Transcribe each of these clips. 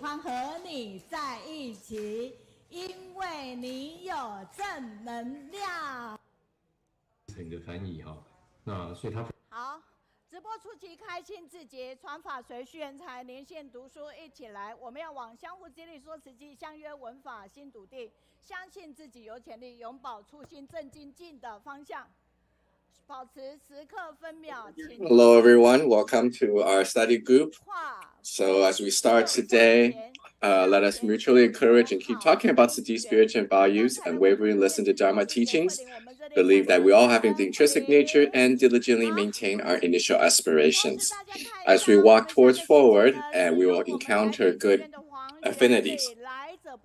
欢和你在一起，因为你有正能量。成的翻译哈，那所以他好。直播初期开心自己，传法随续人才，连线读书一起来。我们要往相互激励、说实际、相约文法新笃定，相信自己有潜力，永葆初心，正精进的方向。保持时刻分秒。Hello everyone, welcome to our study group. So as we start today, let us mutually encourage and keep talking about Tzu Chi spiritual values and wavering listen to Dharma teachings. Believe that we all have the intrinsic nature and diligently maintain our initial aspirations. As we walk towards forward, and we will encounter good affinities.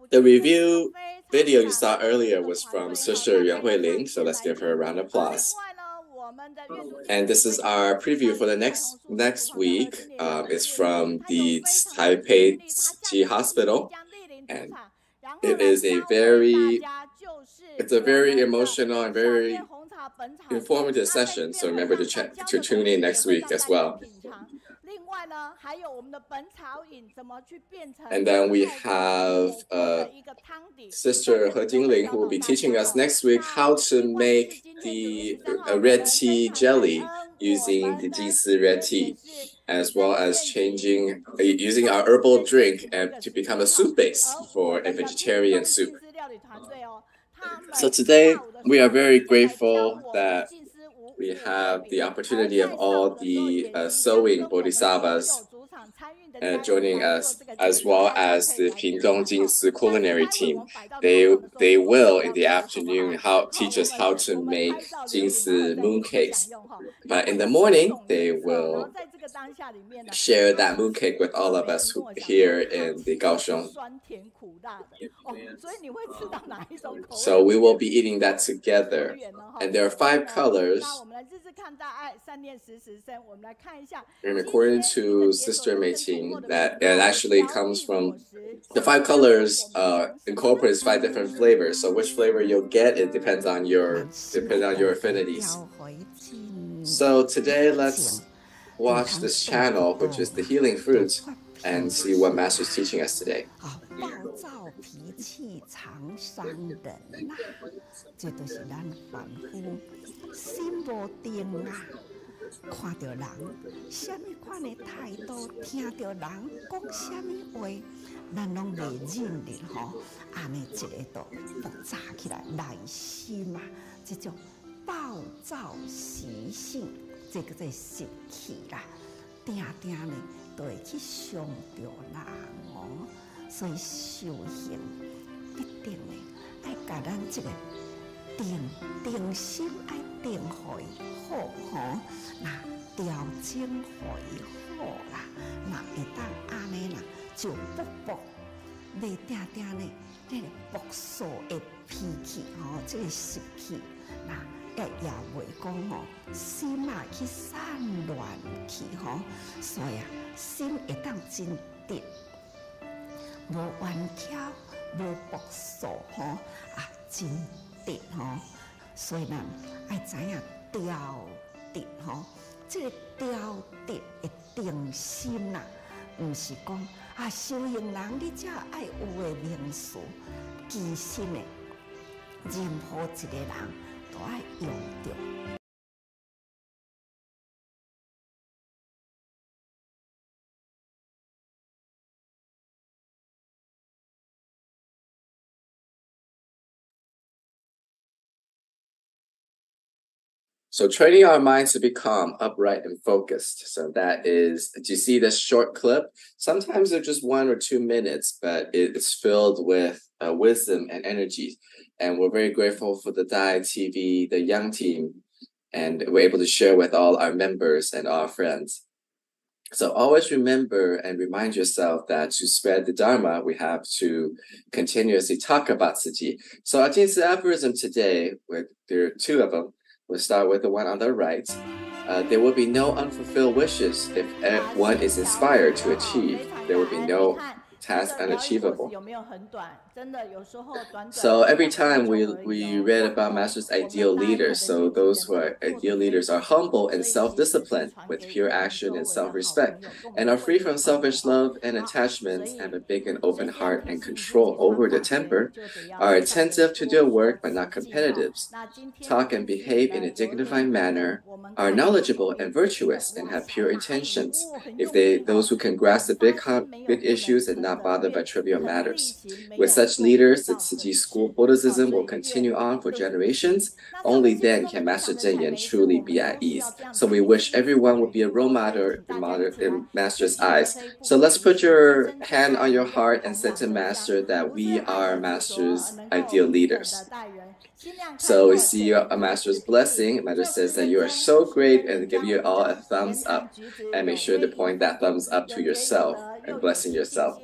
The review video you saw earlier was from Sister Yunlin Ruiling, so let's give her a round of applause. And this is our preview for the next week. It's from the Taipei Tzu Chi Hospital, and it is a very emotional and very informative session. So remember to tune in next week as well. And then we have Sister Xijing who will be teaching us next week how to make the red tea jelly using the Jingsi red tea, as well as using our herbal drink to become a soup base for a vegetarian soup. So today we are very grateful that we have the opportunity of all the sewing bodhisattvas joining us, as well as the Pingdong Jingsi culinary team. They will, in the afternoon, teach us how to make Jingsi mooncakes. But in the morning, they will share that mooncake with all of us here in the Kaohsiung. So we will be eating that together. And there are 5 colors. And according to Sister Meiyun, that it actually comes from the 5 colors incorporates 5 different flavors. So which flavor you'll get, it depends on your affinities. So today let's watch this channel, which is the Healing Fruit, and see what Master is teaching us today. 看到人，什么款的态度，听到人讲什么话，咱拢袂忍的吼。安尼一个都爆炸起来，内心啊，这种暴躁习性，这个在习气啦，定定呢都会去伤着人哦。所以修行一定呢，爱甲咱这个定心爱定好好吼。 那调整会好啦，那会当安尼啦，就不袂定定呢，这个暴躁的脾气吼，这个习气，那也袂讲吼，心啊去散乱去吼，所以啊，心会当真定，无顽强，无暴躁吼，啊真定吼，所以咱爱知影调。 吼，这个调定的定心呐，唔是讲啊修行人你才爱有的名词，其实呢，任何一个人都爱用着。 So training our minds to be calm, upright, and focused. So that is, do you see this short clip? Sometimes they're just 1 or 2 minutes, but it's filled with wisdom and energy. And we're very grateful for the Dai TV, the Young team, and we're able to share with all our members and our friends. So always remember and remind yourself that to spread the Dharma, we have to continuously talk about Tzu Chi. So our Jingsi aphorism today, there are 2 of them. We'll start with the one on the right. There will be no unfulfilled wishes if one is inspired to achieve. There will be no task unachievable. So every time we read about Master's ideal leaders, so those who are ideal leaders are humble and self-disciplined with pure action and self-respect, and are free from selfish love and attachments, have a big and open heart and control over the temper, are attentive to their work but not competitive, talk and behave in a dignified manner, are knowledgeable and virtuous, and have pure intentions. Those who can grasp the big issues and not bothered by trivial matters. With such leaders, the Ciji school Buddhism will continue on for generations. Only then can Master Zhenyan truly be at ease. So we wish everyone would be a role model in Master's eyes. So let's put your hand on your heart and say to Master that we are Master's ideal leaders. So we see a Master's blessing. Master says that you are so great and give you all a thumbs up. And make sure to point that thumbs up to yourself and blessing yourself.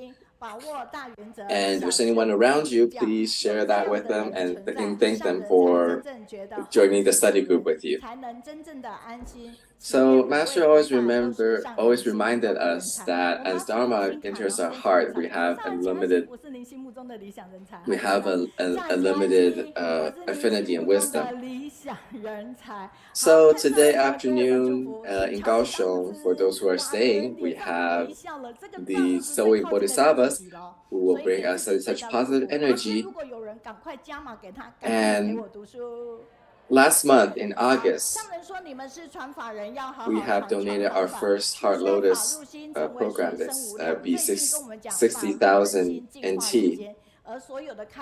And if there's anyone around you, please share that with them and thank them for joining the study group with you. So Master always reminded us that as Dharma enters our heart, we have a limited affinity and wisdom. So today afternoon in Kaohsiung, for those who are staying, we have the sewing bodhisattvas who will bring us such positive energy. And last month in August, we have donated our first Heart Lotus program. This be 60,000 NT.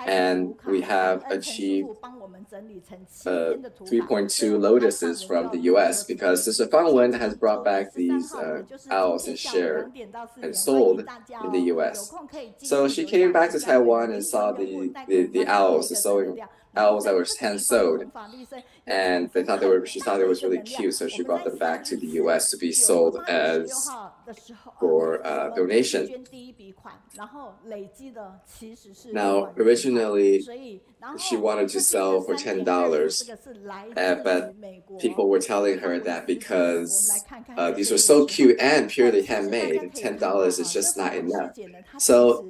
And we have achieved 3.2 lotuses from the US because Sister Fangwen has brought back these owls and shared and sold in the US. So she came back to Taiwan and saw the owls, the sewing owls that were hand sewed, and she thought it was really cute, so she brought them back to the US to be sold as for donation. Now, originally, she wanted to sell for $10, but people were telling her that because these were so cute and purely handmade, $10 is just not enough. So,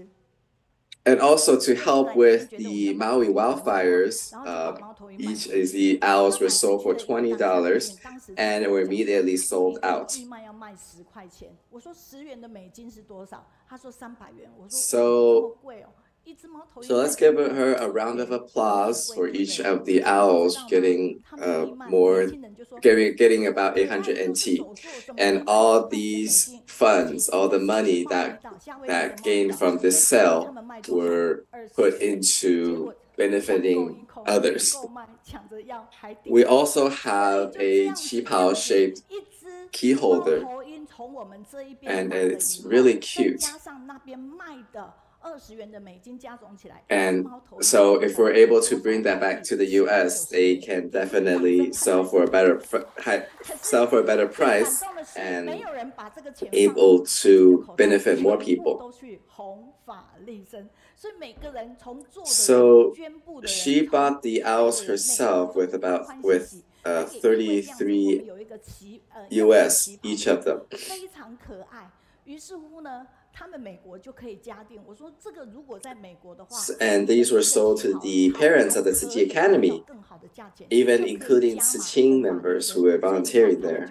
and also to help with the Maui wildfires, each of the owls were sold for $20 and were immediately sold out. So let's give her a round of applause for each of the owls getting getting about 800 NT. And all these funds, all the money that gained from this sale were put into benefiting others. We also have a qipao-shaped key holder, and it's really cute. And so if we're able to bring that back to the US, they can definitely sell for a better price and able to benefit more people. So she bought the owls herself with 33 US each of them. And these were sold to the parents of the Ciji Academy, even including Xijing members who were volunteering there.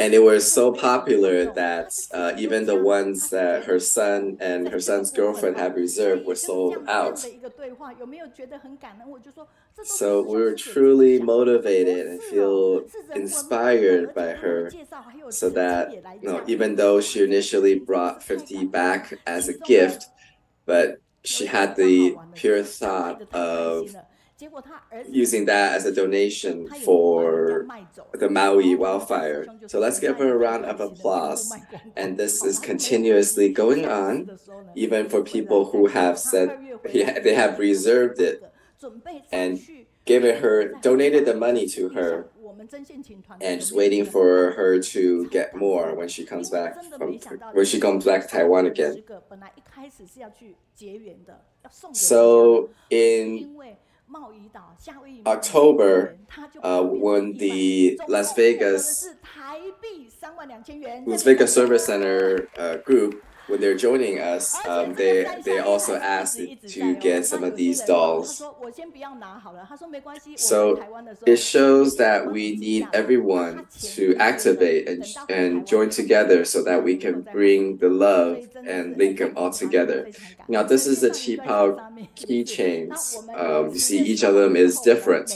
And they were so popular that even the ones that her son and her son's girlfriend had reserved were sold out. So we were truly motivated and feel inspired by her, so that even though she initially brought 50 back as a gift, but she had the pure thought of using that as a donation for the Maui wildfire. So let's give her a round of applause. And this is continuously going on, even for people who have said they have reserved it and donated the money to her, and just waiting for her to get more when she comes back to Taiwan again. So in October, when the Las Vegas Service Center group, when they're joining us, they also asked to get some of these dolls. So it shows that we need everyone to activate and join together so that we can bring the love and link them all together. Now, this is the Qipao keychains. You see, each of them is different.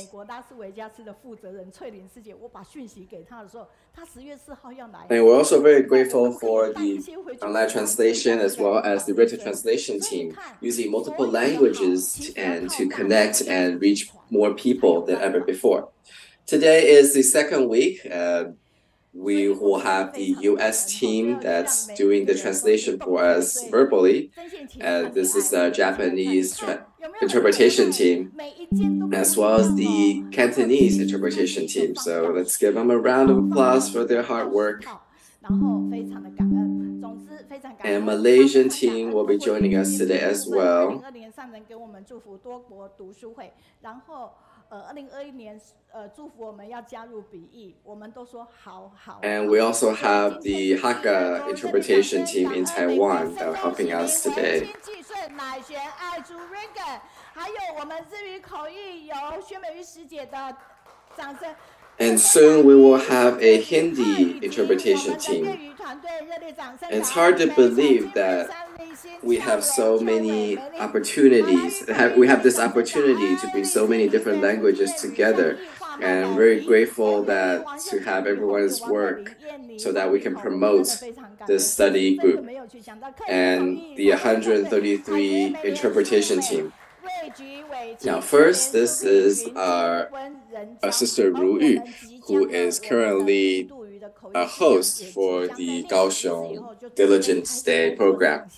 And we're also very grateful for the online translation as well as the written translation team using multiple languages and to connect and reach more people than ever before. Today is the second week. We will have the US team that's doing the translation for us verbally. This is the Japanese interpretation team, as well as the Cantonese interpretation team. So let's give them a round of applause for their hard work. And Malaysian team will be joining us today as well. And we also have the Hakka interpretation team in Taiwan that are helping us today. And soon we will have a Hindi interpretation team. And it's hard to believe that we have so many opportunities. We have this opportunity to bring so many different languages together. And I'm very grateful that to have everyone's work so that we can promote this study group and the 133 interpretation team. Now, first, this is our sister Ruyu, who is currently a host for the Kaohsiung Diligence Day program.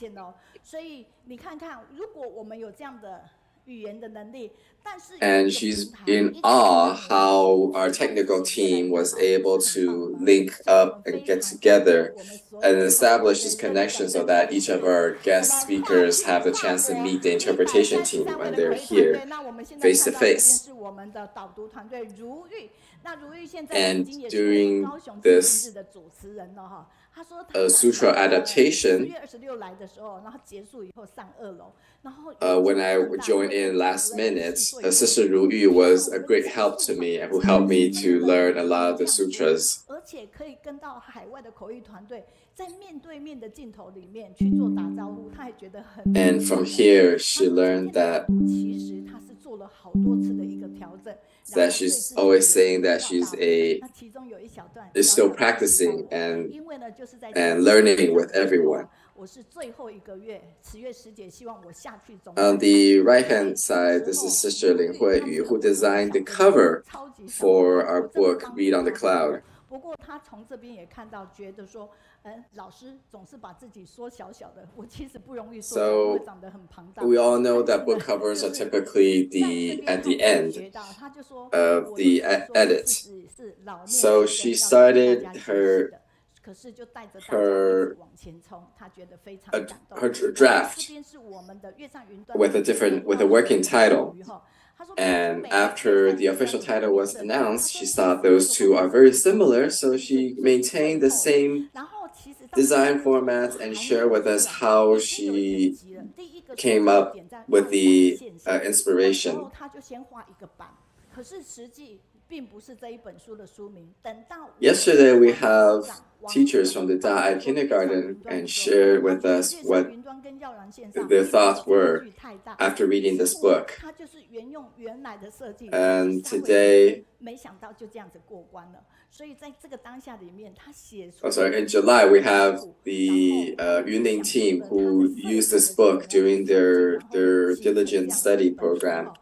And she's in awe how our technical team was able to link up and get together and establish this connection so that each of our guest speakers have the chance to meet the interpretation team when they're here face to face. And during this sutra adaptation, when I joined in last minute, Sister Ruyu was a great help to me and who helped me to learn a lot of the sutras. And from here, she learned that she's always saying that she's still practicing and learning with everyone. On the right-hand side, this is Sister Liqiu, who designed the cover for our book, Read on the Cloud. So we all know that book covers are typically at the end of the edit. So she started her draft with a working title. And after the official title was announced, she thought those two are very similar, so she maintained the same design format and shared with us how she came up with the inspiration. Yesterday, we have teachers from the Da'ai kindergarten and shared with us what their thoughts were after reading this book. And today, in July, we have the Yunlin team who used this book during their diligent study program.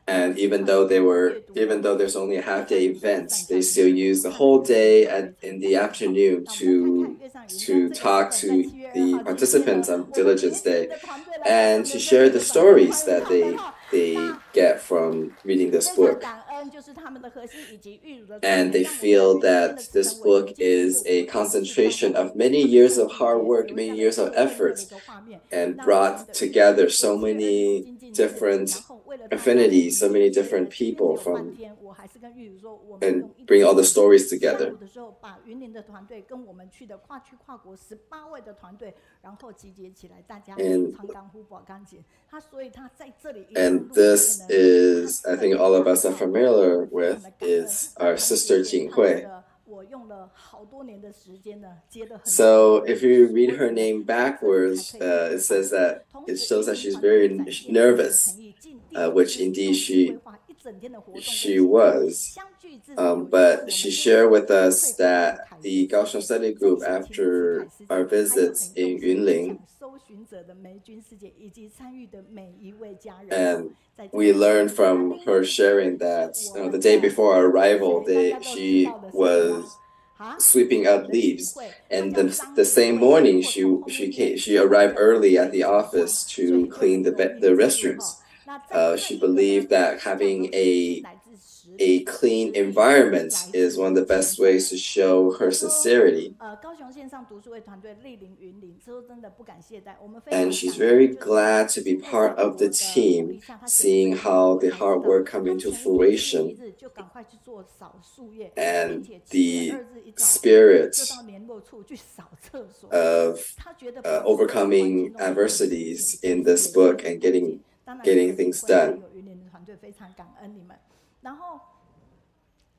And even though there's only a half-day event, they still use the whole day in the afternoon to talk to the participants on Diligence Day and to share the stories that they get from reading this book. And they feel that this book is a concentration of many years of hard work, many years of effort, and brought together so many different affinities, so many different people from, and bring all the stories together. And this is, I think all of us are familiar with, is our sister Jinghui. So if you read her name backwards, it says that it shows that she's very nervous, which indeed she was. But she shared with us that the Kaohsiung study group, after our visits in Yunlin, and we learned from her sharing that the day before our arrival, she was sweeping up leaves, and the same morning she arrived early at the office to clean the restrooms. She believed that having a clean environment is one of the best ways to show her sincerity. And she's very glad to be part of the team, seeing how the hard work come into fruition and the spirit of overcoming adversities in this book and getting things done.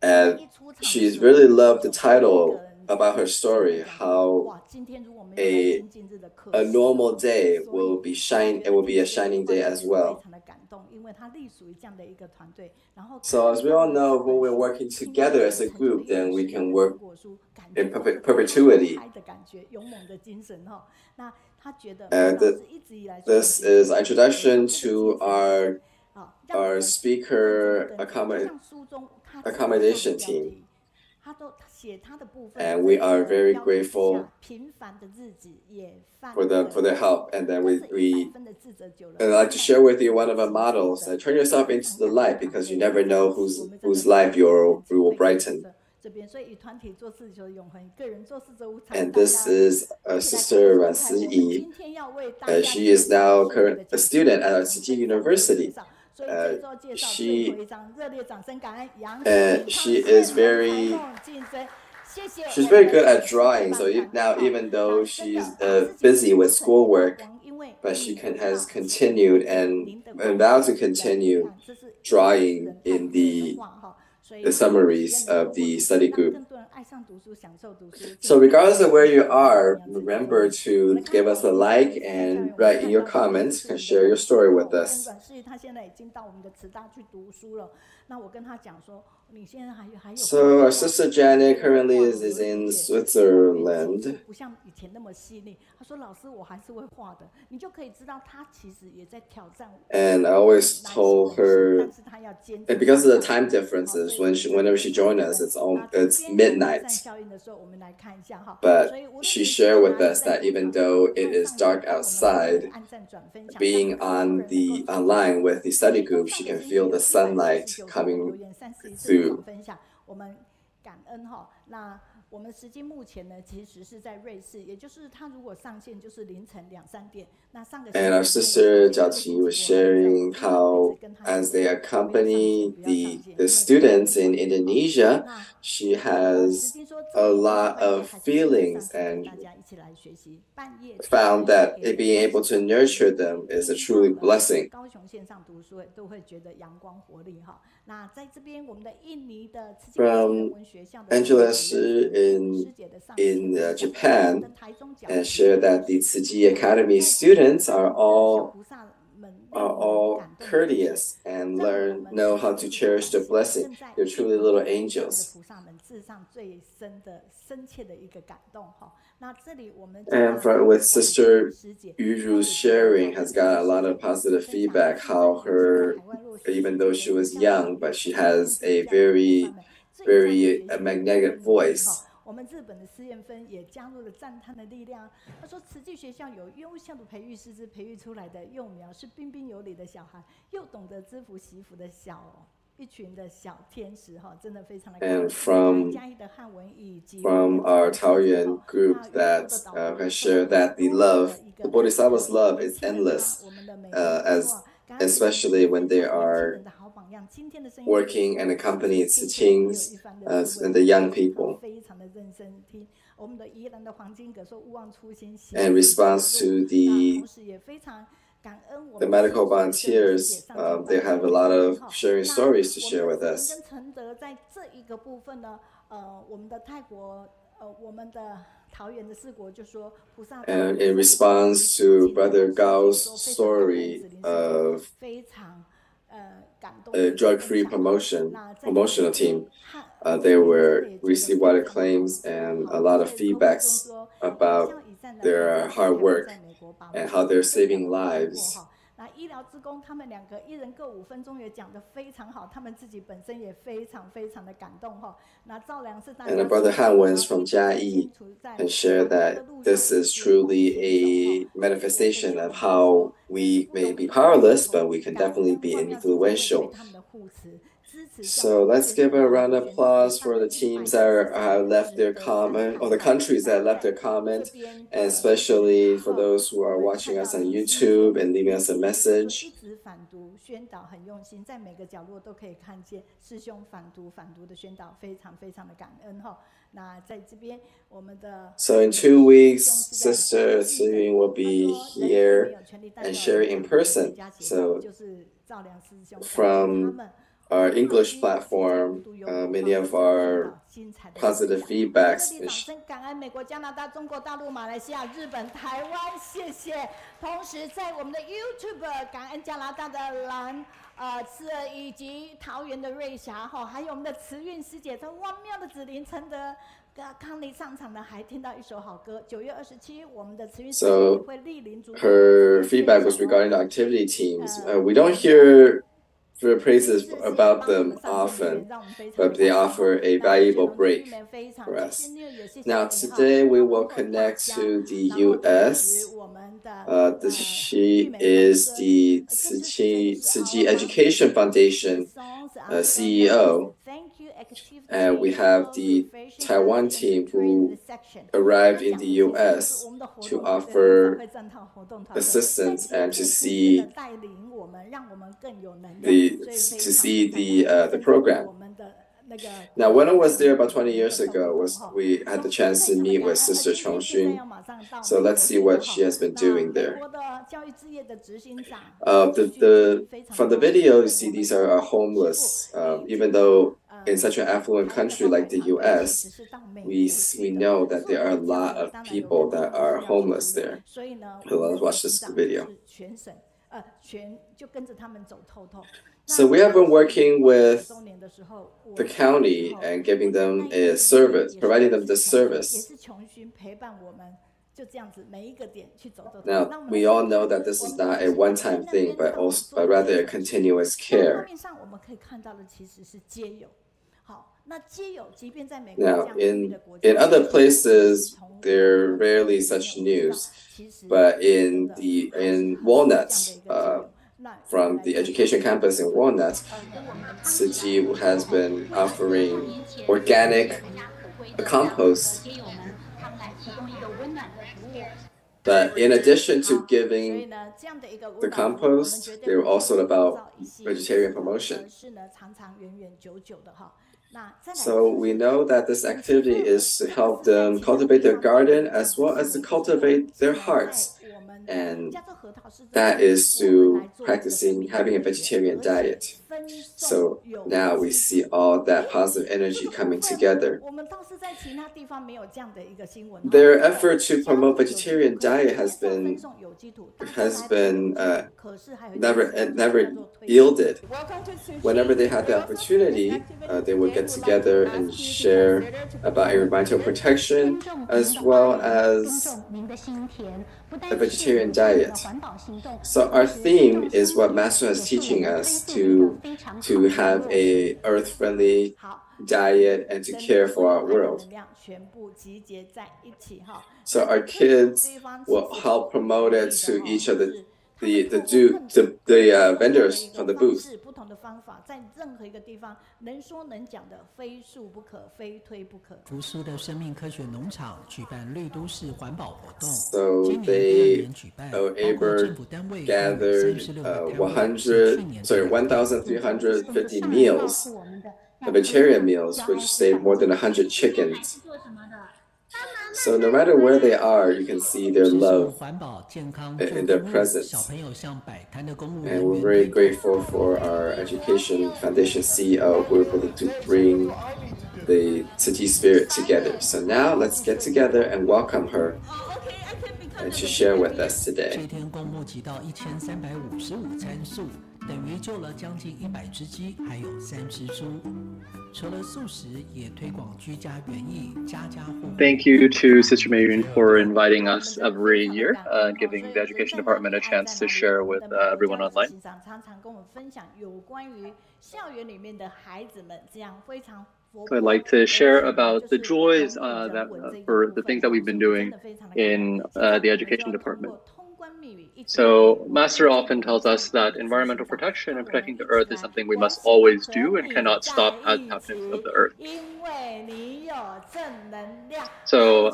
And she's really loved the title about her story, how a normal day will be a shining day as well. So as we all know, when we're working together as a group, then we can work in perpetuity. And this is an introduction to our speaker accommodation team. And we are very grateful for their help. And then and I'd like to share with you one of our models. Turn yourself into the light, because you never know whose life you will brighten. And this is our sister Siyi. She is now a student at Xijing University. She's very good at drawing. So now, even though she's busy with schoolwork, but she has continued and vowed to continue drawing in the summaries of the study group. So regardless of where you are, remember to give us a like and write in your comments and share your story with us. So our sister Janet currently is in Switzerland. And I always told her, and because of the time differences, whenever she joined us, it's midnight. But she shared with us that even though it is dark outside, being online with the study group, she can feel the sunlight coming through. And our sister Jiaqi was sharing how, as they accompany the students in Indonesia, she has a lot of feelings and found that being able to nurture them is a truly blessing. From Angela Shi in Japan, and shared that the Tsuji Academy students are all courteous and know how to cherish the blessing. They're truly little angels. And with Sister Yuru's sharing has got a lot of positive feedback, how even though she was young, but she has a very, very magnetic voice. And from our Taoyuan group that has shared that the Bodhisattva's love is endless, especially when they are working and accompanying Xijings and the young people. In response to the medical volunteers, they have a lot of sharing stories to share with us. And in response to Brother Gao's story of a drug-free promotional team, they received wide acclaims and a lot of feedbacks about their hard work and how they're saving lives. And Brother Han from Jiang can share that this is truly a manifestation of how we may be powerless, but we can definitely be influential. So let's give a round of applause for the teams that have left their comment, or the countries that left their comment, and especially for those who are watching us on YouTube and leaving us a message. So in 2 weeks, Sister Xijing will be here and sharing in person. So from our English platform, many of our positive feedbacks. So her feedback was regarding the activity teams. We don't hear praises about them often, but they offer a valuable break for us. Now, today we will connect to the U.S. She is the Xijing Education Foundation CEO. And we have the Taiwan team who arrived in the U.S. to offer assistance and to see the program. Now, when I was there about 20 years ago, we had the chance to meet with Sister Qiongxun. So let's see what she has been doing there. From the video, you see these are homeless. Even though in such an affluent country like the U.S., we know that there are a lot of people that are homeless there. So let's watch this video. So we have been working with the county and giving them a service, providing them this service. Now, we all know that this is not a one-time thing, but rather a continuous care. Now, in other places, there are rarely such news, but in Walnuts, from the education campus in Walnuts, Xijing has been offering organic compost. But in addition to giving the compost, they were also about vegetarian promotion. So we know that this activity is to help them cultivate their garden as well as to cultivate their hearts. And that is through having a vegetarian diet. So now we see all that positive energy coming together. Their effort to promote vegetarian diet has never yielded. Whenever they had the opportunity, they would get together and share about environmental protection as well as a vegetarian diet. So our theme is what Master is teaching us to have a earth-friendly diet and to care for our world. So our kids will help promote it to each of the the vendors from the booth. So they gathered 1,350 meals, vegetarian meals, which saved more than 100 chickens. So no matter where they are, you can see their love in their presence. And we're very grateful for our Education Foundation CEO who were able to bring the City spirit together. So now let's get together and welcome her and to share with us today. Thank you to Sister Meiyun for inviting us every year and giving the Education Department a chance to share with everyone online. So I'd like to share about the joys for the things that we've been doing in the Education Department. So Master often tells us that environmental protection and protecting the earth is something we must always do and cannot stop as inhabitants of the earth. So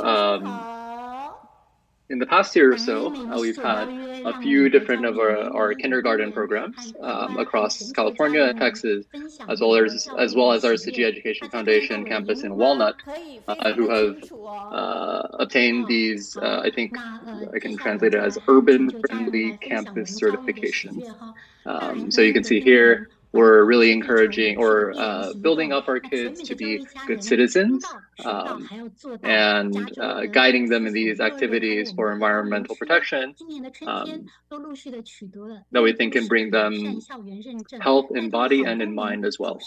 in the past year or so, we've had a few different of our kindergarten programs across California and Texas, as well as our Xijing Education Foundation campus in Walnut, who have obtained these, I think I can translate it as urban-friendly campus certifications. So you can see here, we're really encouraging or building up our kids to be good citizens and guiding them in these activities for environmental protection that we think can bring them health in body and in mind as well.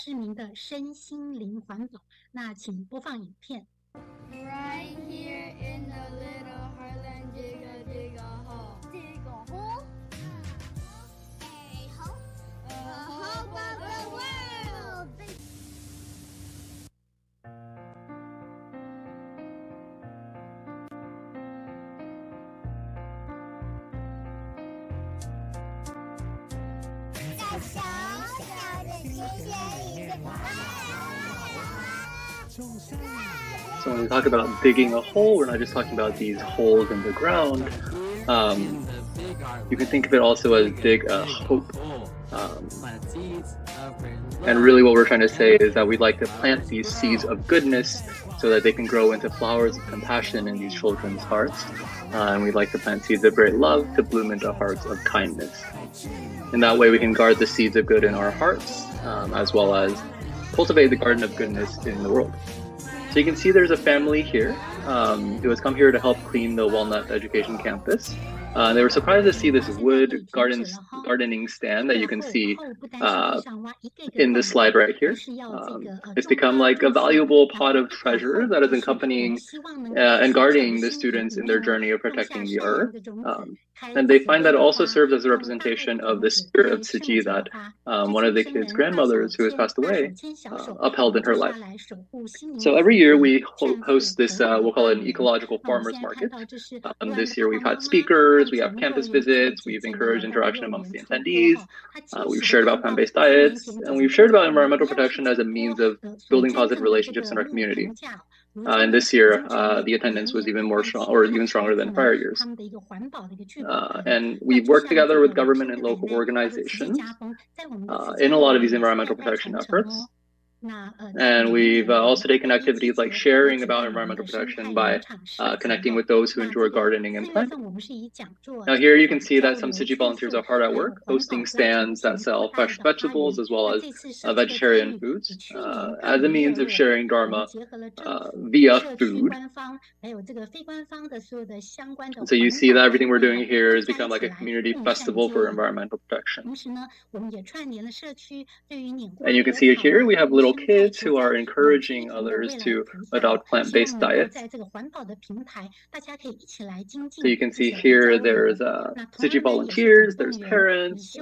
Right here in the little heartland, dig a hole. Dig a hole? A hole? A hope of the world! So when we talk about digging a hole, we're not just talking about these holes in the ground. You can think of it also as dig a hope. And really what we're trying to say is that we'd like to plant these seeds of goodness so that they can grow into flowers of compassion in these children's hearts. And we'd like to plant seeds of great love to bloom into hearts of kindness. In that way we can guard the seeds of good in our hearts, as well as cultivate the garden of goodness in the world. So you can see there's a family here who has come here to help clean the Walnut Education Campus. They were surprised to see this wood gardening stand that you can see in this slide right here. It's become like a valuable pot of treasure that is accompanying and guarding the students in their journey of protecting the earth. And they find that it also serves as a representation of the spirit of Xijing that one of the kids' grandmothers who has passed away upheld in her life. So every year we host this, we'll call it an ecological farmers market. This year we've had speakers, we have campus visits, we've encouraged interaction amongst the attendees, we've shared about plant-based diets, and we've shared about environmental protection as a means of building positive relationships in our community. And this year, the attendance was even more strong, or even stronger than prior years. And we've worked together with government and local organizations in a lot of these environmental protection efforts. And we've also taken activities like sharing about environmental protection by connecting with those who enjoy gardening and planting. Now here you can see that some Xijing volunteers are hard at work, hosting stands that sell fresh vegetables as well as vegetarian foods as a means of sharing Dharma via food. So you see that everything we're doing here has become like a community festival for environmental protection. And you can see it here, we have little kids who are encouraging others to adopt plant-based diets. So you can see here there's Xijing volunteers, there's parents,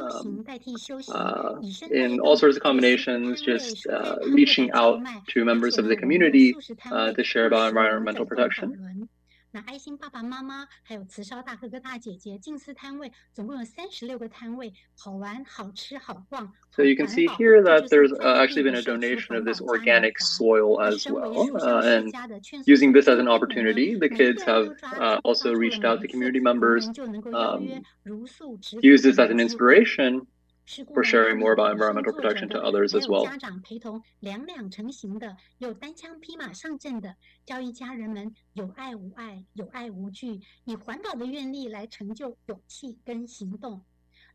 in all sorts of combinations, just reaching out to members of the community to share about environmental protection. 那爱心爸爸妈妈还有慈少大哥哥大姐姐近似摊位，总共有36个摊位，好玩、好吃、好逛。So you can see here that there's actually been a donation of this organic soil as well. And using this as an opportunity, the kids have also reached out to community members, use this as an inspiration for sharing more about environmental protection to others as well. 家长陪同2成行的，有单枪匹马上阵的，教育家人们有爱无爱，有爱无惧，以环保的愿力来成就勇气跟行动。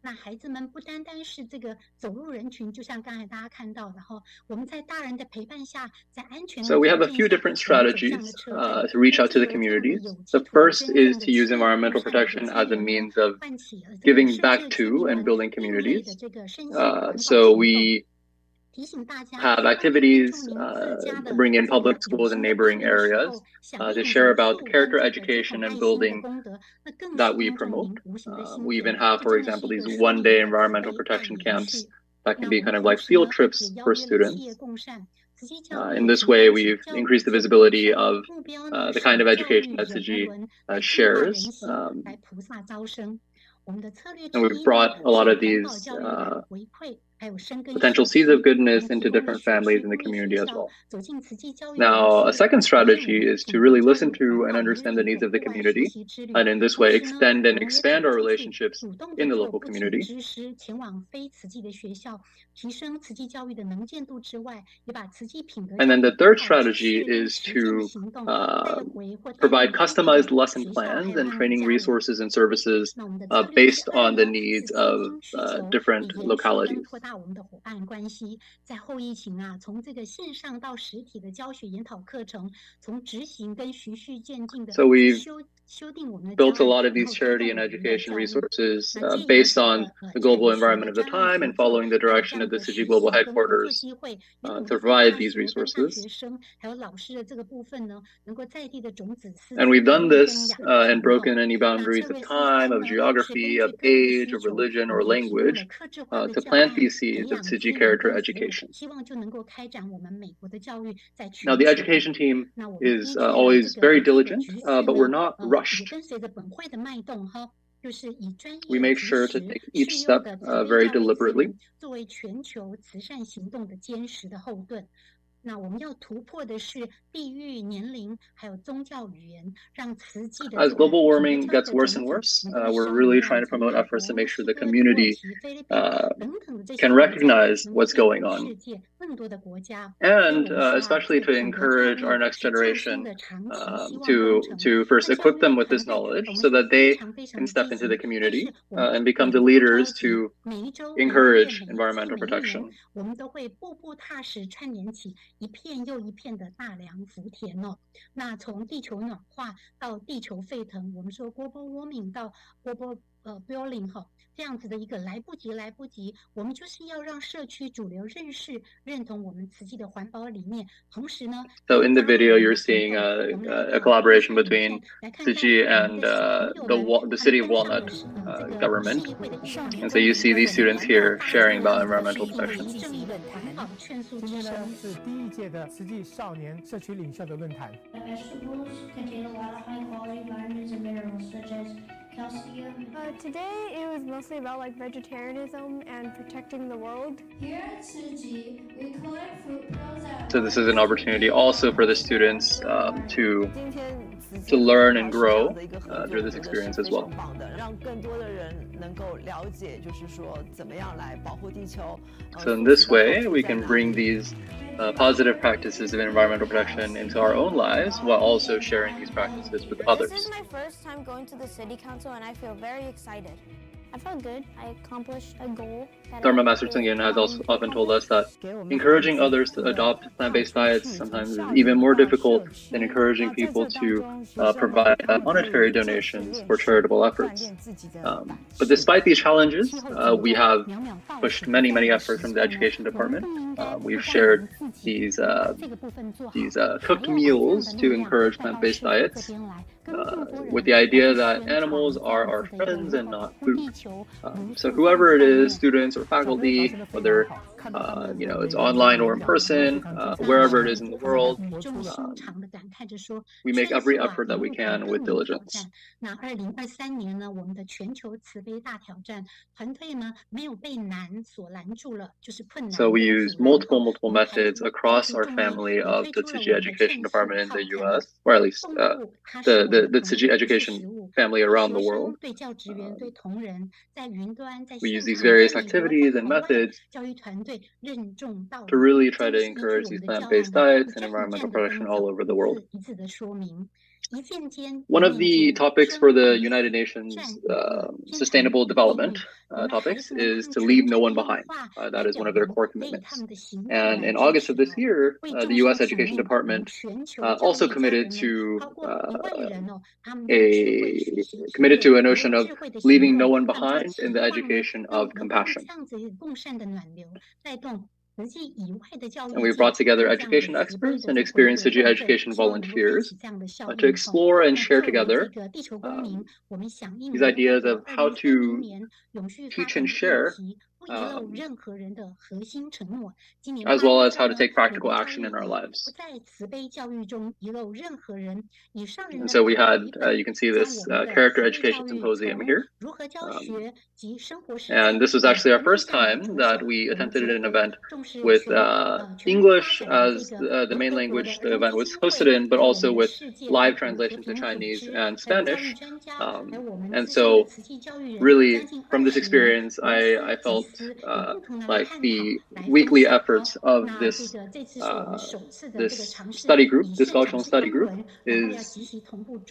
那孩子们不单单是这个走入人群，就像刚才大家看到的哈，我们在大人的陪伴下，在安全。So we have a few different strategies to reach out to the communities. The first is to use environmental protection as a means of giving back to and building communities. So we have activities to bring in public schools and neighboring areas to share about the character education and building that we promote. We even have, for example, these one-day environmental protection camps that can be kind of like field trips for students. In this way, we've increased the visibility of the kind of education that Xijing shares. And we've brought a lot of these potential seeds of goodness into different families in the community as well. Now, a second strategy is to really listen to and understand the needs of the community, and in this way extend and expand our relationships in the local community. And then the third strategy is to provide customized lesson plans and training resources and services based on the needs of different localities. 我们的伙伴关系，在后疫情啊，从这个线上到实体的教学研讨课程，从执行跟循序渐进的 So we've built a lot of these charity and education resources based on the global environment of the time and following the direction of the Xijing Global Headquarters to provide these resources. And we've done this and broken any boundaries of time, of geography, of age, of religion, or language to plant these seeds of Xijing character education. Now, the education team is always very diligent, but we're not rushed. We make sure to take each step very deliberately. 那我们要突破的是地域、年龄还有宗教语言，让慈济的 As global warming gets worse and worse, we're really trying to promote efforts to make sure the community can recognize what's going on. And especially to encourage our next generation to first equip them with this knowledge so that they can step into the community and become the leaders to encourage environmental protection. 我们都会步步踏实串联起一片又一片的大梁福田哦。那从地球暖化到地球沸腾，我们说 global warming 到 global boiling 哈，这样子的一个来不及，我们就是要让社区主流认同我们慈济的环保理念，同时呢。So in the video, you're seeing a collaboration between Xijing and the city of Walnut government, and so you see these students here sharing about environmental protection. 是第一届的慈济少年社区领袖的论坛。Vegetables contain a lot of high-quality vitamins and minerals, such as calcium. Today it was mostly about like vegetarianism and protecting the world. Here at Xijing, we collect fruit peels at. So this is an opportunity also for the students to learn and grow through this experience as well. 让更多的人能够了解，就是说怎么样来保护地球。So in this way, we can bring these positive practices of environmental protection into our own lives while also sharing these practices with others. This is my first time going to the city council and I feel very excited. I felt good. I accomplished a goal. Dharma Master Tsungen has also often told us that encouraging others to adopt plant-based diets sometimes is even more difficult than encouraging people to provide monetary donations for charitable efforts. But despite these challenges, we have pushed many efforts from the education department. We've shared these cooked meals to encourage plant-based diets. with the idea that animals are our friends and not food. So whoever it is, students or faculty, whether it's online or in person, wherever it is in the world, we make every effort that we can with diligence. So we use multiple methods across our family of the Xijing Education Department in the U.S., or at least the Xijing Education family around the world. We use these various activities and methods to really try to encourage these plant-based diets and environmental protection all over the world. One of the topics for the United Nations Sustainable Development topics is to leave no one behind. That is one of their core commitments. And in August of this year, the U.S. Education Department also committed to a notion of leaving no one behind in the education of compassion. And we brought together education experts and experienced Xijing education volunteers to explore and share together these ideas of how to teach and share, as well as how to take practical action in our lives. And so we had, you can see this character education symposium here. And this was actually our first time that we attempted an event with English as the main language the event was hosted in, but also with live translation to Chinese and Spanish. And so really from this experience, I felt like the weekly efforts of this study group, this Qiongxun study group, is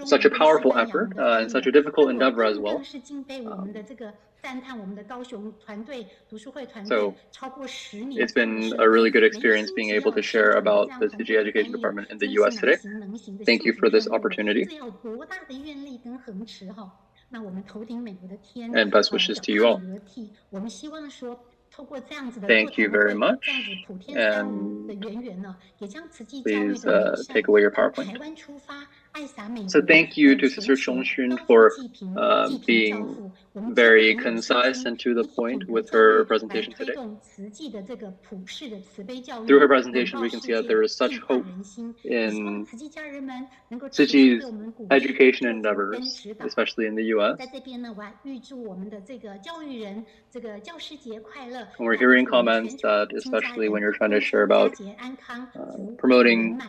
such a powerful effort and such a difficult endeavor as well. So it's been a really good experience being able to share about the Xijing Education Department in the U.S. today. Thank you for this opportunity. And best wishes to you all. Thank you very much. And please take away your PowerPoint. So thank you to Sister Qiongxun for being very concise and to the point with her presentation today. Through her presentation, we can see that there is such hope in Xijing's education endeavors, especially in the U.S. And we're hearing comments that, especially when you're trying to share about promoting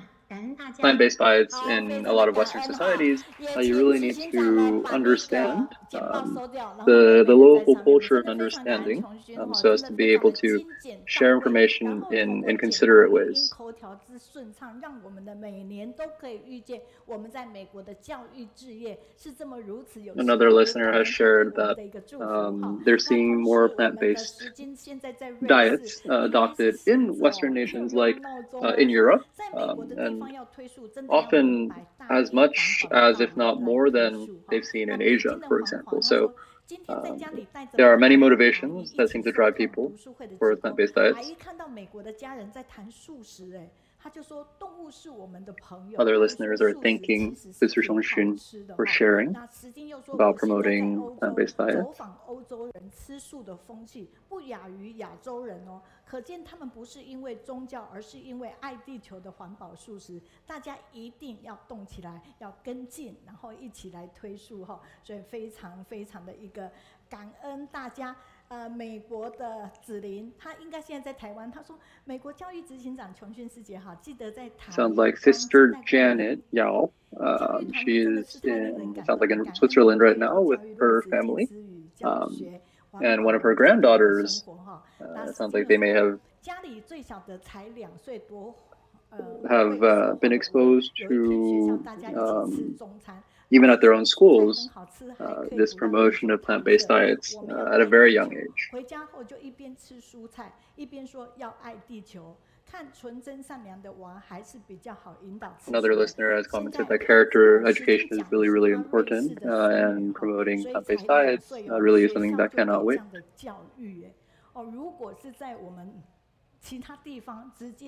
plant-based diets in a lot of Western societies, you really need to understand the local culture and understanding so as to be able to share information in considerate ways. Another listener has shared that they're seeing more plant-based diets adopted in Western nations like in Europe, and often as much as, if not more than, they've seen in Asia, for example. So there are many motivations that seem to drive people for plant-based diets. Other listeners are thanking Sister Qiongxun for sharing about promoting plant-based diets.美国的子琳，她应该现在在台湾。她说，美国教育执行长琼逊师姐好，记得在台。Sounds like Sister Janet Yao. She is sounds like in Switzerland right now with her family, and one of her granddaughters. Sounds like they may have been exposed to. Even at their own schools, this promotion of plant-based diets at a very young age. Another listener has commented that character education is really, really important, and promoting plant-based diets really is something that cannot wait.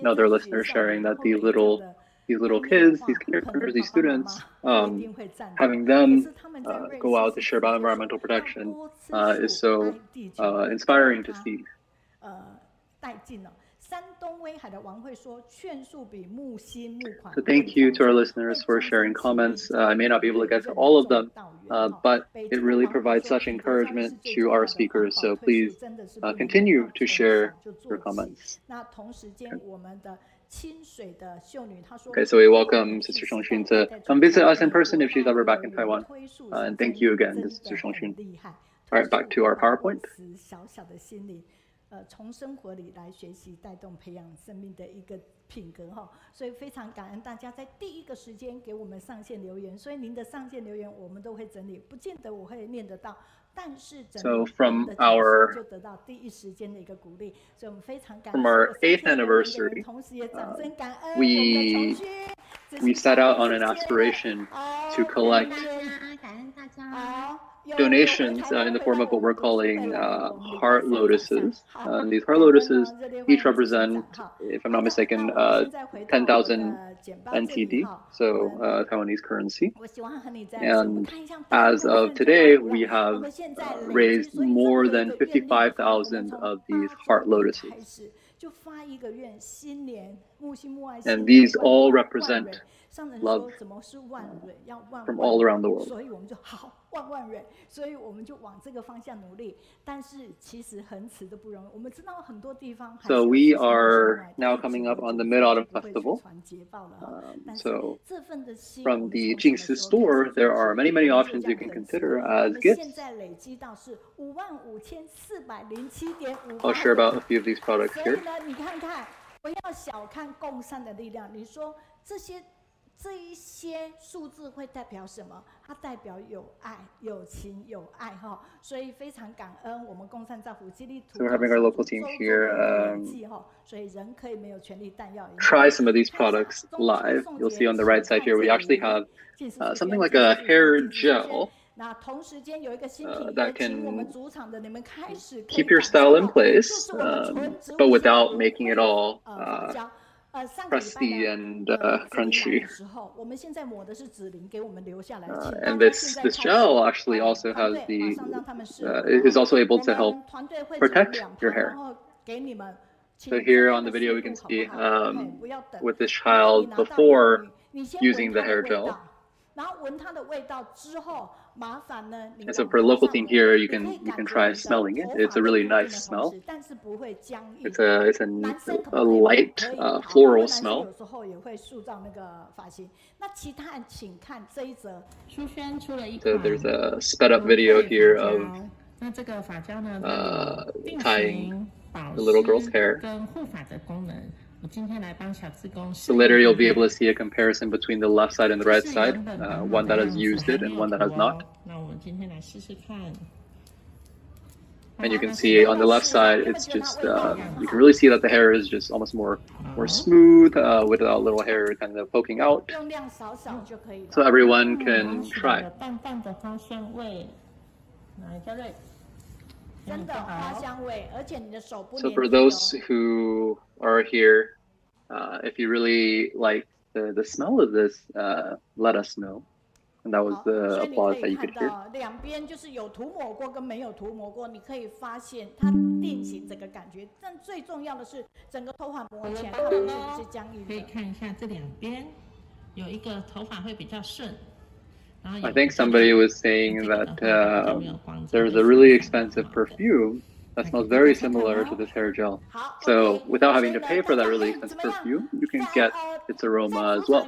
Another listener sharing that the little these little kids, these kindergartners, these students, having them go out to share about environmental protection is so inspiring to see. So thank you to our listeners for sharing comments. I may not be able to get to all of them, but it really provides such encouragement to our speakers. So please continue to share your comments. Okay, so we welcome Sister Qiongxun to come visit us in person if she's ever back in Taiwan. And thank you again to Sister Qiongxun. All right, back to our PowerPoint. 从生活里来学习，带动培养生命的一个品格哈，所以非常感恩大家在第一个时间给我们上线留言，所以您的上线留言我们都会整理，不见得我会念得到，但是整理的就得到第一时间的一个鼓励，所以我们非常感恩。From our 8th anniversary, 同时也掌声感恩 we set out on an aspiration to collect donations in the form of what we're calling heart lotuses. These heart lotuses each represent, if I'm not mistaken, 10,000 NTD, so Taiwanese currency. And as of today, we have raised more than 55,000 of these heart lotuses. And these all represent love from all around the world. So we are now coming up on the Mid-Autumn Festival. So from the Jingsi store, there are many options you can consider as gifts. I'll share about a few of these products here. 这一些数字会代表什么？它代表有爱、有情、有爱哈，所以非常感恩我们共善造福激励图。So we're having our local team here try some of these products live. You'll see on the right side here, we actually have something like a hair gel that can keep your style in place, but without making it all crusty and crunchy. And this gel actually also has is also able to help protect your hair. So here on the video we can see with this child before using the hair gel. And so for the local team here, you can try smelling it. It's a really nice smell. It's a light floral smell. So there's a sped up video here of tying the little girl's hair. So later you'll be able to see a comparison between the left side and the right side, one that has used it and one that has not. And you can see on the left side, it's just, you can really see that the hair is just almost more smooth, without little hair kind of poking out. So everyone can try. So for those who are here, if you really like the smell of this, let us know. And that was the applause that you could hear. I think somebody was saying that there's a really expensive perfume that smells very similar to this hair gel. So without having to pay for that really expensive perfume, you can get its aroma as well.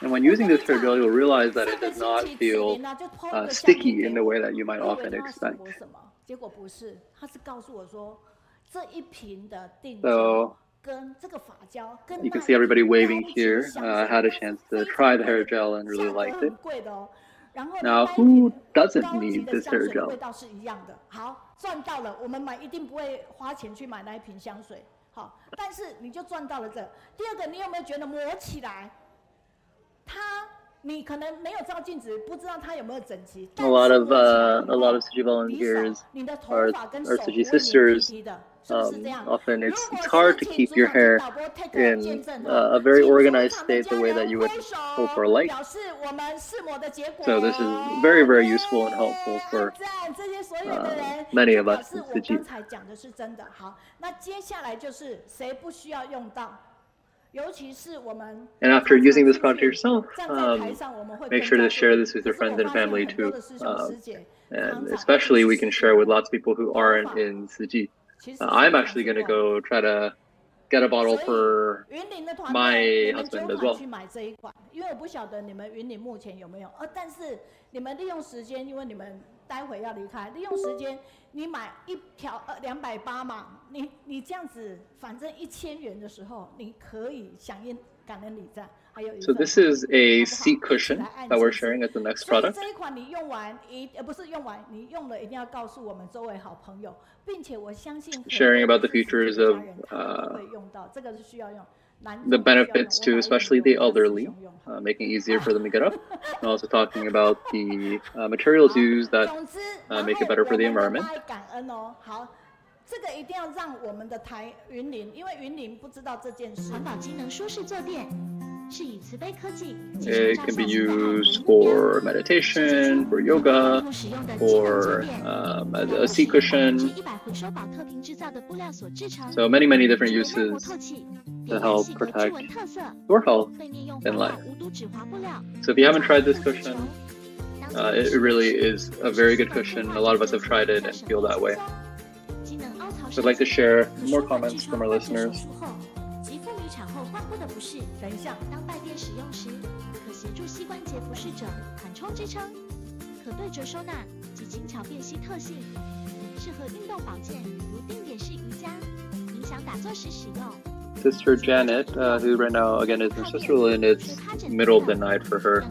And when using this hair gel, you'll realize that it does not feel sticky in the way that you might often expect. So you can see everybody waving here. I had a chance to try the hair gel and really liked it. Now, who doesn't need this hair gel? A lot of Tzu Chi volunteers are Tzu Chi sisters often it's hard to keep your hair in a very organized state the way that you would hope or like. So this is very, very useful and helpful for many of us in Xijing. And after using this product yourself, make sure to share this with your friends and family too. And especially we can share with lots of people who aren't in Xijing. I'm actually going to go try to get a bottle for my husband as well. 因为我不晓得你们云林目前有没有，但是你们利用时间，因为你们待会要离开，利用时间，你买一条280嘛，你这样子，反正1000元的时候，你可以响应感恩礼赞。So this is a seat cushion that we're sharing as the next product. 这一款你用完不是用完，你用了一定要告诉我们周围好朋友，并且我相信 sharing about the features of the benefits to especially the elderly, making it easier for them to get up, and also talking about the materials used that make it better for the environment. 这个一定要让我们的台云林，因为云林不知道这件事。环保机能舒适坐垫。 It can be used for meditation, for yoga, or as a seat cushion. So many, many different uses to help protect your health in life. So if you haven't tried this cushion, it really is a very good cushion. A lot of us have tried it and feel that way. So I'd like to share more comments from our listeners. 等一下，当拜垫使用时，可协助膝关节不适者缓冲支撑，可对折收纳及轻巧辨析特性，适合运动保健，如定点式瑜伽，影响打坐时使用。 Sister Janet, who right now again is in Switzerland, it's middle of the night for her.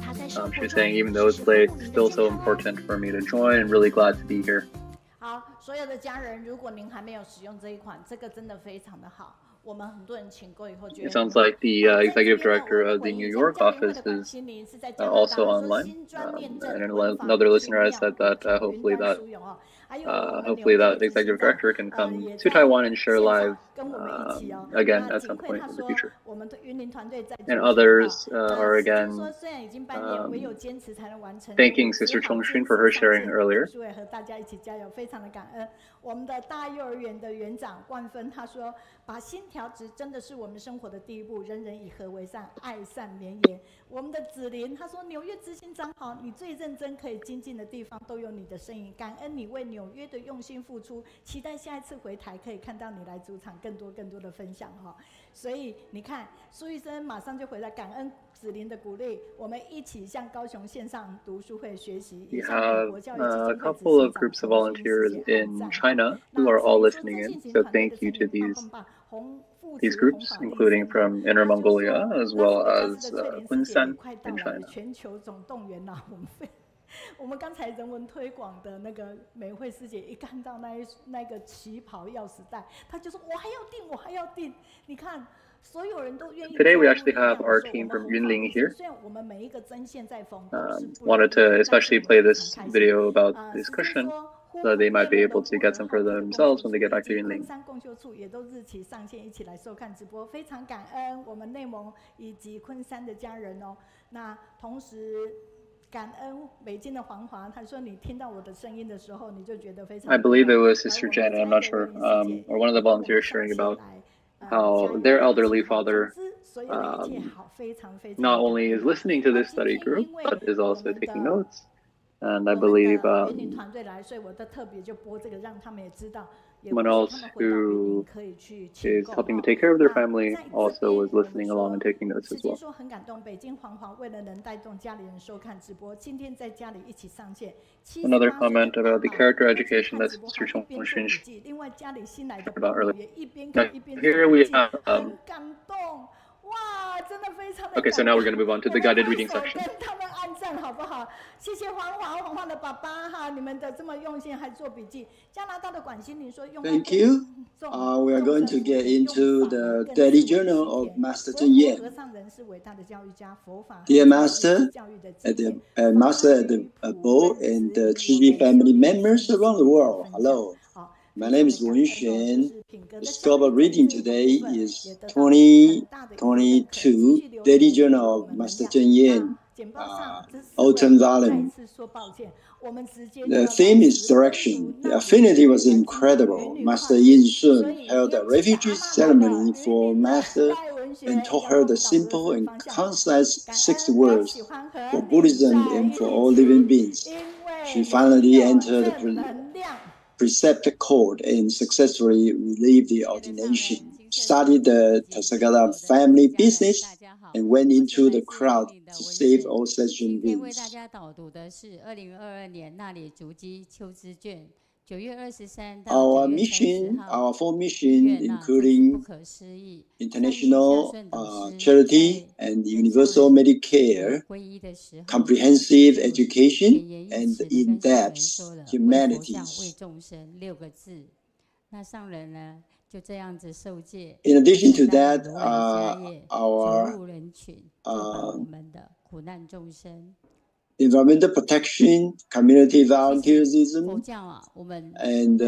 She's saying even though it's late, it's still so important for me to join. I'm really glad to be here. 好，所有的家人，如果您还没有使用这一款，这个真的非常的好。 It sounds like the executive director of the New York office is also online. And another listener has said that hopefully that executive director can come to Taiwan and share live again at some point in the future. And others are again thanking Sister Qiongxun for her sharing earlier. 我们的大幼儿园的园长冠芬他说，把心调直真的是我们生活的第一步，人人以和为善，爱善绵延。我们的子琳他说，纽约执行长好，你最认真可以精进的地方都有你的身影，感恩你为纽约的用心付出，期待下一次回台可以看到你来主场更多的分享哈。所以你看，苏医生马上就回来，感恩子琳的鼓励，我们一起向高雄线上读书会学习。We have a couple of groups of volunteers in China who are all listening in. So thank you to these groups, including from Inner Mongolia as well as Wenxuan in China. 全球总动员啦，我们刚才人文推广的那个美惠师姐一看到那个旗袍钥匙袋，她就说我还要订。你看，所有人都愿意。Today we actually have our team from Yunlin here. Wanted to especially play this video about this cushion, so they might be able to get some for themselves when they get back to Yunlin. 共修处也都日期上线，一起来收看直播，非常感恩我们内蒙以及昆山的家人哦。那同时。 感恩北京的黄华，他说你听到我的声音的时候，你就觉得非常。I believe it was Sister Janet. I'm not sure, or one of the volunteers sharing about how their elderly father not only is listening to this study group, but is also taking notes. And I believe someone else who is helping to take care of their family also was listening along and taking notes as well. Another comment about the character education that Sister Qiongxun shared about earlier. Now, here we have Okay, so now we're going to move on to the guided reading section. Thank you. We are going to get into the daily journal of Master Zheng Yan. Dear Master, Master at the board and the Qiji family members around the world, hello. My name is Wenxuan. The scope of reading today is 2022 Daily Journal of Master Cheng Yen, Autumn Volume. The theme is direction. The affinity was incredible. Master Yunlin held a refugee ceremony for Master and taught her the simple and concise 6 words for Buddhism and for all living beings. She finally entered the preceptor court and successfully relieved the ordination, started the Tathagata family business, and went into the crowd to save all session beings. Our mission, our 4 missions, including international charity and universal Medicare, comprehensive education, and in-depth humanities. In addition to that, our environmental protection, community volunteerism, and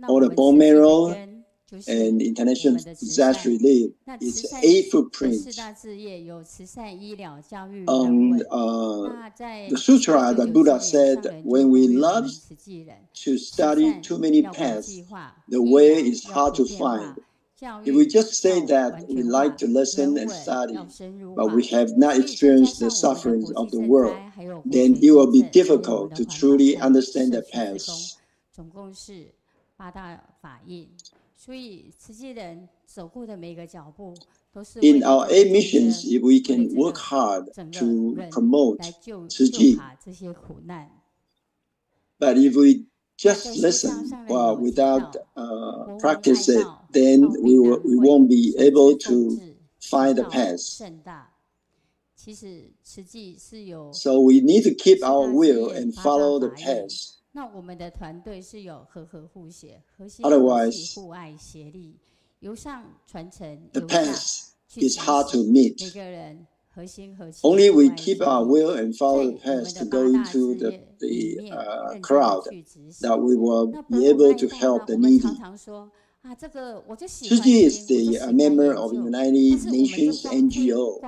all the bone marrow and international disaster relief. It's 8 footprints. The sutra, the Buddha said, when we love to study too many paths, the way is hard to find. If we just say that we like to listen and study, but we have not experienced the sufferings of the world, then it will be difficult to truly understand the paths. In our 8 missions, if we can work hard to promote Qijing, but if we just listen without practice it, then we won't be able to find the path. So we need to keep our will and follow the path. Otherwise, the path is hard to meet. Only we keep our will and follow the path to go into the crowd, that we will be able to help the needy. Qijing is a member of the United Nations NGO.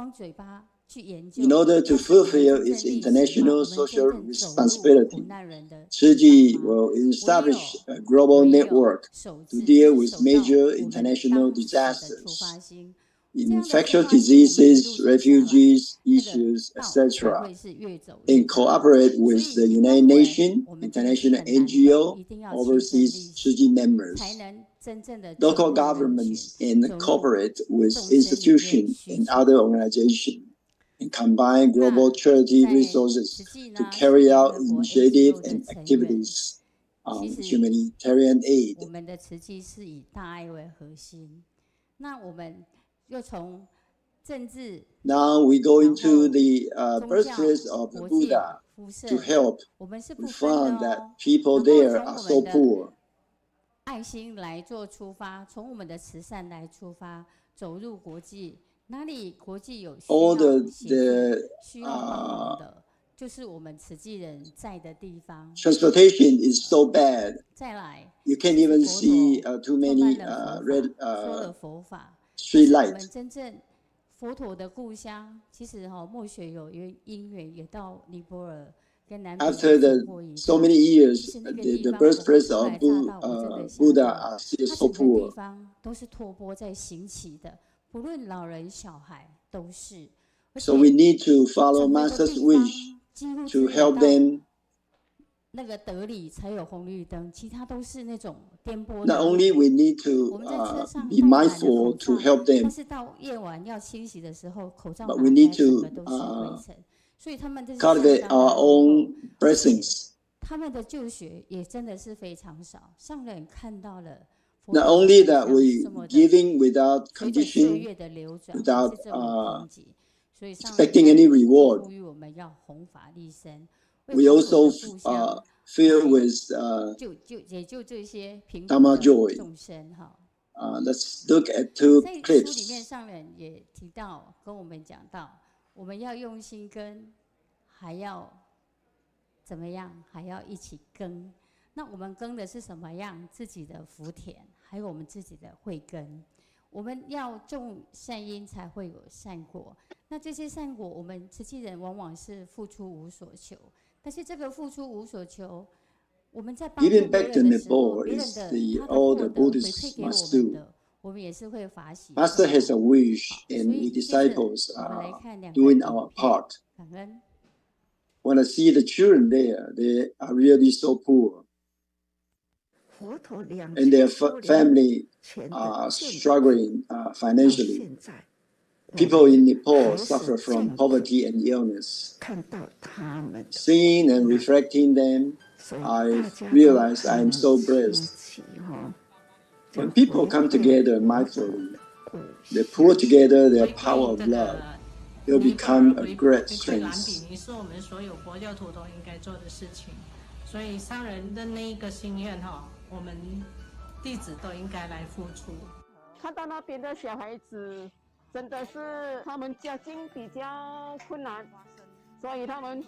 In order to fulfill its international social responsibility, Qijing will establish a global network to deal with major international disasters, infectious diseases, refugees, issues, etc., and cooperate with the United Nations, international NGO, overseas Qijing members, local governments, and cooperate with institutions and other organizations, and combine global charity resources to carry out initiatives and activities on humanitarian aid. Now we go into the birthplace of the Buddha to help. We found that people there are so poor. All transportation is so bad. You can't even see too many red street lights. After so many years, the birthplace of Buddha are still so poor. So we need to follow Master's wish to help them. Not only we need to be mindful to help them, but we need to cultivate our own blessings. Not only that we giving without condition, without expecting any reward, we also filled with Dharma joy. Let's look at 2 clips. 那我们耕的是什么样自己的福田，还有我们自己的慧根。我们要种善因，才会有善果。那这些善果，我们慈济人往往是付出无所求，但是这个付出无所求，我们在帮助别人的时候，别人的他的获得回馈给我们的，我们也是会法喜。Master has a wish, and we disciples are doing our part. 感恩。When I see the children there, they are really so poor, and their family are struggling financially. People in Nepal suffer from poverty and illness. Seeing and reflecting them, I realize I am so blessed. When people come together mindfully, they pull together their power of love, it will become a great strength. 是我们所有佛教徒都应该做的事情，所以上人的那一个心愿我们弟子都应该来付出。看到那边的小孩子，真的是他们家境比较困难，所以他们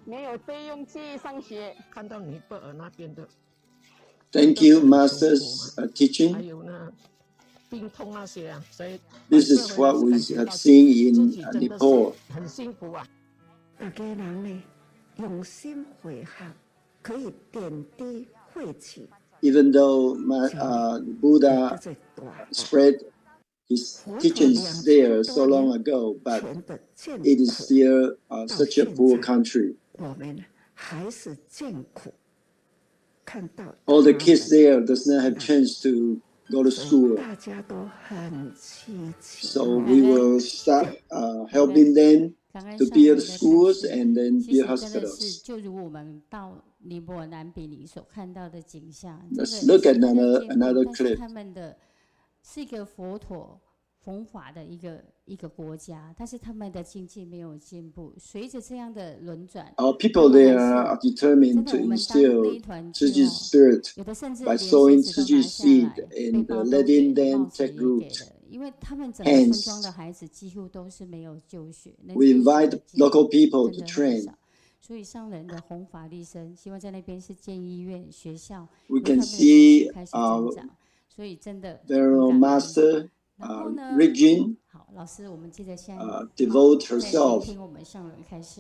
没有费用去上学。看到尼泊尔那边的。Thank you, Master's teaching. This is what we have seen in Nepal. Even though Buddha spread his teachings there so long ago, but it is still such a poor country. All the kids there does not have chance to go to school. So we will start helping them to build schools and then build hospitals. 就如我们到尼泊尔南比尼所看到的景象。Let's look at another clip. 他们的是一个佛陀弘法的一个国家，但是他们的经济没有进步。随着这样的轮转 ，Our people there are determined to instill Chiji's spirit by sowing Chiji's seed and letting them take root. 因为他们整个村庄的孩子几乎都是没有就学。We invite local people to train. 所以上人的弘法利生，希望在那边是建医院、学校， We can see 开始增长。所以真的 Venerable Master Xijing devote herself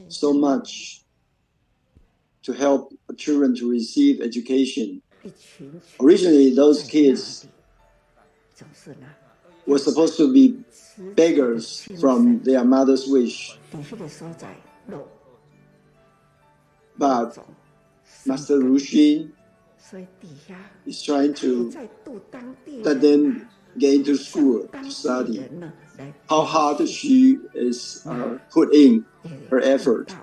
so much to help children to receive education. Originally, those kids were supposed to be beggars from their mother's wish. But Master Ruxin is trying to let them get into school to study. How hard she is put in her effort.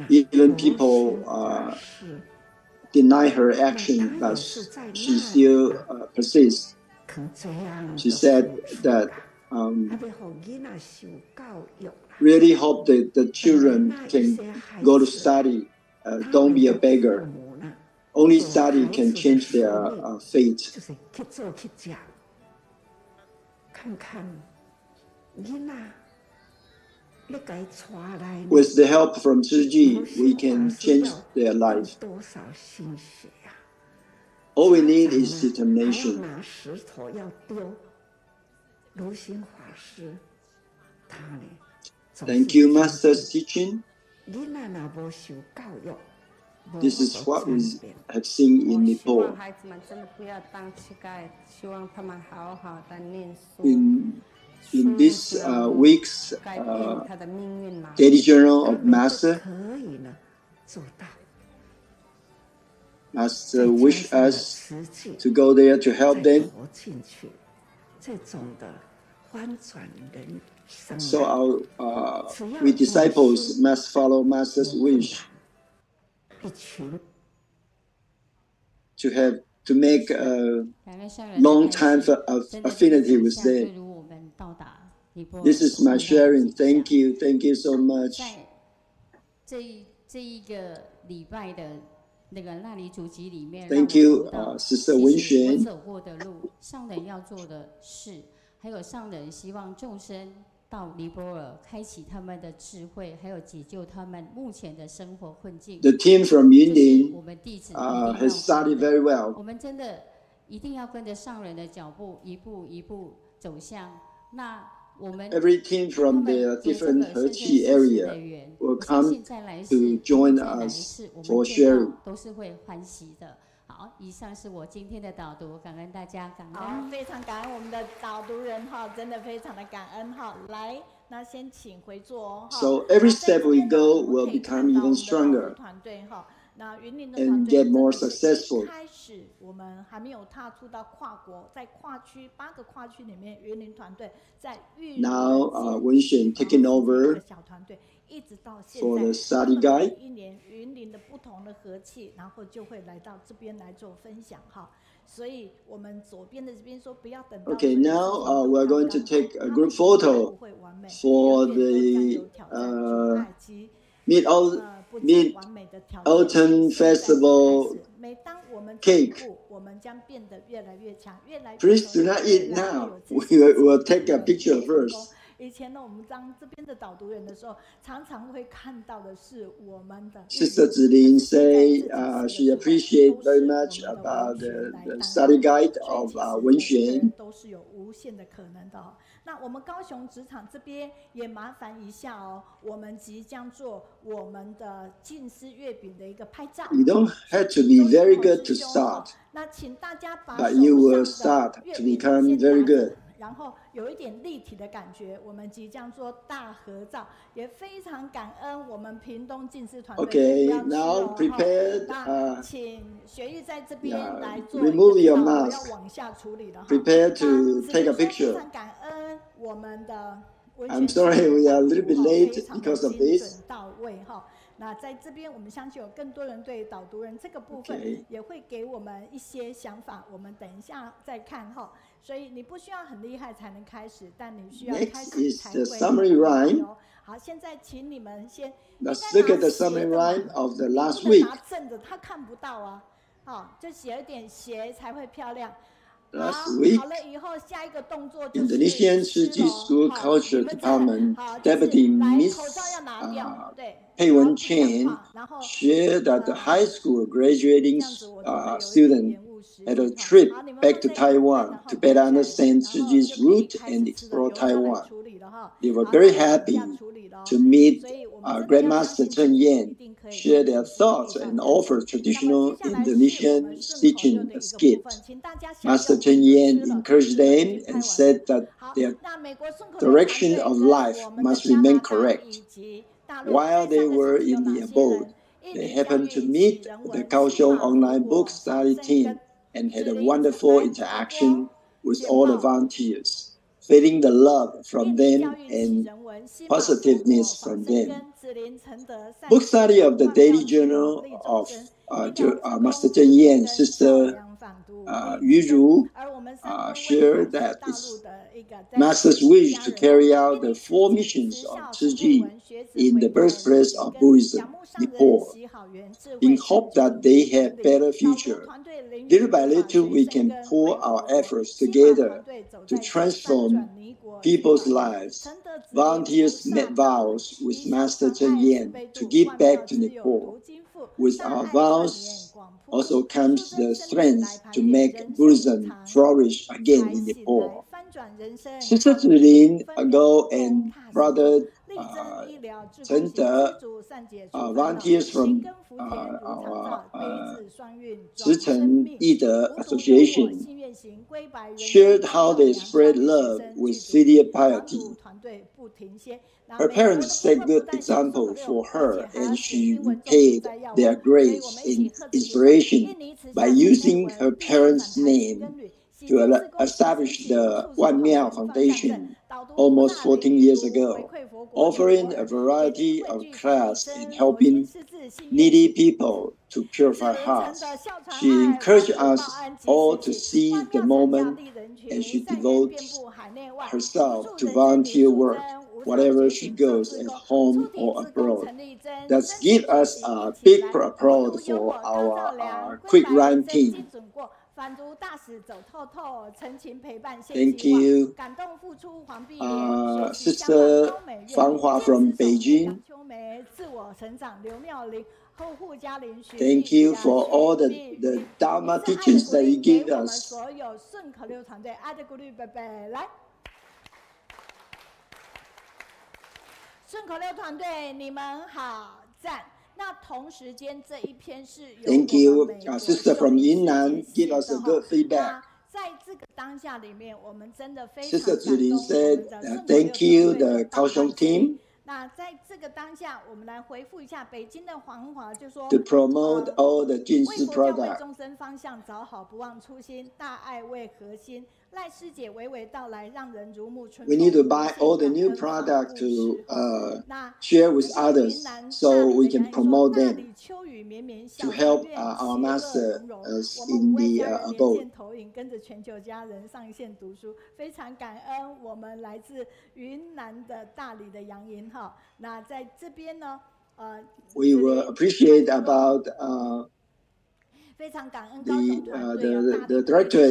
Even people deny her action, but she still persists. She said that really hope that the children can go to study, don't be a beggar. Only study can change their fate. With the help from Chiji, we can change their life. All we need is determination. Thank you, Master's teaching. This is what we have seen in Nepal. In this week's Daily Journal of Master, Master wished us to go there to help them. So we disciples must follow Master's wish to make a long time of affinity with them. This is my sharing. Thank you so much. 这一个礼拜的那个那里主集里面 Thank you, Sister Wenxuan. 走过的路，上人要做的事，还有上人希望众生到尼泊尔，开启他们的智慧，还有解救他们目前的生活困境。The team from Yunlin 我们弟子 has studied very well. 我们真的一定要跟着上人的脚步，一步一步走向那。Every team from the different Heqi area will come to join us for sharing. 都是会欢喜的。好，以上是我今天的导读，感恩大家，感恩。好，非常感恩我们的导读人哈，真的非常的感恩哈。来，那先请回座哦。So every step we go will become even stronger. 团队哈。那云林的 and get more successful. 开始我们还没有踏出到跨国，在跨区8个跨区里面，云林团队在玉。Now Wenxuan taking over 小团队，一直到现在 for the study 1年云林的不同的和气，然后就会来到这边来做分享哈。所以我们左边的这边说不要等到。Okay, now we're going to take a group photo for the Mid-Autumn Festival cake. Please do not eat now. We will take a picture first. 以前呢，我们当这边的导读员的时候，常常会看到的是我们的。Sister Dalin say she appreciates very much about the study guide of Wenxuan. 都是有无限的可能的哦。那我们高雄职场这边也麻烦一下哦，我们即将做我们的近似月饼的一个拍照。You don't have to be very good to start, 那请大家把 but you will start to become very good. 然后有一点立体的感觉，我们即将做大合照，也非常感恩我们屏东近视团队。Okay, now prepared. 请学玉在这边来做 remove your mask. 要往下处理了。Prepare to take a picture. 非常感恩我们的。I'm sorry, we are a little bit late because of this. 到位哈。那在这边，我们相信有更多人对导读人这个部分也会给我们一些想法。我们等一下再看哈。所以你不需要很厉害才能开始，但你需要开始才会。Next is the summary rhyme. 好，现在请你们先。Let's look at the summary rhyme of the last week. 拿正的，他看不到啊。好，就写一点斜才会漂亮。Last week, 好了以后下一个动作就是 Indonesian Xijing School Culture Department Deputy Miss Pei Wen-chen shared that the high school graduating student had a trip back to Taiwan to better understand Xijing's root and explore Taiwan. They were very happy to meet Grandmaster Chen Yan, share their thoughts and offer traditional Indonesian stitching skits. Master Chen Yan encouraged them and said that their direction of life must remain correct. While they were in the abode, they happened to meet the Kaohsiung online book study team and had a wonderful interaction with all the volunteers, feeling the love from them and positiveness from them. Book study of the daily journal of Master Chen Yan, Sister Ruyu, shared that it's Master's wish to carry out the 4 missions of Xijing in the birthplace of Buddhism, Nepal, in hope that they have better future. Little by little, we can pull our efforts together to transform people's lives. Volunteers made vows with Master Chen Yan to give back to Nepal. With our vows also comes the strength to make Buddhism flourish again in Nepal. Sister Dalin ago and Brother Chen De, volunteers from our Zhicheng Yide Association, shared how they spread love with filial piety. Her parents set good example for her, and she repaid their grace and inspiration by using her parents' name to establish the Wan Miao Foundation almost 14 years ago, offering a variety of classes and helping needy people to purify hearts. She encouraged us all to seize the moment, and she devotes herself to volunteer work whatever she goes at home or abroad. Let's give us a big applause for our quick rhyme team. 反毒大使走透透，陈情陪伴献 Thank 希望， you. 感动付出黄碧莲，学习香 Sister 港高美 Fan Hua from Beijing. 秋梅，自我成长刘妙玲，后户嘉玲，徐 Thank you for all the Dharma teachings that you give 我们 us. 所有顺口溜团队，爱的鼓励，贝贝来。顺口溜团队，你们好赞！那同时间这一篇是由 Thank you, Sister from Yunnan, give us a good feedback. 在这个当下里面，我们真的非常 Sister 感动 Zilin 我 said, 们的顺口溜 thank you, 团队 the 的 Kaohsiung team. 那在这个当下，我们来回复一下北京的黄华，就说 To promote all the 净为师国教为 product. 众生方向找好，不忘初心，大爱为核心。赖师姐娓娓道来，让人如沐春风。 We need to buy all the new product to share with others so we can promote them to help our master in the abode. 投影跟着全球家人上线读书，非常感恩我们来自云南的大理的杨银哈。那在这边呢，we will appreciate about 非常感恩高雄团队 the director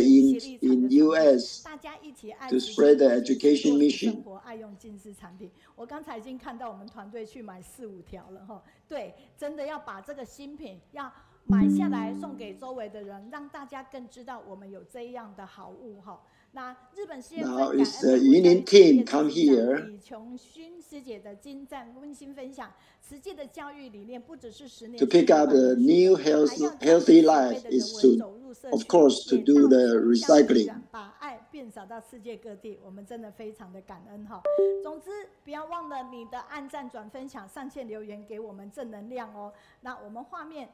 in US 大家一起爱 to spread the education mission. 生活爱用净式产品。我刚才已经看到我们团队去买4、5条了哈。对，真的要把这个新品要买下来送给周围的人，让大家更知道我们有这样的好物哈。那日本事业分感恩 Yunlin team come here. 李琼勋师姐的精湛温馨分享，实际的教育理念不只是10年 To pick up the new healthy life is to, of course, to do the recycling. 把爱变撒到世界各地，我们真的非常的感恩哈。总之，不要忘了你的按赞、转分享、上线留言，给我们正能量哦。那我们画面，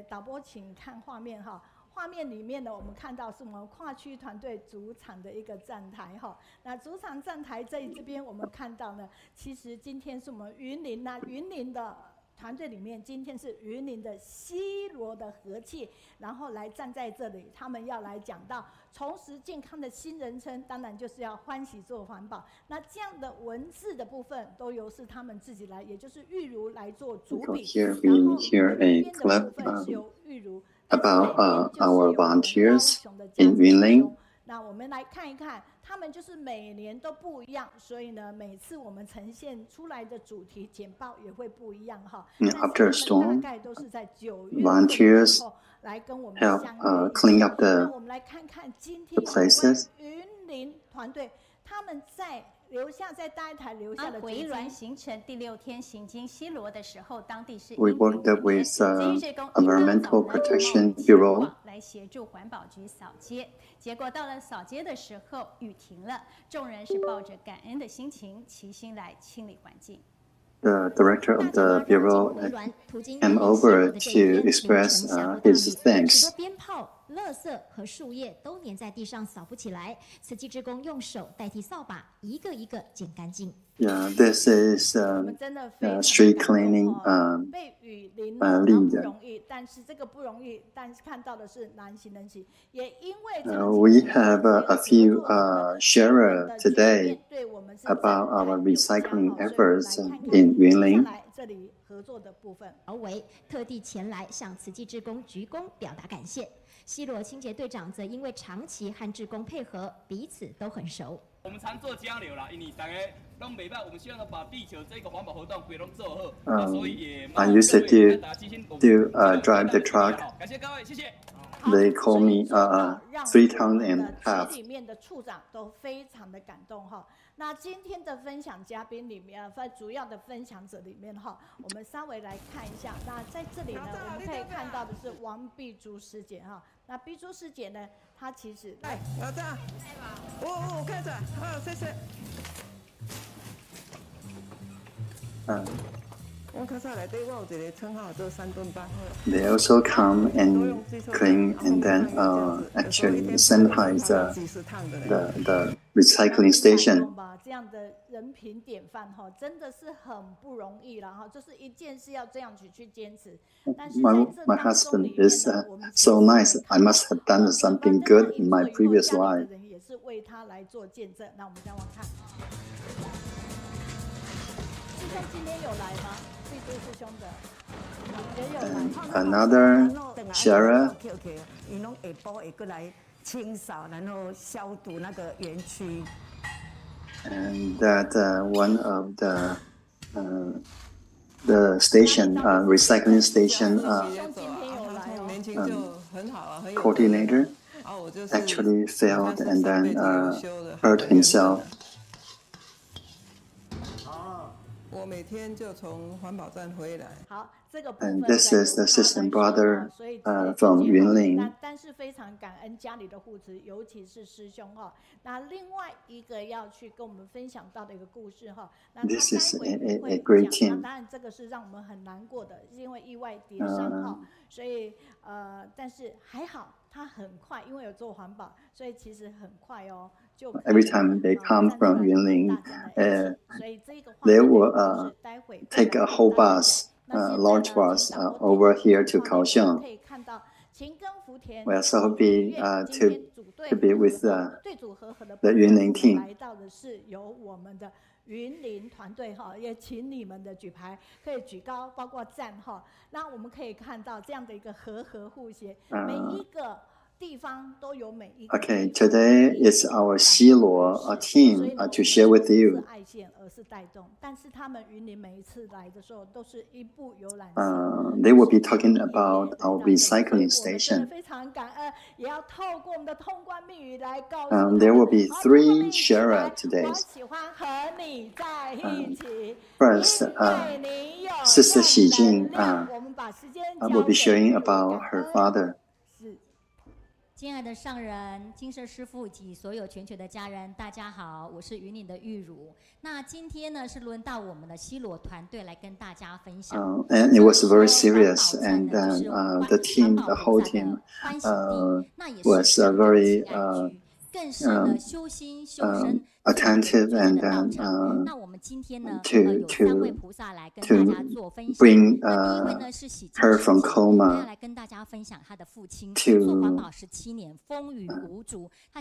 导播请看画面哈。画面里面呢，我们看到是我们跨区团队主场的一个站台哈。那主场站台这边我们看到呢，其实今天是我们云林的团队里面，今天是云林的西罗的和气，然后来站在这里，他们要来讲到重拾健康的新人称，当然就是要欢喜做环保。那这样的文字的部分都由是他们自己来，也就是玉如来做主笔，然后编的部分是由玉如。About our volunteers in Yunlin. 那我们来看一看，他们就是每年都不一样，所以呢，每次我们呈现出来的主题简报也会不一样哈。After a storm, 大概都是在9月 volunteers 来跟我们 help 相约。 clean up 那我们来看看今天 places. 云林团队他们在大台留下的回銮行程第6天行经西罗的时候，当地是 We worked with Environmental Protection Bureau 来协助环保局扫街。结果到了扫街的时候，雨停了，众人是抱着感恩的心情，齐心来清理环境。 The director of the bureau came over to express his thanks. 鞭炮、垃圾和树叶都粘在地上，扫不起来。慈济志工用手代替扫把，一个一个捡干净。 Yeah, this is street cleaning lead. 但是这个不容易，但是看到的是难行能行，也因为 We have a few sharer today about our recycling efforts in Yunlin. 这里合作的部分，特地前来向慈济志工鞠躬表达感谢。西罗清洁队长则因为长期和志工配合，彼此都很熟。 我们常做交流啦，因为大家都没办法，我们希望把地球这个环保活动给弄做好，所以也 I used to drive the truck. 感谢各位，谢谢。 They call me 3 tons and half. 里面的处长都非常的感动哈。那今天的分享嘉宾里面，主要的分享者里面哈，我们稍微来看一下。那在这里呢，我们可以看到的是王碧珠师姐哈。那碧珠师姐呢，她其实来，老大，我看着，谢谢。They also come and clean and then actually sanitize the recycling station. 这样的人品典范哈，真的是很不容易了哈，就是一件事要这样去坚持。My husband is so nice. I must have done something good in my previous life. 也是为他来做见证。那我们再往看，今天有来吗？ Another Shara. 伊拢下晡会过来清扫，然后消毒那个园区。And that one of the station, recycling station coordinator actually failed and then hurt himself. 我每天就从环保站回来。好，这个部 And 分 this is the assistant brother from Yunlin. 但是非常感恩家里的护持，尤其是师兄哈。那另外一个要去跟我们分享到的一个故事哈，那他 This is 待会 a 会 great 讲。 team. 那当然这个是让我们很难过的，因为意外跌伤哈，所以但是还好他很快，因为有做环保，所以其实很快哦。 Every time they come from Yunlin, they will take a whole bus, large bus, over here to Kaohsiung. We are so happy to be with the Yunlin team. 来到的是由我们的云林团队哈，也请你们的举牌可以举高，包括站哈。那我们可以看到这样的一个和互协，每一个。 Okay, today is our Xiluo team to share with you. They will be talking about our recycling station. There will be 3 sharer today. First, Sister Xijing will be sharing about her father. 亲爱的上人、金色师父及所有全球的家人，大家好，我是云岭的玉如。那今天呢，是轮到我们的西罗团队来跟大家分享。And it was very serious, and the team, the whole team, was very attentive and to bring her from coma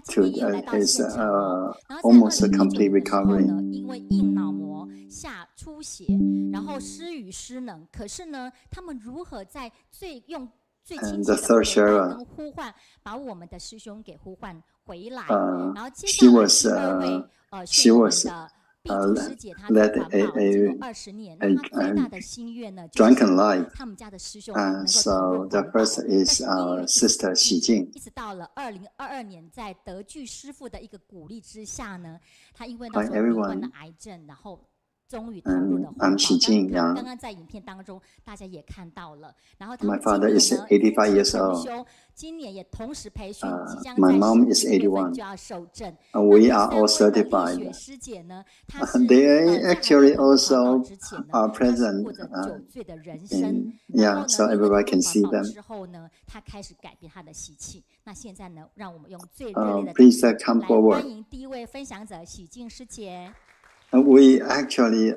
to his almost a complete recovery. 因为硬脑膜下出血，然后失语失能，可是呢，他们如何在最亲切的陪伴跟呼唤，把我们的师兄给呼唤回来？然后接下来第二位是我们的碧珠师姐，她在环保这个20年，那她最大的心愿呢，就是他们家的师兄能够投入环保。 So the first is our sister Xijing. 一直到了2022年，在德具师父的一个鼓励之下呢，她因为那时候罹患了癌症，然后。 终于投入了环保。刚刚在影片当中，大家也看到了。然后他们今年呢也同修，今年也同时培训，即将在10月份就要受证。We are all certified. 丽师姐呢，她是They actually also are present 过着酒醉的人生。Yeah, so everybody can see them. 之后呢，她开始改变她的习气。那现在呢，让我们用最热烈的掌声来欢迎第一位分享者喜静师姐。 We actually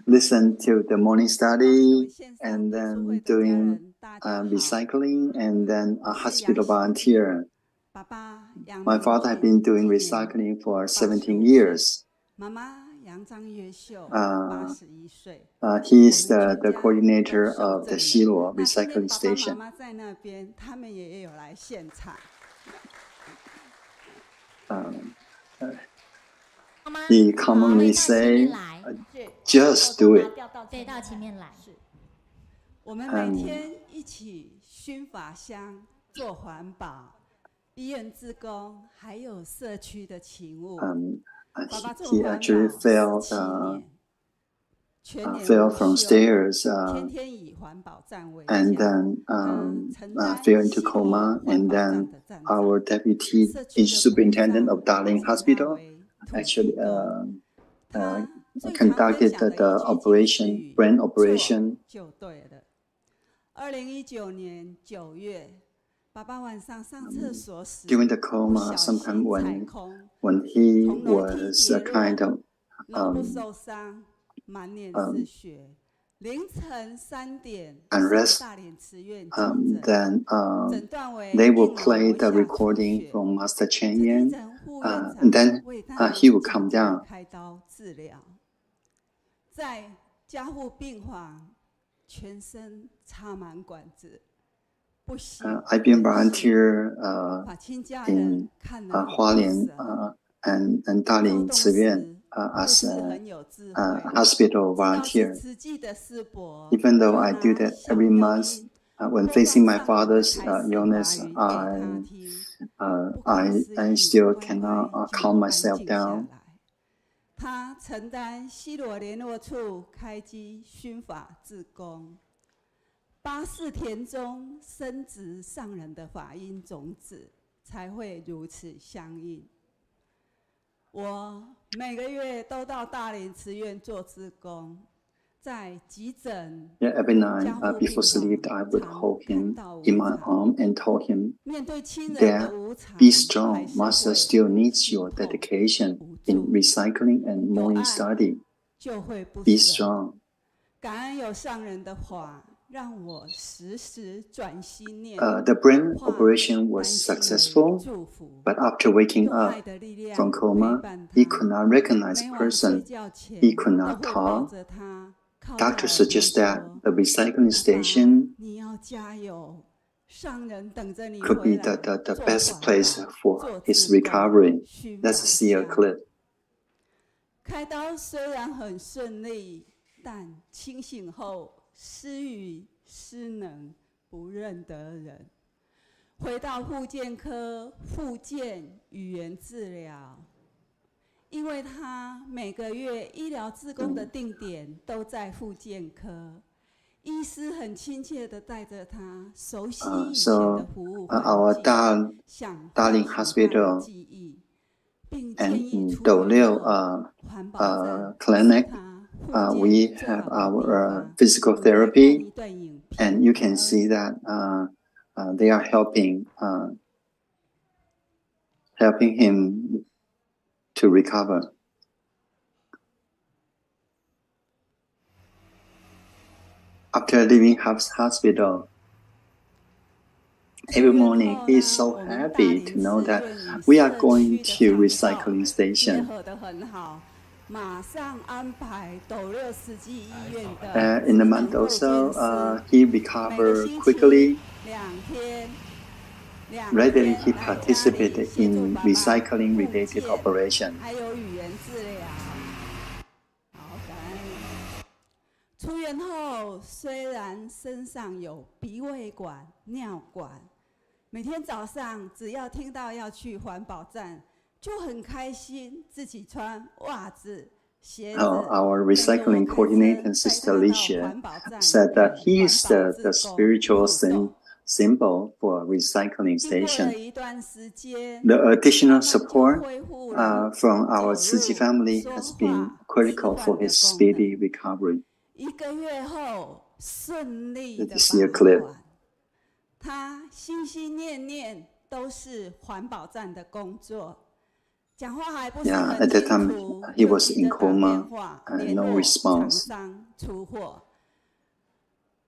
listen to the morning study and then doing recycling and then a hospital volunteer. My father has been doing recycling for 17 years. He is the coordinator of the Xiluo recycling station. He commonly say, "Just do it." 对，到前面来。我们每天一起熏法香、做环保、医院志工，还有社区的勤务。He actually fell from stairs and then fell into coma. And then our deputy superintendent of Dalin Hospital actually conducted the operation, brain operation. 就对了。2019年9月，爸爸晚上上厕所时 during the coma, sometime when he was a kind of 受伤，满脸是血。凌晨3点， unrest, 大连慈院 then they will play the recording from Master Chen Yan, and then he will come down. 开刀治疗，在加护病房，全身插满管子， I've been volunteer in Hualien and Dalin as a hospital volunteer. Even though I do that every month, when facing my father's illness, I still cannot calm myself down. 他承担西罗联络处开基熏法志工，84田中深植上人的法音种子，才会如此相应。我每个月都到大林慈院做志工，在急诊。Yeah, every night before sleep, I would hold him in my arm and told him, "Dad, be strong. Master still needs your dedication in recycling and morning study. Be strong." 感恩有上人的话，让我时时转心念。The brain operation was successful, but after waking up from coma, he could not recognize a person. He could not talk. Doctors suggest that the recycling station could be the best place for his recovery. Let's see a clip. 开刀虽然很顺利，但清醒后失语失能，不认得人。回到复健科复健语言治疗。因为他每个月医疗志工的定点都在复健科，医师很亲切地带着他熟悉以前的服务环境，想Dalin Hospital and in Douliu clinic, we have our physical therapy, and you can see that they are helping him to recover. After leaving hospital, every morning he is so happy to know that we are going to recycling station. In a month or so, he recovered quickly. Regularly, he participated in recycling-related operation. 出院后，虽然身上有鼻胃管、尿管，每天早上只要听到要去环保站，就很开心，自己穿袜子、鞋子。Our recycling coordinator, Sister Liqiu, said that he is the spiritual symbol for recycling station. The additional support from our Xijing family has been critical for his speedy recovery. 1个月后，顺利的clip. 他心心念念都是环保站的工作，讲话还不是很清楚。At that time, he was in coma and no response. 出货。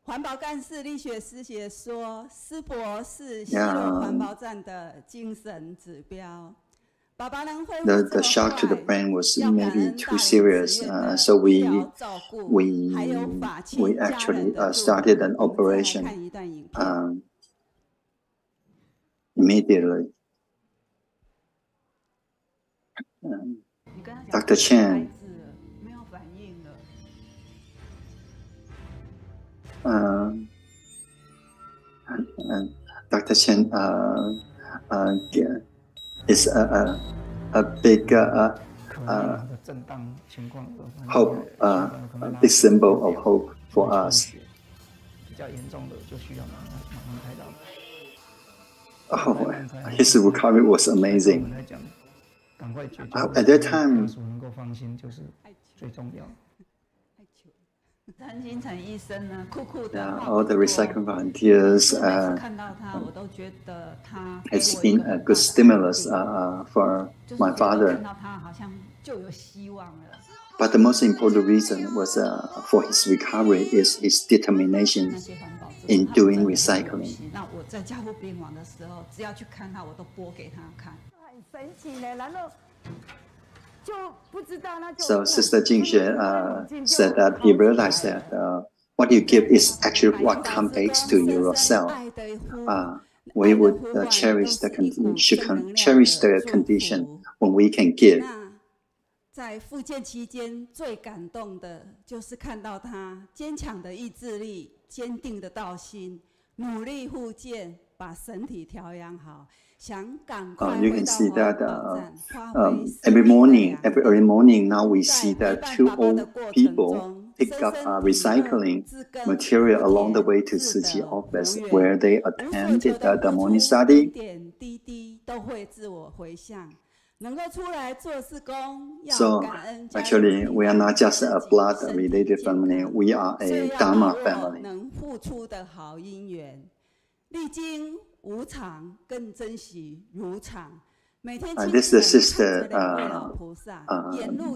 环保干事力学师姐说，师伯是西螺环保站的精神指标。The shock to the brain was maybe too serious, so we actually started an operation immediately. Dr. Chen. Dr. Chen is a big hope, a big symbol of hope for us. Oh, his recovery was amazing. At that time, all the recycling volunteers has been a good stimulus for my father. But the most important reason was for his recovery is his determination in doing recycling. So Sister Jingxue said that he realized that what you give is actually what comes back to yourself. We would cherish the condition when we can give. 在复健期间，最感动的就是看到他坚强的意志力、坚定的道心，努力复健，把身体调养好，想赶快回到环保站，发挥 every early morning, now we see that two old people pick up recycling material along the way to Xijing office, where they attended the morning study. 点滴滴都会自我回向。 So actually, we are not just a blood-related family. We are a Dharma family. 能付出的好姻缘，历经无常，更珍惜如常。每天 This is the sister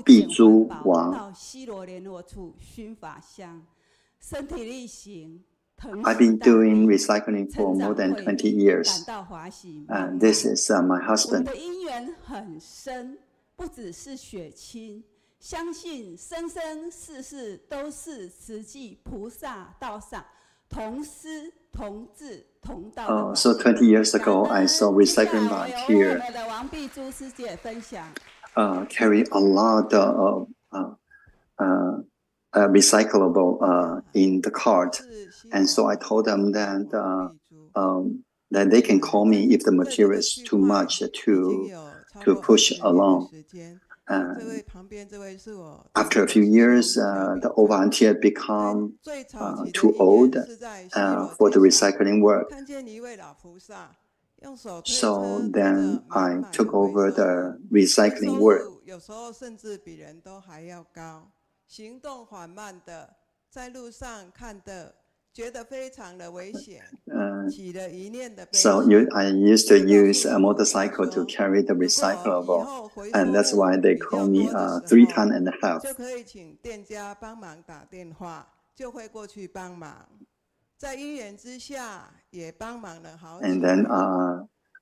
Bizhu Wang. 到西罗联络处熏法香，身体力行。 I've been doing recycling for more than 20 years. And this is my husband. 我的姻缘很深，不只是血亲，相信生生世世都是慈济菩萨道上同师同志同道。So 20 years ago, I saw recycling volunteer carry a lot of recyclable in the cart. And so I told them that that they can call me if the material is too much to push along. After a few years, the old volunteer become too old for the recycling work. So then I took over the recycling work. 行动缓慢的，在路上看的，觉得非常的危险，起了一念的悲。So I used to use a motorcycle to carry the recyclable, and that's why they call me 3 ton and a half. 就可以請店家幫忙打電話，就會過去幫忙。在因緣之下，也幫忙了好久。And then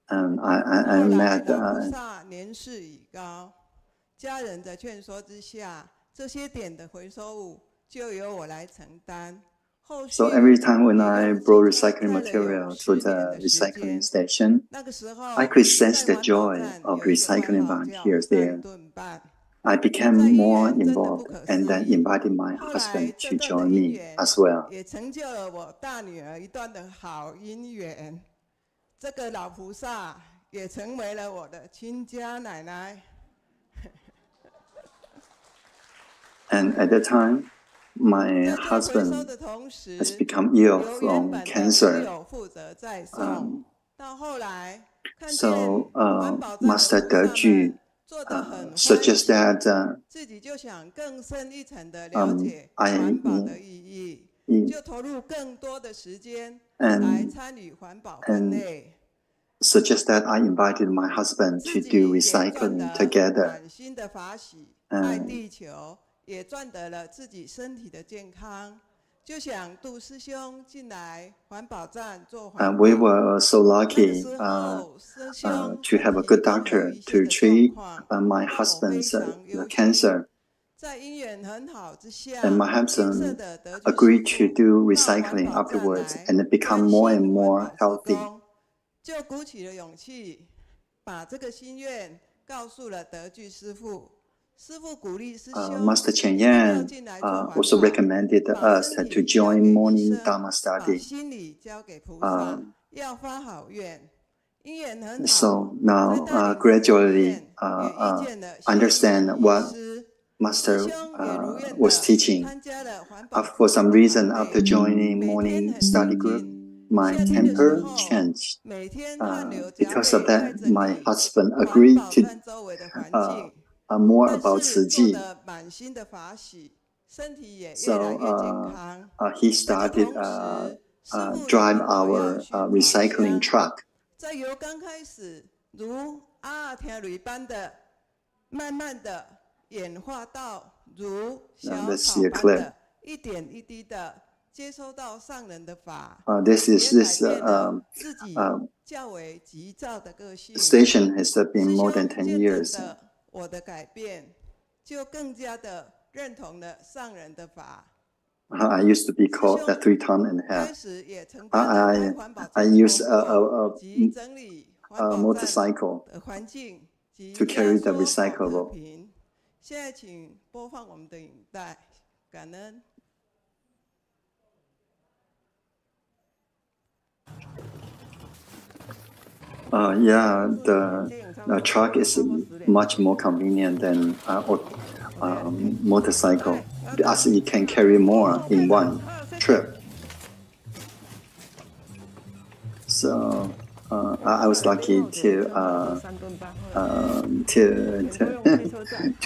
I met. 菩薩年事已高，家人的勸說之下。 这些点的回收物就由我来承担。So every time when I brought recycling material to the recycling station, I could sense the joy of recycling volunteers there. I became more involved and then invited my husband to join me as well. 也成就了我大女儿一段的好姻缘。这个老菩萨也成为了我的亲家奶奶。 And at that time, my husband has become ill from cancer. So Master Dezhu suggests that and suggests that I invited my husband to do recycling together. 也赚得了自己身体的健康，就想度师兄进来环保站做环保。We were so lucky to have a good doctor to treat my husband's cancer. 在因缘很好之下， and my husband agreed to do recycling afterwards and become more and more healthy. 就鼓起了勇气，把这个心愿告诉了德具师父。 Master Chen Yan also recommended us to join morning Dharma study. So now gradually understand what Master was teaching. For some reason, after joining morning study group, my temper changed. Because of that, my husband agreed to more about Xijing. So he started drive our recycling truck. 在由刚开始如听雷般的，慢慢的演化到如小草般的，一点一滴的接收到上人的法。This station has been more than 10 years. 我的改变，就更加的认同了上人的法。I used to be called 3 tons and a half. I use a motorcycle to carry the recyclable. 现在请播放我们的影带，感恩。Yeah, the truck is much more convenient than motorcycle, as it can carry more in one trip. So I was lucky to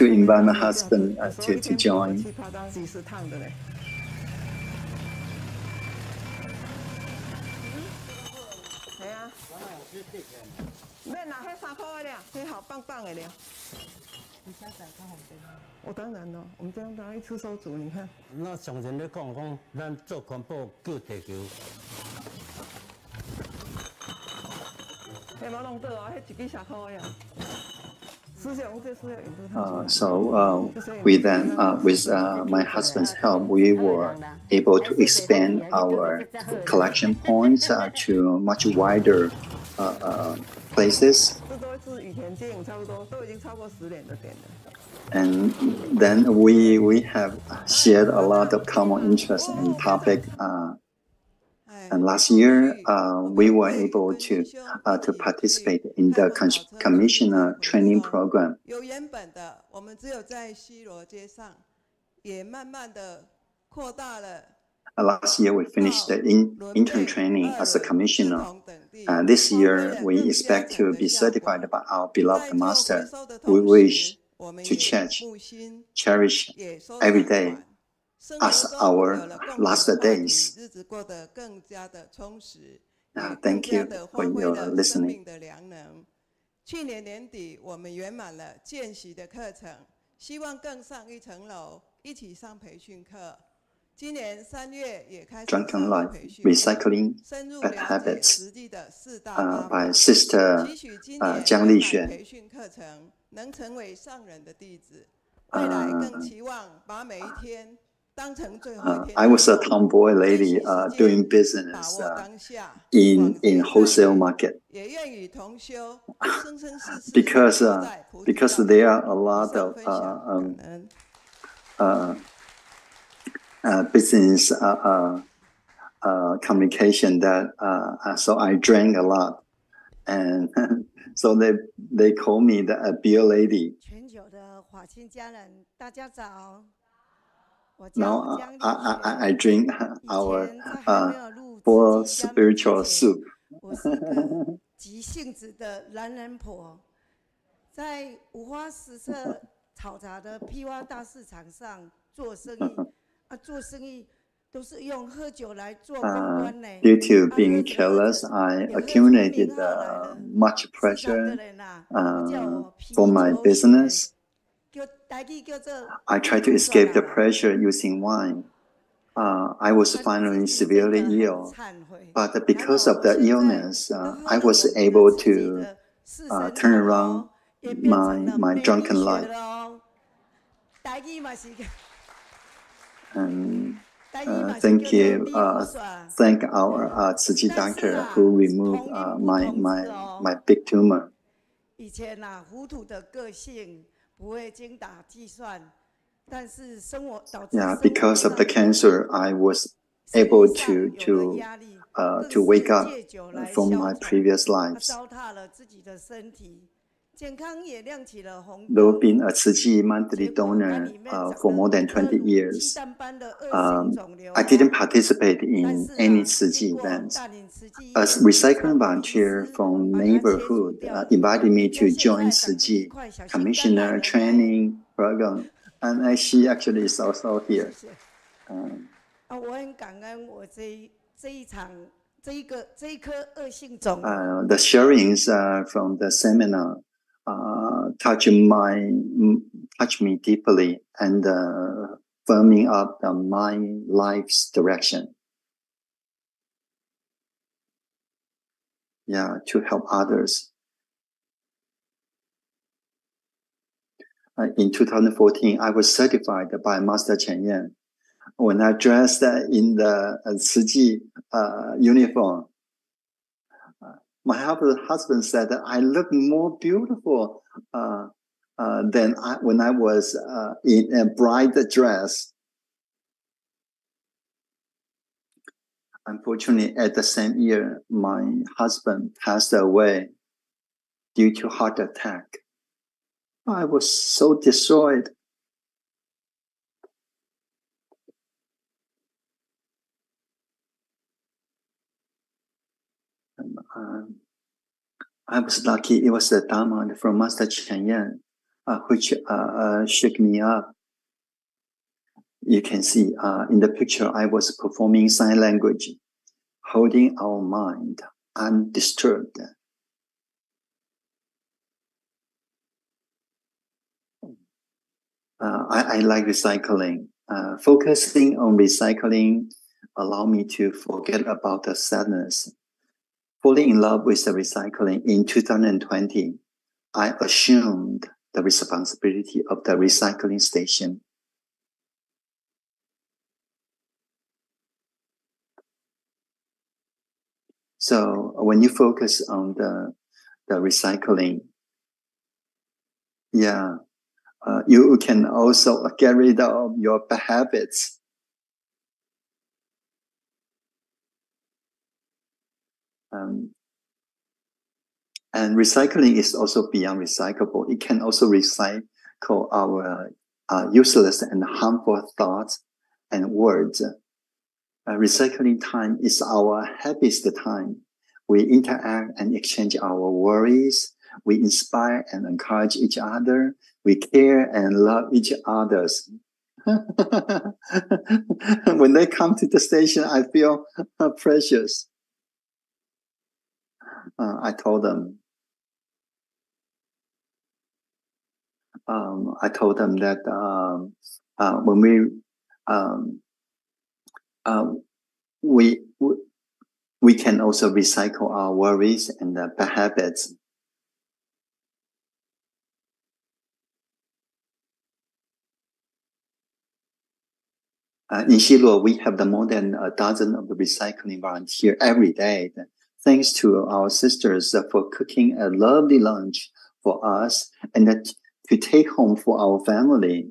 invite my husband to join. So with my husband's help, we were able to expand our collection points to much wider places. And then we have shared a lot of common interests and topic. And last year, we were able to participate in the commissioner training program. Last year, we finished the intern training as a commissioner. This year, we expect to be certified by our beloved master. We wish to cherish every day as our last days. Thank you for your listening. 去年年底，我们圆满了见习的课程，希望更上一层楼，一起上培训课。今年3月也开始 Drunken Life, Recycling Bad Habits by Sister Jiang Lixue. 培训课程能成为上人的弟子，未来更期望把每一天。I was a tomboy lady doing business in wholesale market because there are a lot of business communication that so I drank a lot, and so they call me the beer lady. Now I drink our full spiritual soup. 我是个急性子的男人婆，在五花十色嘈杂的批发大市场上做生意做生意都是用喝酒来做公关呢。Due to being careless, I accumulated much pressure for my business. I tried to escape the pressure using wine. I was finally severely ill, but because of the illness, I was able to turn around my drunken life. And thank you, thank our Xijing doctor who removed my big tumor. 以前糊涂的个性。 不会精打计算，但是生活导致 Yeah, because of the cancer, I was able to wake up from my previous lives. 糟蹋了自己的身体，健康也亮起了红灯。 Though being a Qijing monthly donor for more than 20 years, I didn't participate in any Qijing events. A recycling volunteer from neighborhood invited me to join Qijing commissioner training program, and she actually is also here. 我很感恩我这一颗恶性种。The sharings from the seminar touch me deeply and firming up my life's direction. Yeah, to help others. In 2014, I was certified by Master Chen Yan. when I dressed in the Xijing uniform. My husband said that I look more beautiful than when I was in a bride dress. Unfortunately, at the same year, my husband passed away due to heart attack. I was so destroyed. And, I was lucky it was the Dharma from Master Chen Yan, which shook me up. You can see in the picture, I was performing sign language, holding our mind undisturbed. I like recycling. Focusing on recycling allow me to forget about the sadness. Falling in love with the recycling in 2020, I assumed the responsibility of the recycling station. So when you focus on the recycling, yeah, you can also get rid of your bad habits. And recycling is also beyond recyclable. It can also recycle our useless and harmful thoughts and words. Recycling time is our happiest time. We interact and exchange our worries. We inspire and encourage each other. We care and love each other. When they come to the station, I feel precious. I told them that when we can also recycle our worries and bad habits. In Xiluo, we have more than a dozen of the recycling volunteers every day. Thanks to our sisters for cooking a lovely lunch for us and to take home for our family.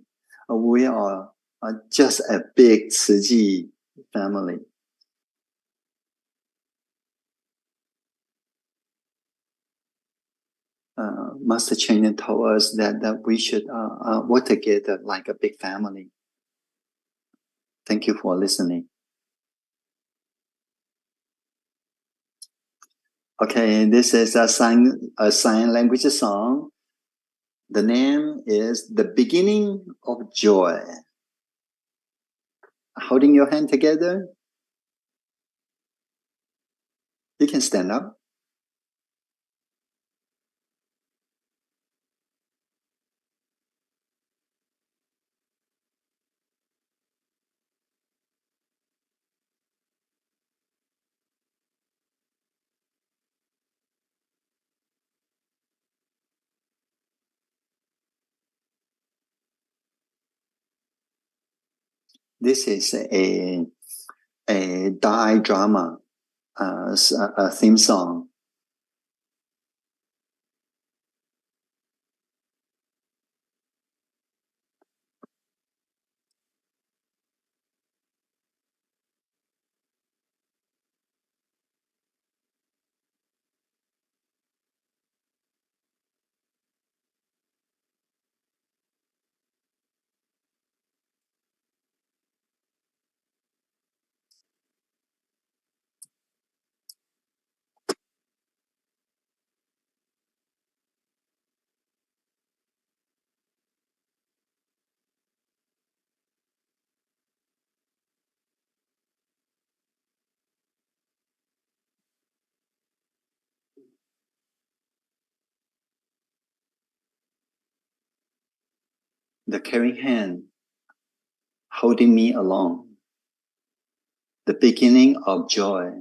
We are just a big Ciji family. Master Chen told us that we should work together like a big family. Thank you for listening. Okay, this is a sign language song. The name is The Beginning of Joy. Holding your hand together. You can stand up. This is a Dai drama, a theme song. The caring hand holding me along. The beginning of joy.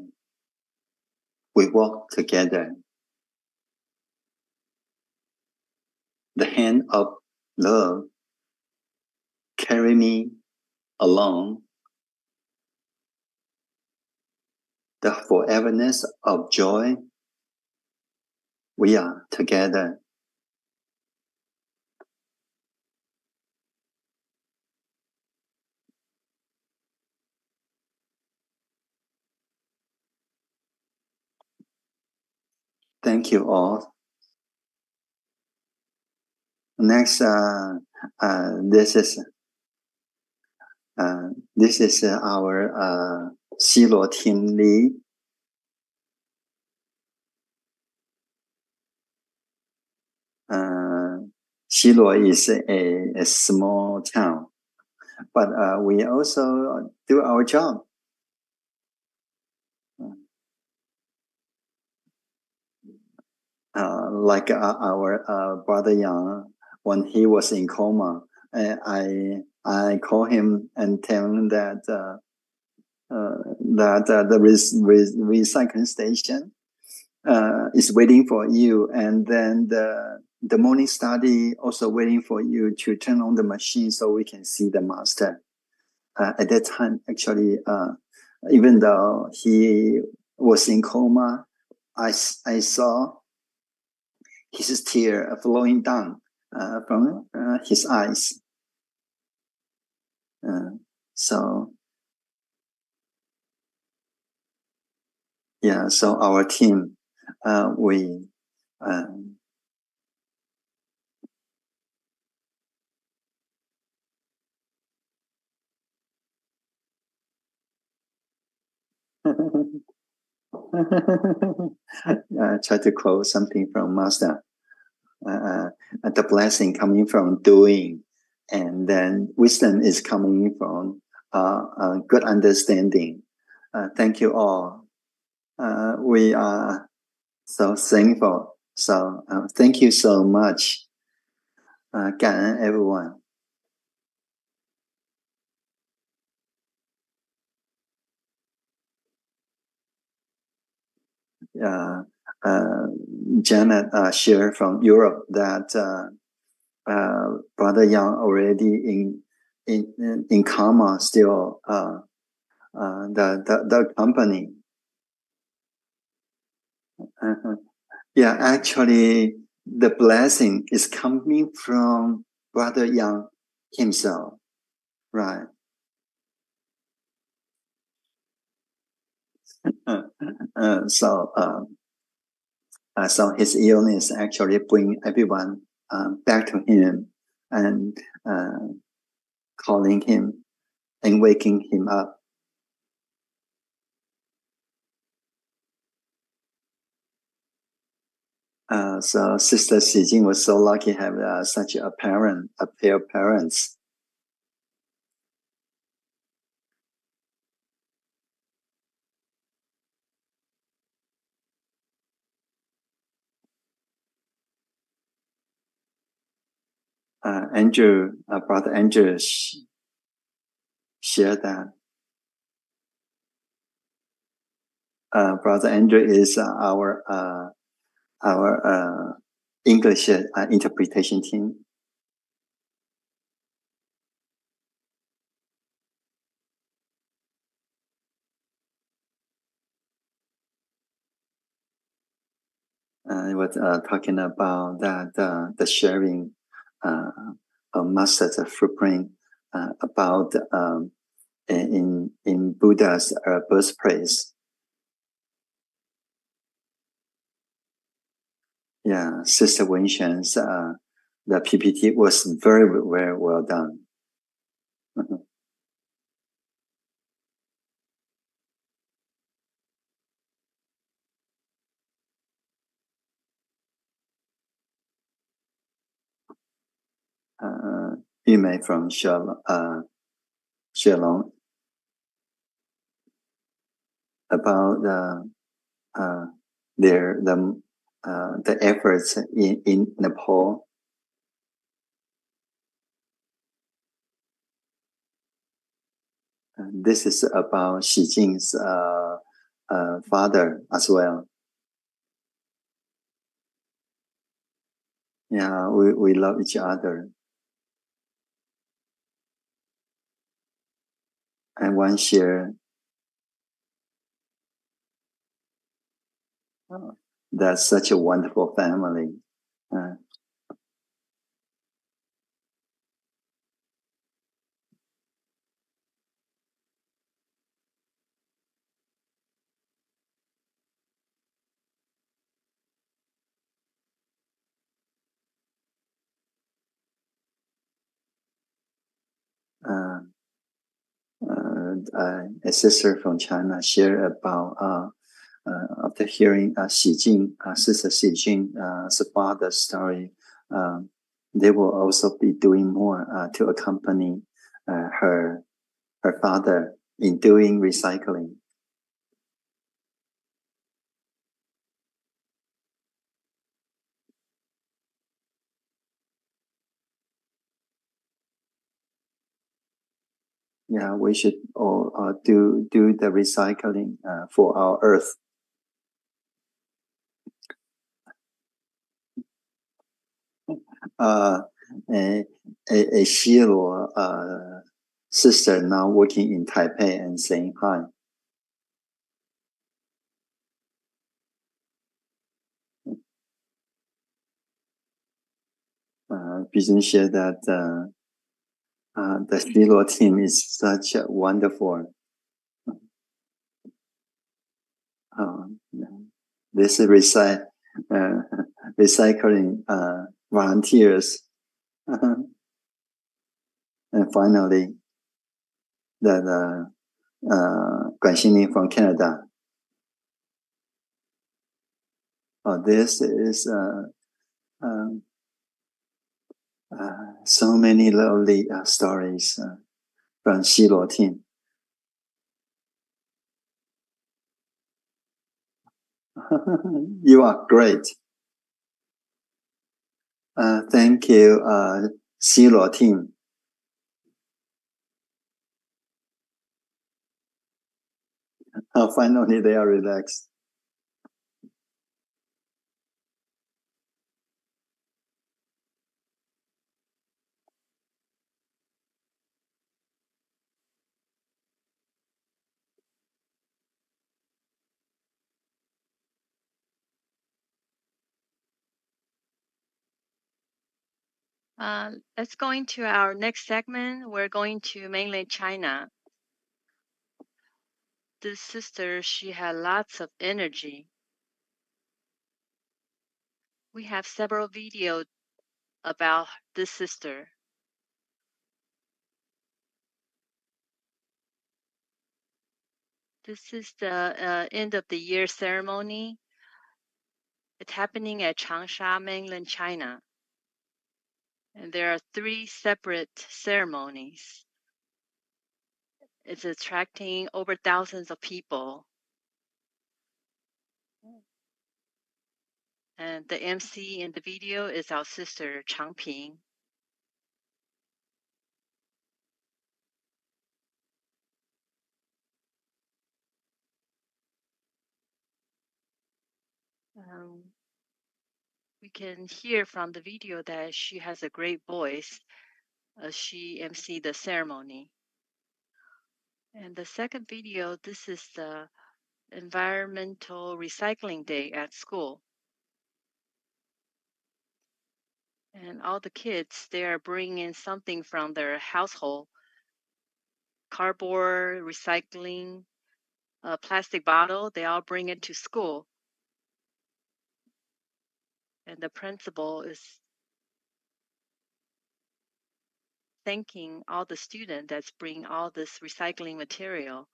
We walk together. The hand of love carry me along the foreverness of joy. We are together. Thank you all. Next, this is our Xilo team lead. Xilo is a small town, but we also do our job. Like our brother Yang, when he was in coma, I call him and tell him that the recycling station is waiting for you, and then the morning study also waiting for you to turn on the machine so we can see the master. At that time, actually, even though he was in coma, I saw his tear flowing down from his eyes. So our team, we try to quote something from Master. The blessing coming from doing, and then wisdom is coming from good understanding. Thank you all. We are so thankful. So thank you so much. 感恩 everyone. Janet shared from Europe that Brother Yang already in coma still the company. Actually the blessing is coming from Brother Yang himself, right? So his illness actually bring everyone back to him and calling him and waking him up. So Sister Xijing was so lucky to have such a pair of parents. Brother Andrew shared that. Brother Andrew is our English interpretation team. He was talking about that the sharing of Master's footprint about in Buddha's birthplace. Sister Wenxuan's the PPT was very, very well done. Yumei from Shalom about the efforts in Nepal. This is about Xijing's father as well. We love each other. And one share That's such a wonderful family. A sister from China shared about after hearing Xijing, Sister Xijing's father's story, they will also be doing more to accompany her father in doing recycling. Yeah, we should all do the recycling for our earth. A Xilo sister now working in Taipei and saying hi. Bizhu shared that the Xilo team is such a wonderful. This recycling volunteers. And finally, the Guanxinling from Canada. This is so many lovely stories from Xilo team. You are great. Thank you, Xilo team. Finally, they are relaxed. Let's go into our next segment. We're going to mainland China. This sister, she had lots of energy. We have several videos about this sister. This is the end of the year ceremony. It's happening at Changsha, mainland China. And there are 3 separate ceremonies. It's attracting over thousands of people. And the MC in the video is our sister, Changping. We can hear from the video that she has a great voice as she MC the ceremony. And the second video, this is the Environmental Recycling Day at school. And all the kids, they are bringing something from their household. Cardboard, recycling, a plastic bottle, they all bring it to school. And the principal is thanking all the students that's bring all this recycling material.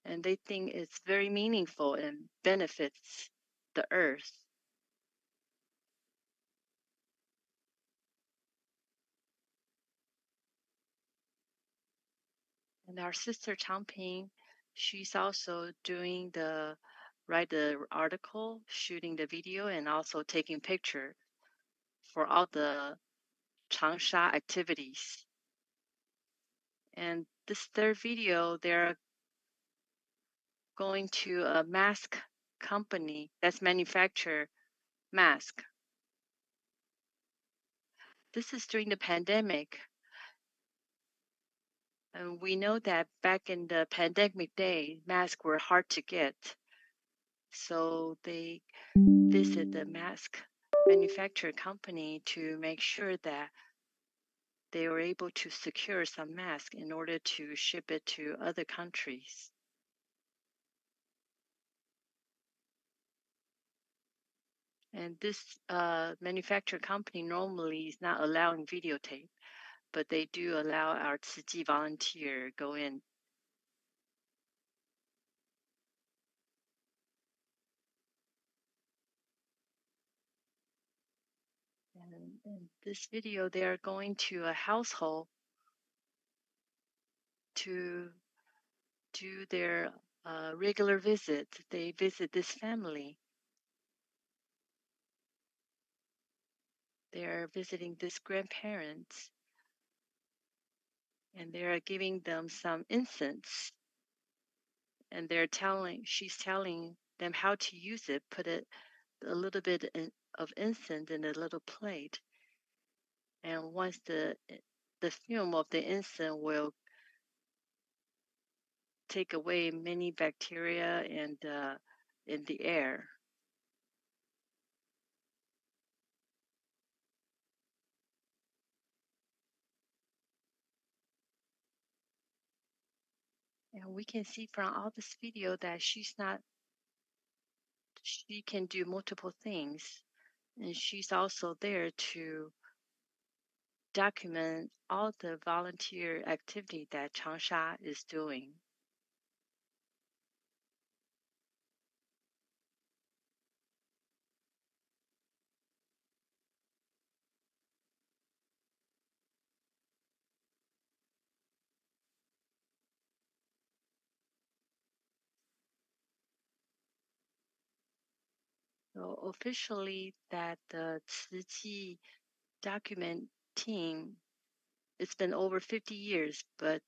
And they think it's very meaningful and benefits the earth. And our sister Changping, she's also doing write the article, shooting the video, and also taking picture for all the Changsha activities. And this third video, they're going to a mask company that's manufacture mask. This is during the pandemic. And we know that back in the pandemic day, masks were hard to get. So they visit the mask manufacturer company to make sure that they were able to secure some masks in order to ship it to other countries. And this manufacturer company normally is not allowing videotape, but they do allow our Ciji volunteer go in. And in this video, they are going to a household to do their regular visit. They visit this family. They are visiting this grandparents, and they are giving them some incense. And she's telling them how to use it. Put a little bit of incense in a little plate, and once the fume of the incense will take away many bacteria and in the air. And we can see from all this video that she can do multiple things. And she's also there to document all the volunteer activity that Changsha is doing. So officially that the Ciji document team, it's been over 50 years, but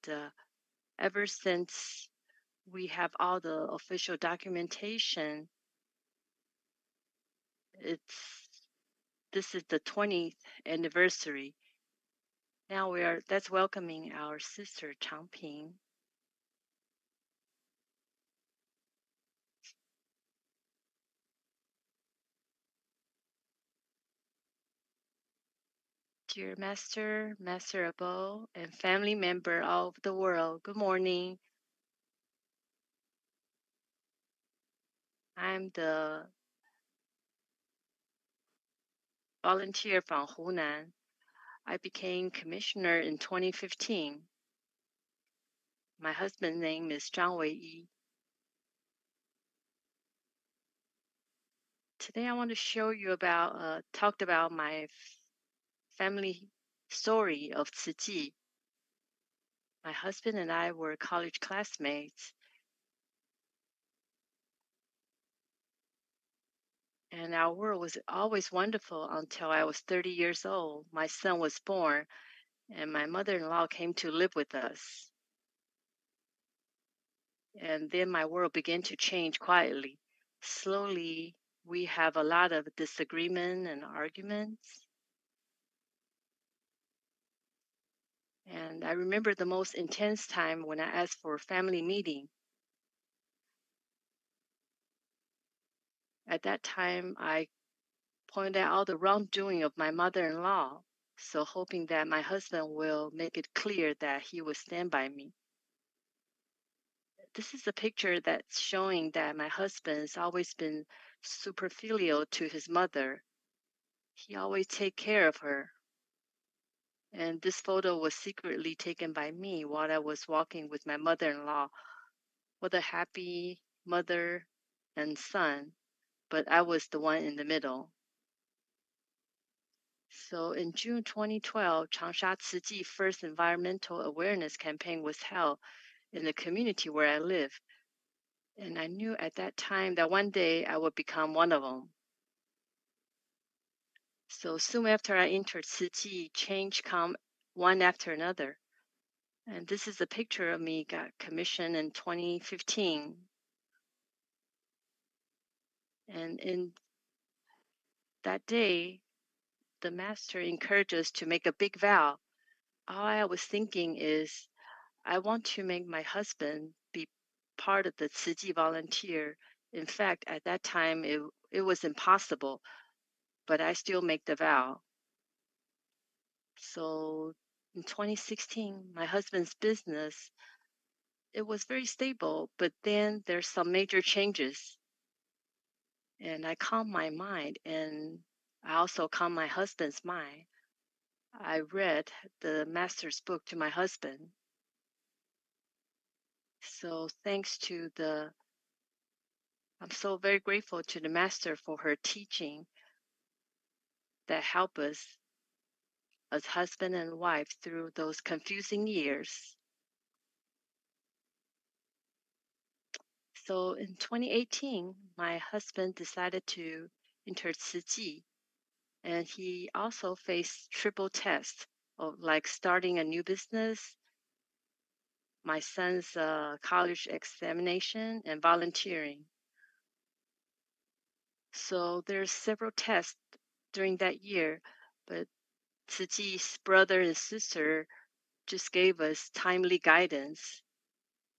ever since we have all the official documentation, this is the 20th anniversary. Now that's welcoming our sister Changping. Dear Master, Master Abo, and family member all over the world, good morning. I'm the volunteer from Hunan. I became commissioner in 2015. My husband's name is Zhang Weiyi. Today I want to show you talked about my family story of Ciji. My husband and I were college classmates. And our world was always wonderful until I was 30 years old. My son was born, and my mother-in-law came to live with us. And then my world began to change quietly. Slowly, we have a lot of disagreement and arguments. And I remember the most intense time when I asked for a family meeting. At that time, I pointed out all the wrongdoing of my mother-in-law, so hoping that my husband will make it clear that he will stand by me. This is a picture that's showing that my husband has always been super filial to his mother. He always take care of her. And this photo was secretly taken by me while I was walking with my mother-in-law. What a happy mother and son, but I was the one in the middle. So in June 2012, Changsha Ciji first environmental awareness campaign was held in the community where I live. And I knew at that time that one day I would become one of them. So soon after I entered Ciji, change come one after another. And this is a picture of me got commissioned in 2015. And in that day, the master encouraged us to make a big vow. All I was thinking is, I want to make my husband be part of the Ciji volunteer In fact, at that time, it was impossible, but I still make the vow. So in 2016, my husband's business, it was very stable, but then there's some major changes. And I calmed my mind, and I also calmed my husband's mind. I read the master's book to my husband. So thanks to I'm so very grateful to the master for her teaching that help us as husband and wife through those confusing years. So in 2018, my husband decided to enter Xijing, and he also faced triple tests of like starting a new business, my son's college examination, and volunteering. So there's several tests during that year, but Qiji's brother and sister just gave us timely guidance.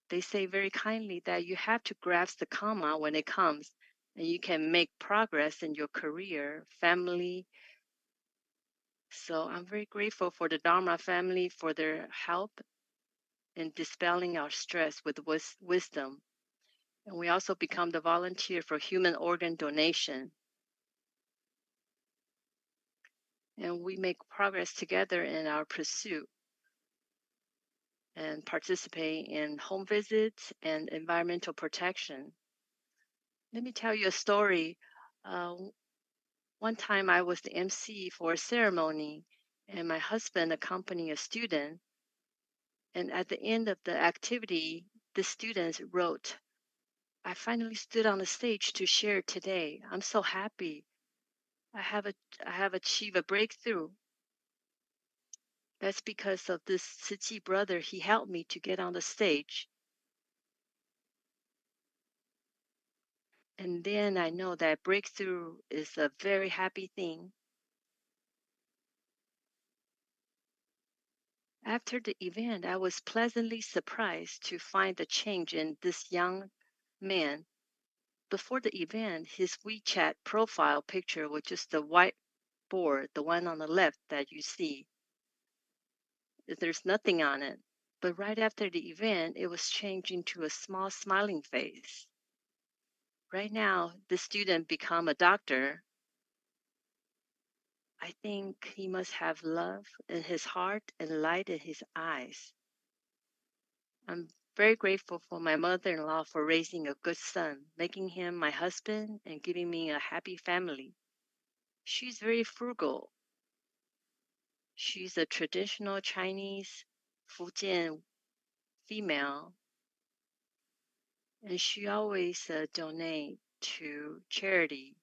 They say very kindly that you have to grasp the karma when it comes, and you can make progress in your career, family. So I'm very grateful for the Dharma family for their help in dispelling our stress with wisdom. And we also become the volunteer for human organ donation. And we make progress together in our pursuit and participate in home visits and environmental protection. Let me tell you a story. One time I was the MC for a ceremony, and my husband accompanied a student. And at the end of the activity, the students wrote, "I finally stood on the stage to share today. I'm so happy. I have achieved a breakthrough. That's because of this Tzu brother. He helped me to get on the stage." And then I know that breakthrough is a very happy thing. After the event, I was pleasantly surprised to find the change in this young man. Before the event, his WeChat profile picture was just a white board, the one on the left that you see. There's nothing on it. But right after the event, it was changed into a small smiling face. Right now, the student become a doctor. I think he must have love in his heart and light in his eyes. I'm very grateful for my mother-in-law for raising a good son, making him my husband, and giving me a happy family. She's very frugal. She's a traditional Chinese Fujian female, and she always donate to charity.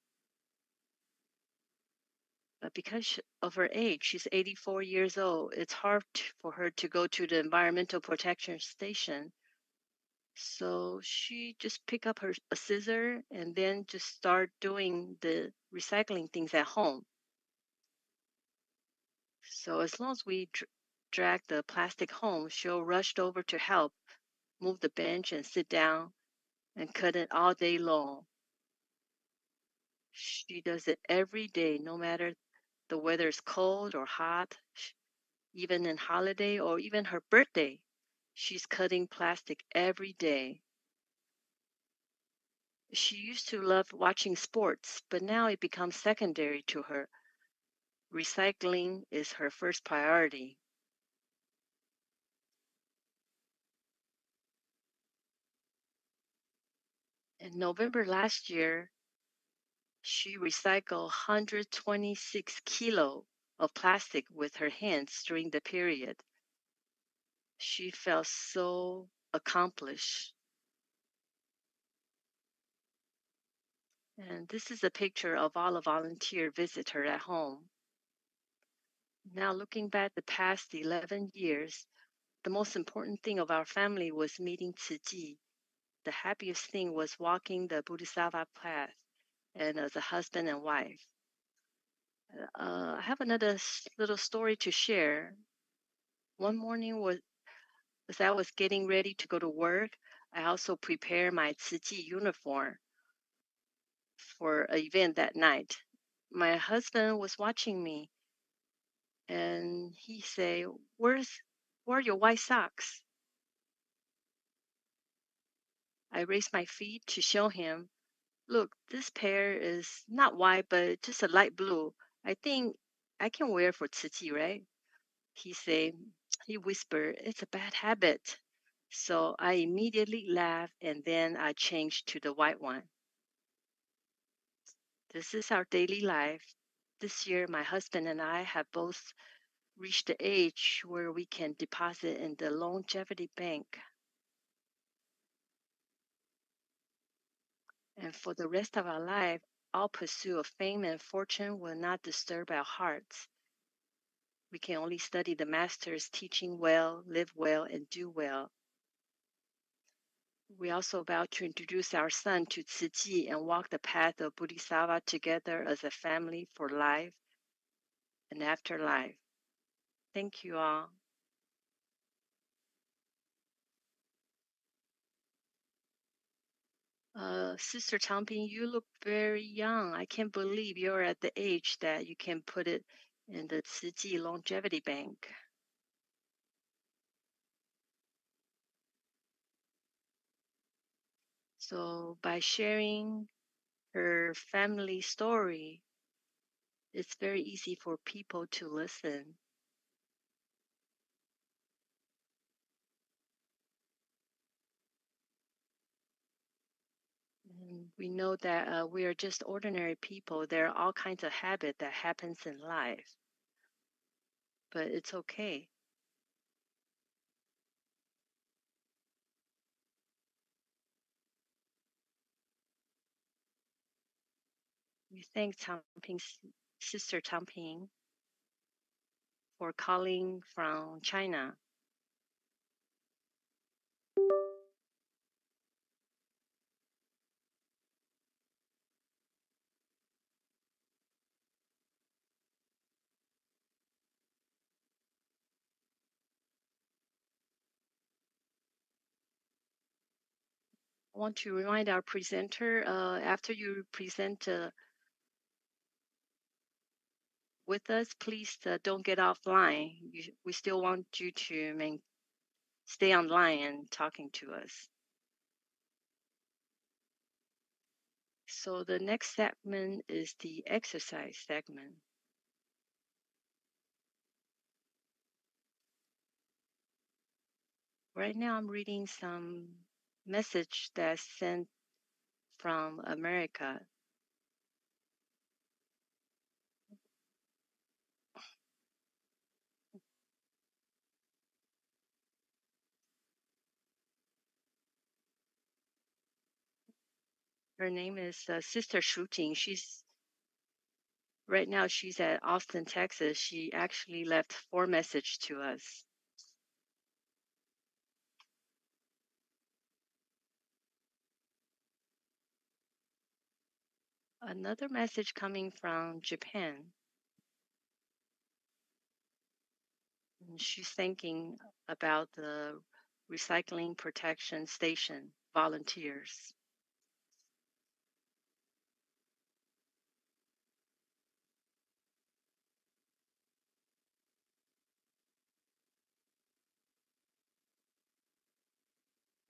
But because of her age, she's 84 years old, it's hard for her to go to the environmental protection station. So she just pick up a scissor and then just start doing the recycling things at home. So as long as we drag the plastic home, she'll rush over to help, move the bench and sit down and cut it all day long. She does it every day, no matter the weather is cold or hot, even in holiday or even her birthday. She's cutting plastic every day. She used to love watching sports, but now it becomes secondary to her. Recycling is her first priority. In November last year, she recycled 126 kilo of plastic with her hands during the period. She felt so accomplished. And this is a picture of all the volunteer visit her at home. Now looking back the past 11 years, the most important thing of our family was meeting Tzu. The happiest thing was walking the Bodhisattva path and as a husband and wife. I have another little story to share. One morning as I was getting ready to go to work, I also prepared my Tzu uniform. for an event that night. My husband was watching me, and he say, where are your white socks? I raised my feet to show him, look, this pair is not white, but just a light blue. I think I can wear for Ciji, right? He whispered, it's a bad habit. So I immediately laughed, and then I changed to the white one. This is our daily life. This year, my husband and I have both reached the age where we can deposit in the longevity bank. And for the rest of our life, our pursuit of fame and fortune will not disturb our hearts. We can only study the masters teaching well, live well, and do well. We're also about to introduce our son to Ciji and walk the path of Bodhisattva together as a family for life and afterlife. Thank you all. Sister Changping, you look very young. I can't believe you're at the age that you can put it in the Ciji longevity bank. So by sharing her family story, it's very easy for people to listen. And we know that we are just ordinary people. There are all kinds of habits that happens in life, but it's okay. We thank Sister Changping for calling from China. I want to remind our presenter, after you present with us, please don't get offline. We still want you to stay online and talking to us. So the next segment is the exercise segment. Right now I'm reading some message that's sent from America. Her name is Sister Xijing. Right now she's at Austin, Texas. She actually left 4 messages to us. Another message coming from Japan. And she's thinking about the recycling protection station volunteers.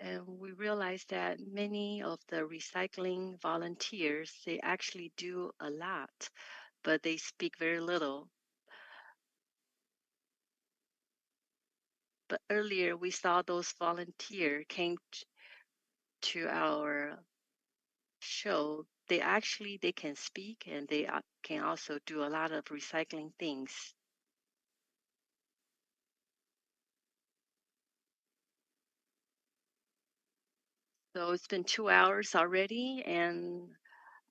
And we realized that many of the recycling volunteers, they actually do a lot, but they speak very little. But earlier we saw those volunteers came to our show. They can speak, and they can also do a lot of recycling things. So it's been 2 hours already, and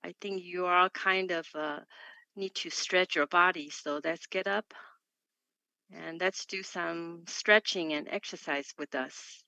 I think you all kind of need to stretch your body. So let's get up and let's do some stretching and exercise with us.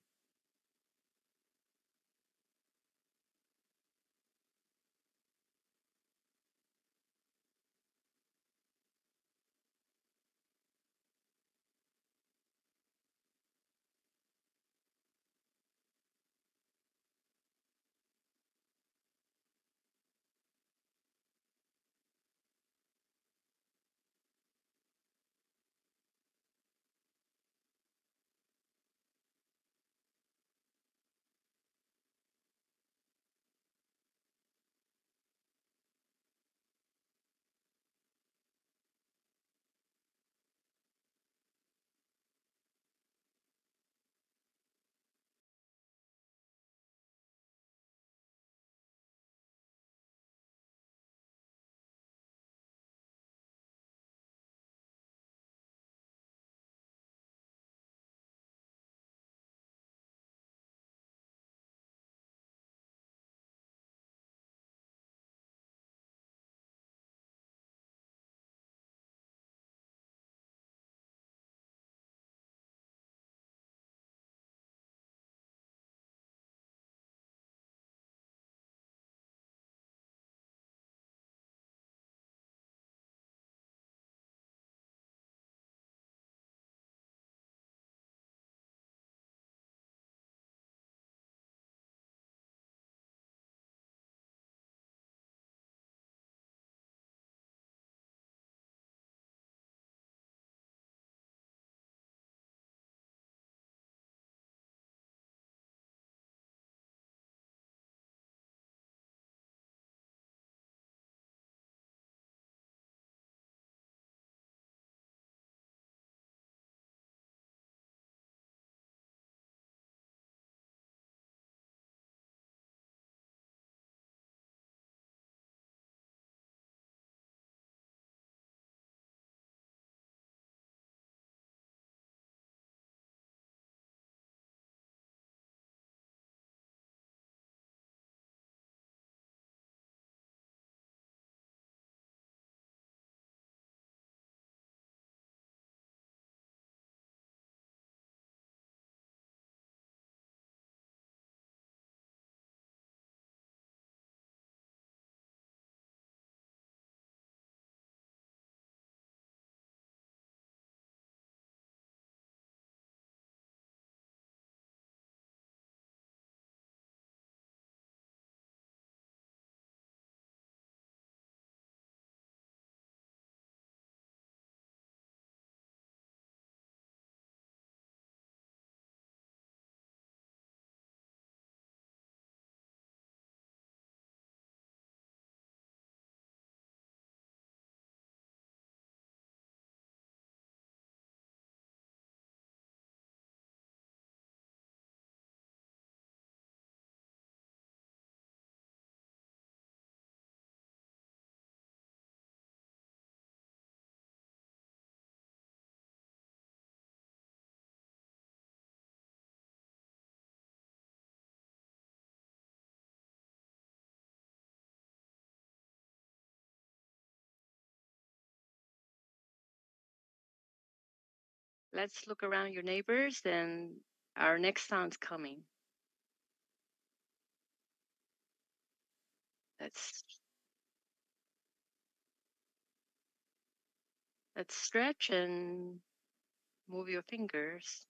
Let's look around your neighbors, and our next sound's coming. Let's stretch and move your fingers.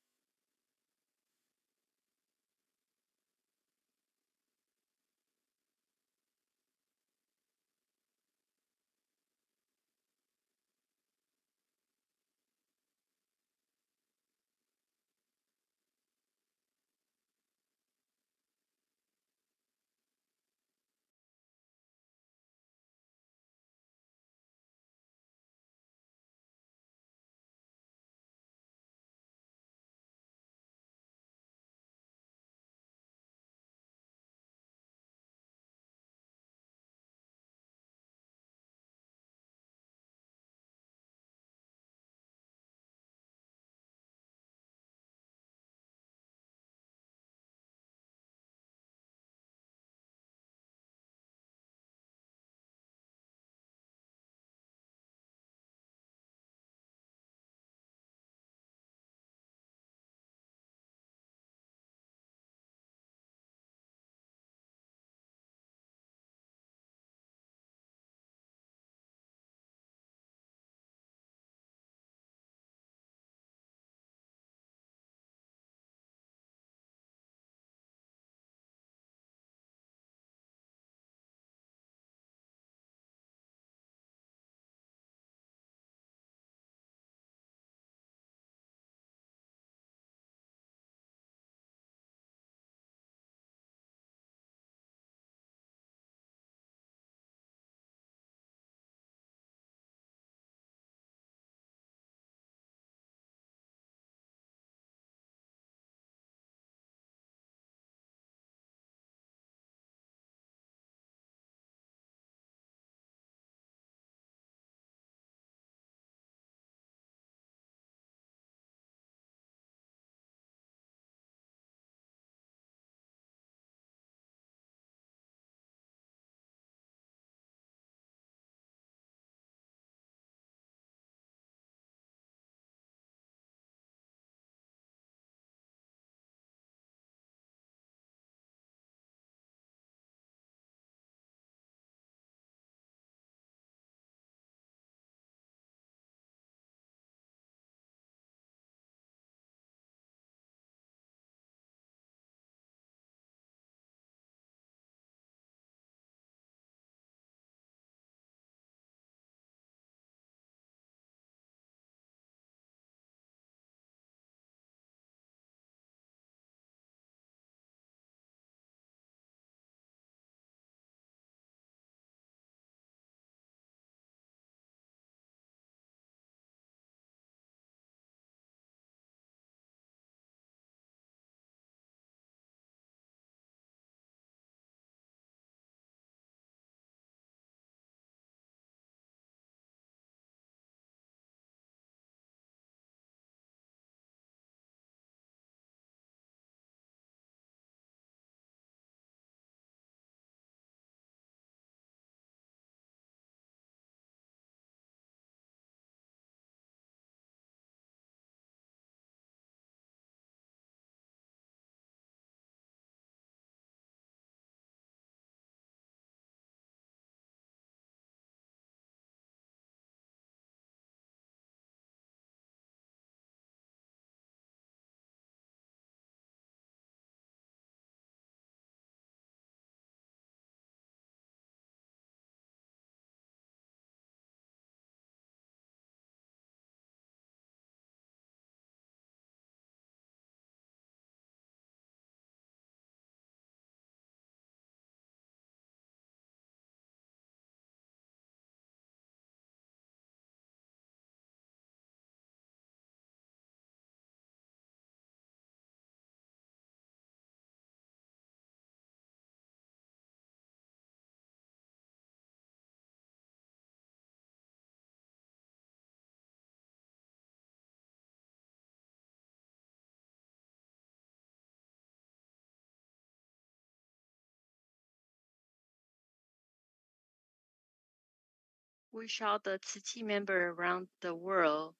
Wish all the Tzu Chi members around the world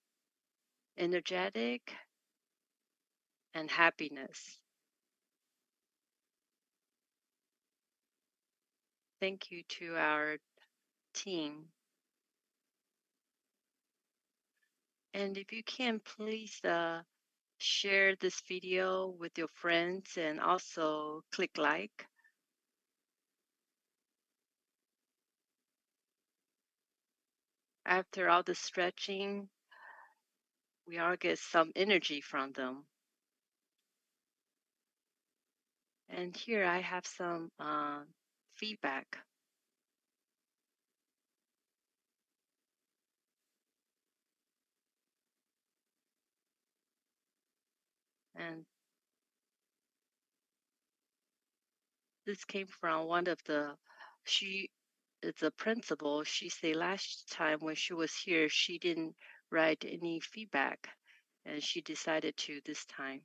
energetic, and happiness. Thank you to our team. And if you can, please share this video with your friends and also click like. After all the stretching, we all get some energy from them. And here I have some feedback. And this came from one of it's a principal. She said last time when she was here, she didn't write any feedback, and she decided to this time.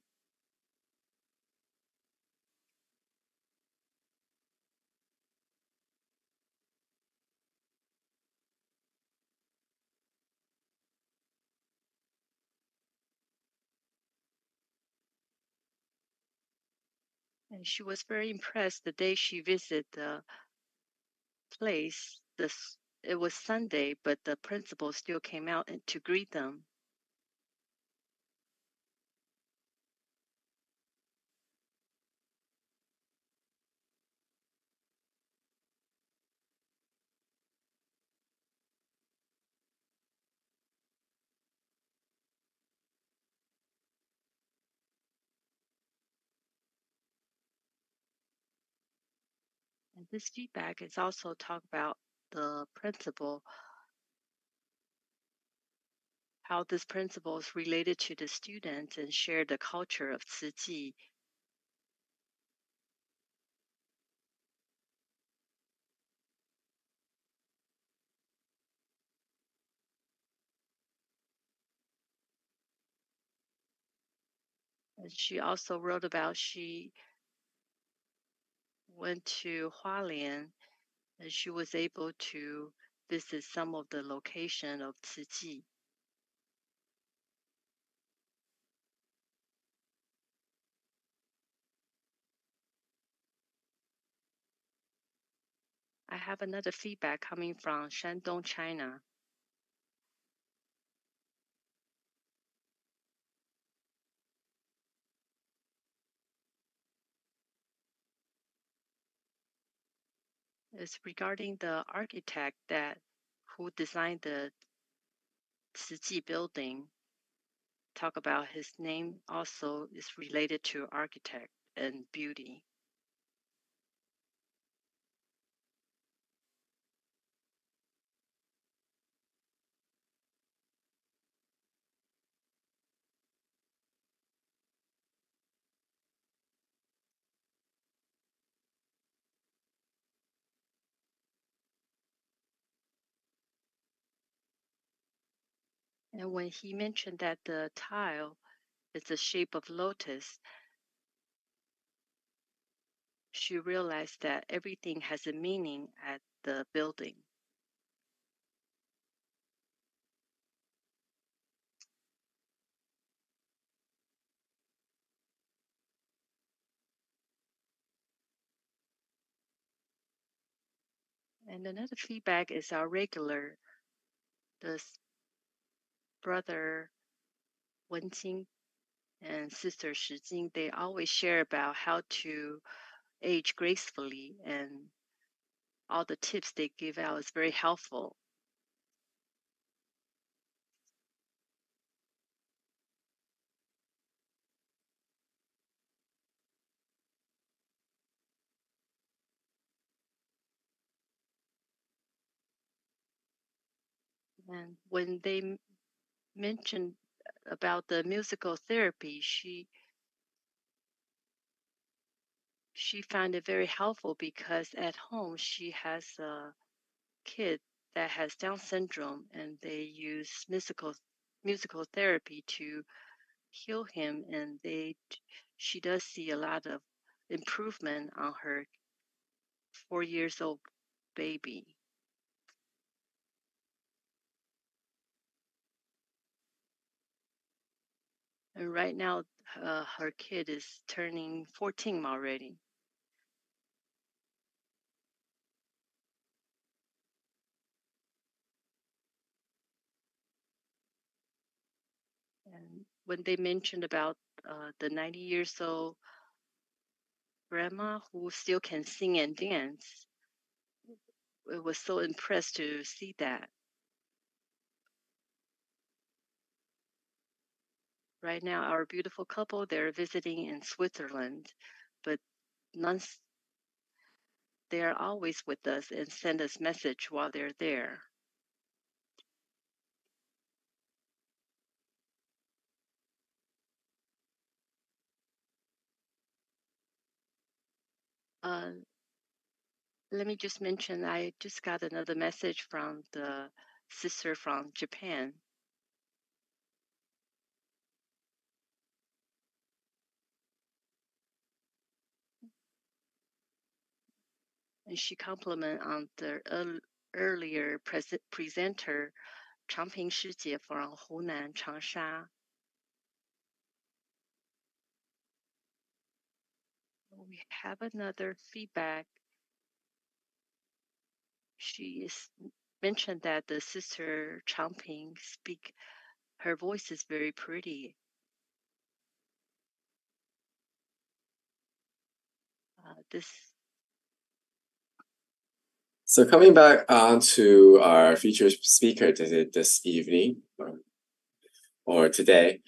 And she was very impressed the day she visited the place. It was Sunday, but the principal still came out to greet them. And this feedback is also talk about the principal, how this principle is related to the students and share the culture of Ciji. And she also wrote about she went to Hualien and she was able to visit some of the location of Ciji. I have another feedback coming from Shandong, China. It's regarding the architect who designed the Ciji building. Talk about his name also is related to architect and beauty. And when he mentioned that the tile is the shape of lotus, she realized that everything has a meaning at the building. And another feedback is our regular, the brother Wenqing and sister Xijing. They always share about how to age gracefully, and all the tips they give out is very helpful. And when they mentioned about the musical therapy, she found it very helpful because at home she has a kid that has Down syndrome, and they use musical therapy to heal him, and she does see a lot of improvement on her 4 years old baby. And right now, her kid is turning 14 already. And when they mentioned about the 90 years old grandma who still can sing and dance, it was so impressed to see that. Right now, our beautiful couple, they're visiting in Switzerland, but they are always with us and send us message while they're there. Let me just mention, I just got another message from the sister from Japan. And she complimented on the earlier presenter, Changping Shijie from Hunan, Changsha. We have another feedback. She mentioned that the sister Changping her voice is very pretty. So coming back on to our featured speaker this evening or today,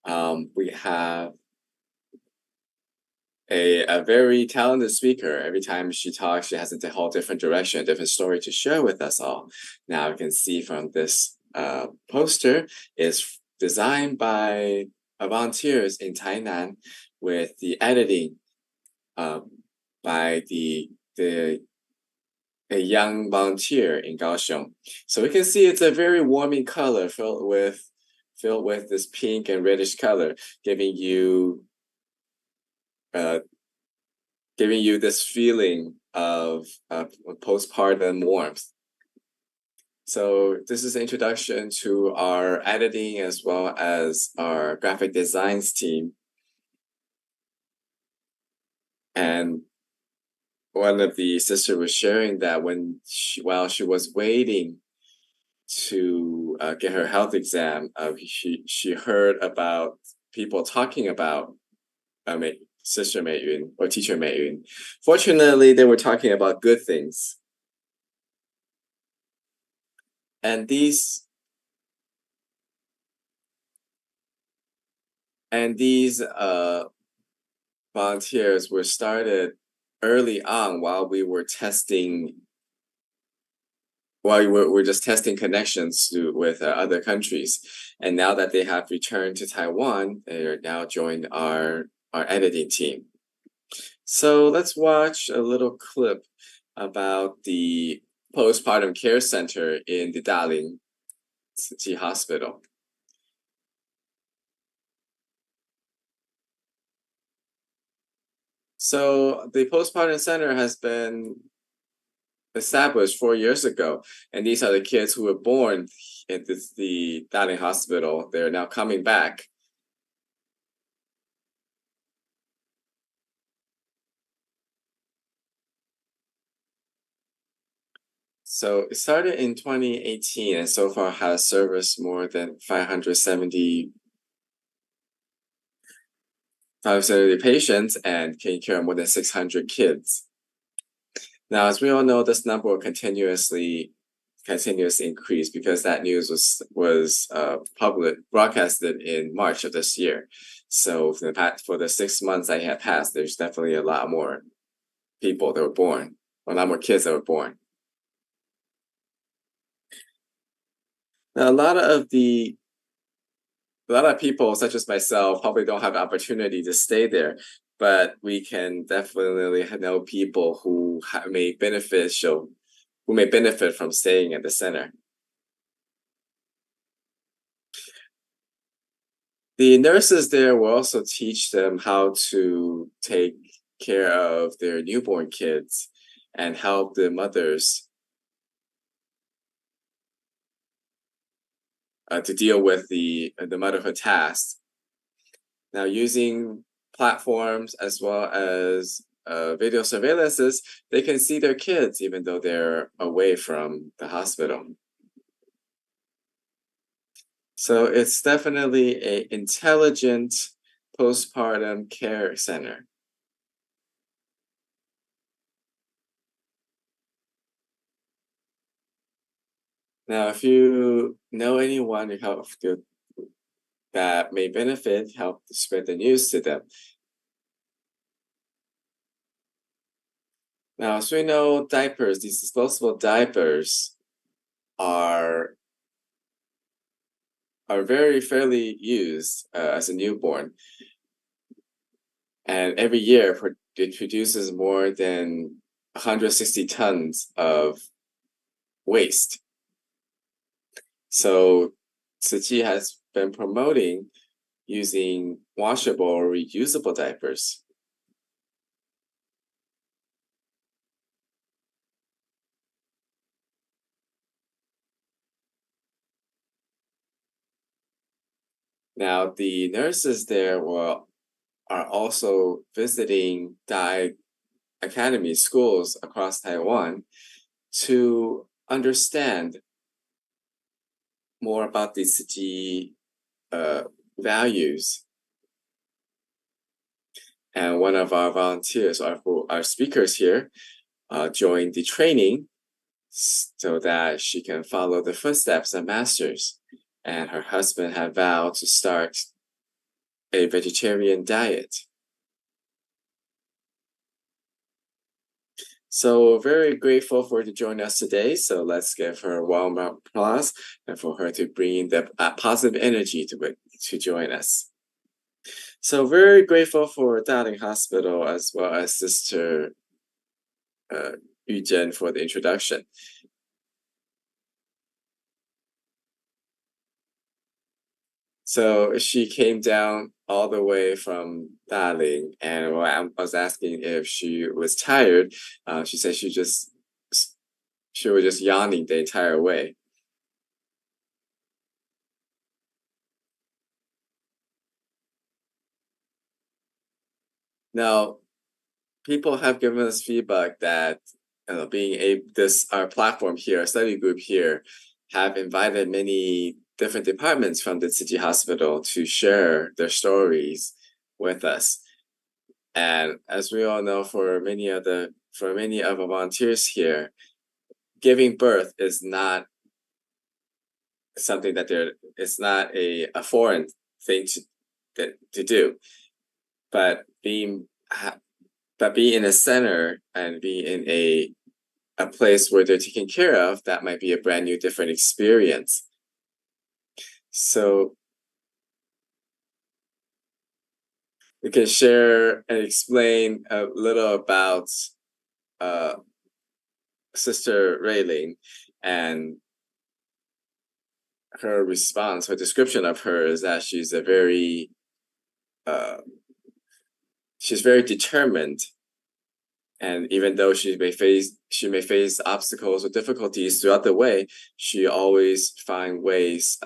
we have a very talented speaker. Every time she talks, she has a whole different direction, different story to share with us all. Now you can see from this poster is designed by volunteers in Tainan with the editing by a young volunteer in Kaohsiung. So we can see it's a very warming color filled with this pink and reddish color, giving you this feeling of postpartum warmth. So this is an introduction to our editing as well as our graphic designs team. And one of the sisters was sharing that while she was waiting to get her health exam, she heard about people talking about Sister Meiyun or Teacher Meiyun. Fortunately, they were talking about good things. And these volunteers were started early on while we were just testing connections with other countries. And now that they have returned to Taiwan, they are now joined our editing team. So let's watch a little clip about the postpartum care center in the Dalin Hospital. So the postpartum center has been established 4 years ago, and these are the kids who were born at the Dalin Hospital. They're now coming back. So it started in 2018 and so far has serviced more than 570 patients and taking care of more than 600 kids. Now, as we all know, this number will continuously increase because that news was broadcasted in March of this year. So for the 6 months that had passed, there's definitely a lot more people that were born, or a lot more kids that were born. Now, a lot of people, such as myself, probably don't have the opportunity to stay there, but we can definitely know people who may benefit from staying at the center. The nurses there will also teach them how to take care of their newborn kids and help the mothers to deal with the motherhood task. Now, using platforms as well as video surveillances, they can see their kids even though they're away from the hospital. So it's definitely an intelligent postpartum care center. Now, if you know anyone that may benefit, help spread the news to them. Now, as we know, diapers, these disposable diapers are very fairly used as a newborn. And every year, it produces more than 160 tons of waste. So Xijing has been promoting using washable or reusable diapers. Now, the nurses there are also visiting Dai Academy schools across Taiwan to understand more about the Xijing values. And one of our volunteers, our speakers here, joined the training so that she can follow the footsteps of masters. And her husband had vowed to start a vegetarian diet. So very grateful for her to join us today. So let's give her a warm applause and for her to bring the positive energy to join us. So very grateful for Dalin Hospital as well as Sister Yuzhen for the introduction. So she came down all the way from Dalin, and when I was asking if she was tired, she said she was just yawning the entire way. Now, people have given us feedback that our platform here, our study group here, have invited many different departments from the Xijing Hospital to share their stories with us. And as we all know, for many of our volunteers here, giving birth is not something that it's not a foreign thing to do. But being in a center and being in a place where they're taken care of, that might be a brand new, different experience. So we can share and explain a little about Sister Ruiling, and her response, her description of her is that she's very determined, and even though she may face obstacles or difficulties throughout the way, she always finds ways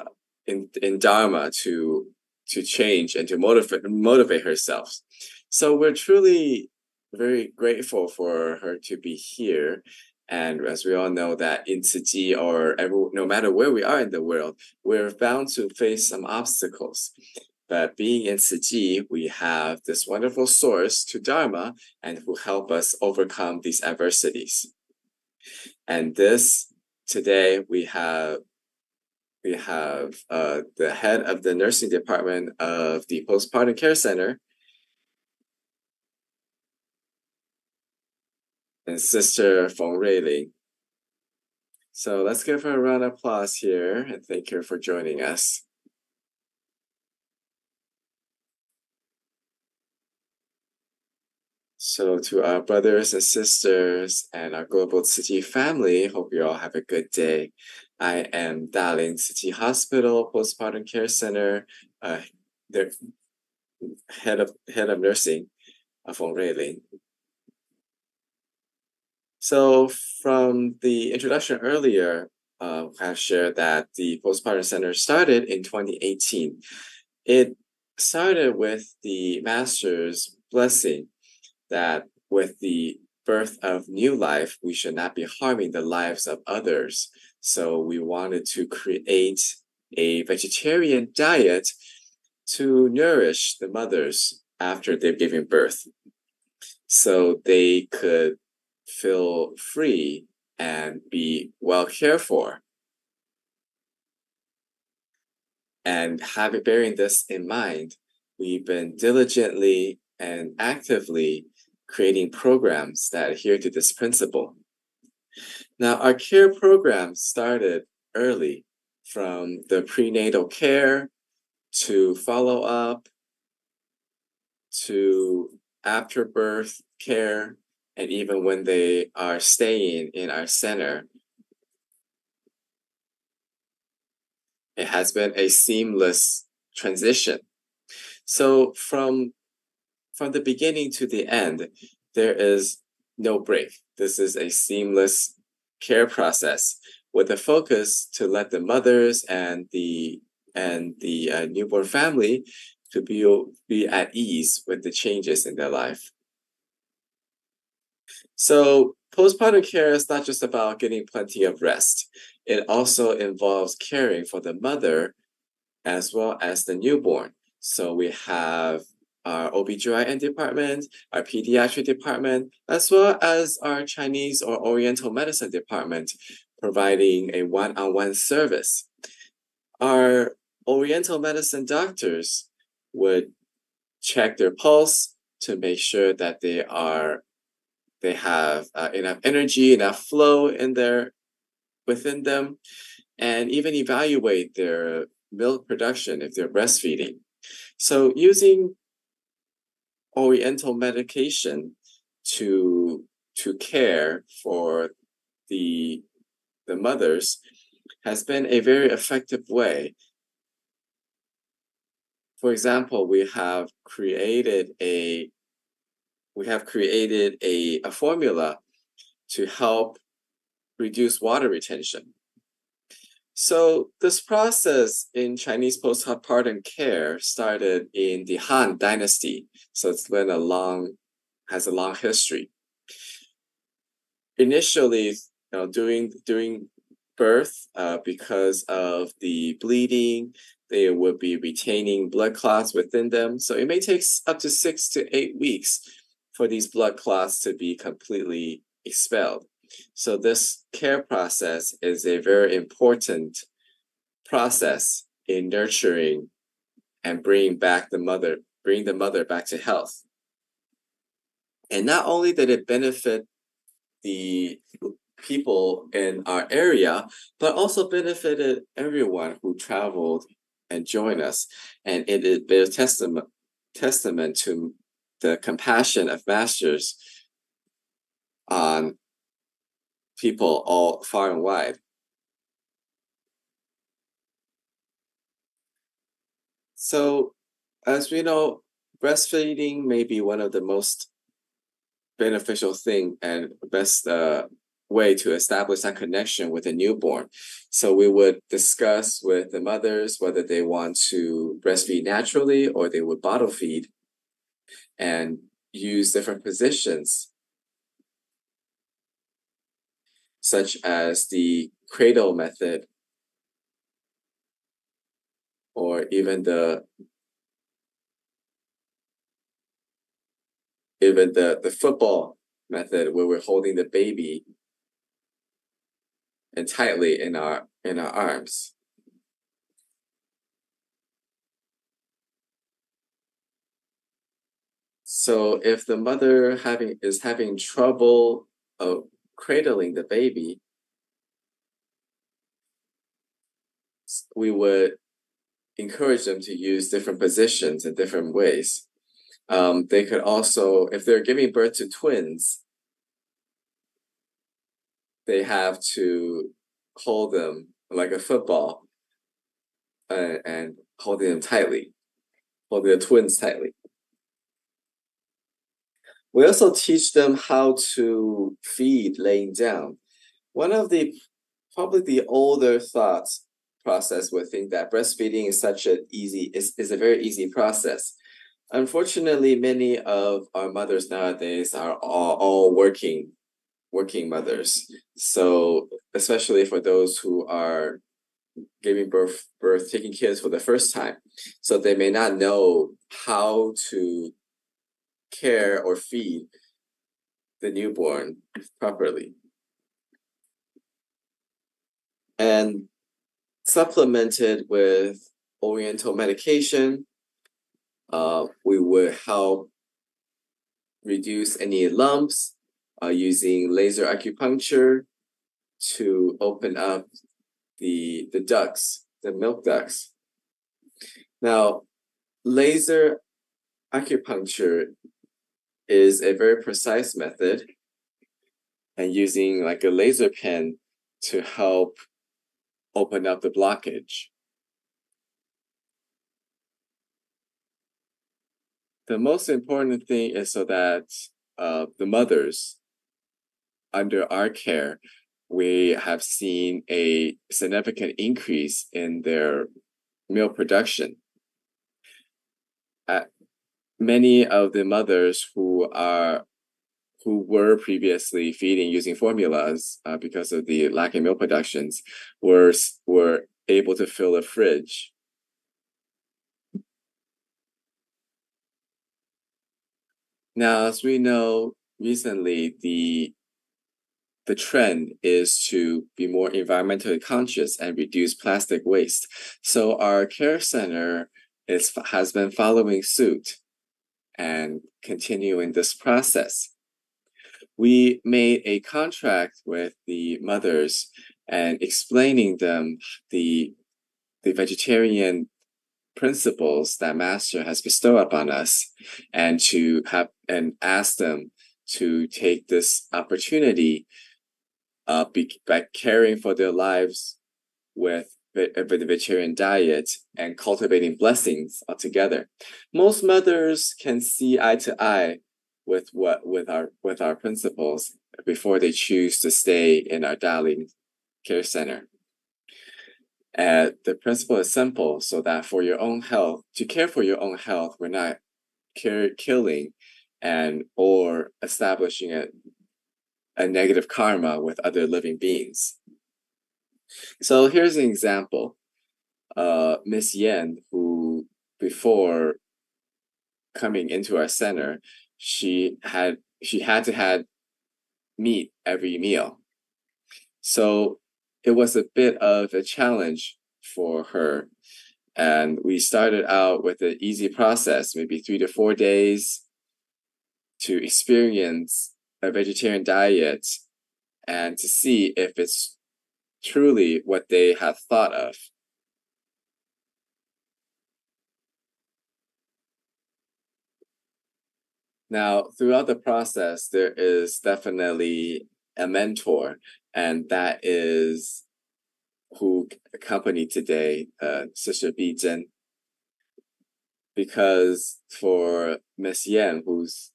in Dharma to change and to motivate herself. So we're truly very grateful for her to be here. And as we all know that in Xijing no matter where we are in the world, we're bound to face some obstacles. But being in Xijing, we have this wonderful source to Dharma and who help us overcome these adversities. And today we have the head of the nursing department of the Postpartum Care Center, and Sister Feng Ruiling. So let's give her a round of applause here and thank her for joining us. So to our brothers and sisters and our global Xijing family, hope you all have a good day. I am Dalin Xijing Hospital Postpartum Care Center, the head of nursing, Feng Ruiling. So from the introduction earlier, I shared that the Postpartum Center started in 2018. It started with the master's blessing that with the birth of new life, we should not be harming the lives of others. So we wanted to create a vegetarian diet to nourish the mothers after they've given birth, so they could feel free and be well cared for. And bearing this in mind, we've been diligently and actively creating programs that adhere to this principle. Now, our care program started early, from the prenatal care to follow-up to after birth care, and even when they are staying in our center. It has been a seamless transition. So from the beginning to the end, there is no break. This is a seamless care process with a focus to let the mothers and the newborn family to be at ease with the changes in their life. So postpartum care is not just about getting plenty of rest. It also involves caring for the mother as well as the newborn. So we have our OBGYN department, our pediatric department, as well as our Chinese or Oriental medicine department, providing a one-on-one service. Our Oriental medicine doctors would check their pulse to make sure that they have enough energy, enough flow within them, and even evaluate their milk production if they're breastfeeding. So using Oriental medication to care for the mothers has been a very effective way. For example, we have created a formula to help reduce water retention. So this process in Chinese postpartum care started in the Han Dynasty. So it's been has a long history. Initially, during birth, because of the bleeding, they would be retaining blood clots within them. So it may take up to 6 to 8 weeks for these blood clots to be completely expelled. So this care process is a very important process in nurturing and bring the mother back to health. And not only did it benefit the people in our area, but also benefited everyone who traveled and joined us. And it bears testament to the compassion of masters on people all far and wide. So, as we know, breastfeeding may be one of the most beneficial thing and best way to establish that connection with a newborn. So we would discuss with the mothers whether they want to breastfeed naturally or they would bottle feed, and use different positions, such as the cradle method, or even the football method, where we're holding the baby and tightly in our arms. So if the mother is having trouble cradling the baby, we would encourage them to use different positions in different ways. They could also, if they're giving birth to twins, they have to hold them like a football and holding them tightly, holding the twins tightly. We also teach them how to feed laying down. One of probably the older thoughts process would think that breastfeeding is is a very easy process. Unfortunately, many of our mothers nowadays are all working mothers. So especially for those who are giving birth, taking kids for the first time. So they may not know how to care or feed the newborn properly. And supplemented with Oriental medication, we would help reduce any lumps using laser acupuncture to open up the ducts, the milk ducts. Now, laser acupuncture is a very precise method, and using like a laser pen to help open up the blockage. The most important thing is so that the mothers under our care, we have seen a significant increase in their milk production. Many of the mothers who were previously feeding using formulas because of the lack of milk productions were able to fill a fridge. Now, as we know, recently the trend is to be more environmentally conscious and reduce plastic waste. So our care center has been following suit and continuing this process. We made a contract with the mothers and explaining them the vegetarian principles that Master has bestowed upon us, and ask them to take this opportunity by caring for their lives with a vegetarian diet and cultivating blessings altogether. Most mothers can see eye to eye with our principles before they choose to stay in our Dalin care center. The principle is simple, so that for your own health, to care for your own health, we're not killing or establishing a negative karma with other living beings. So here's an example. Miss Yan, who before coming into our center, she had to have meat every meal. So it was a bit of a challenge for her. And we started out with an easy process, maybe 3 to 4 days to experience a vegetarian diet and to see if it's truly what they have thought of. Now, throughout the process, there is definitely a mentor, and that is who accompanied today, Sister Bizhu. Because for Miss Yan, who's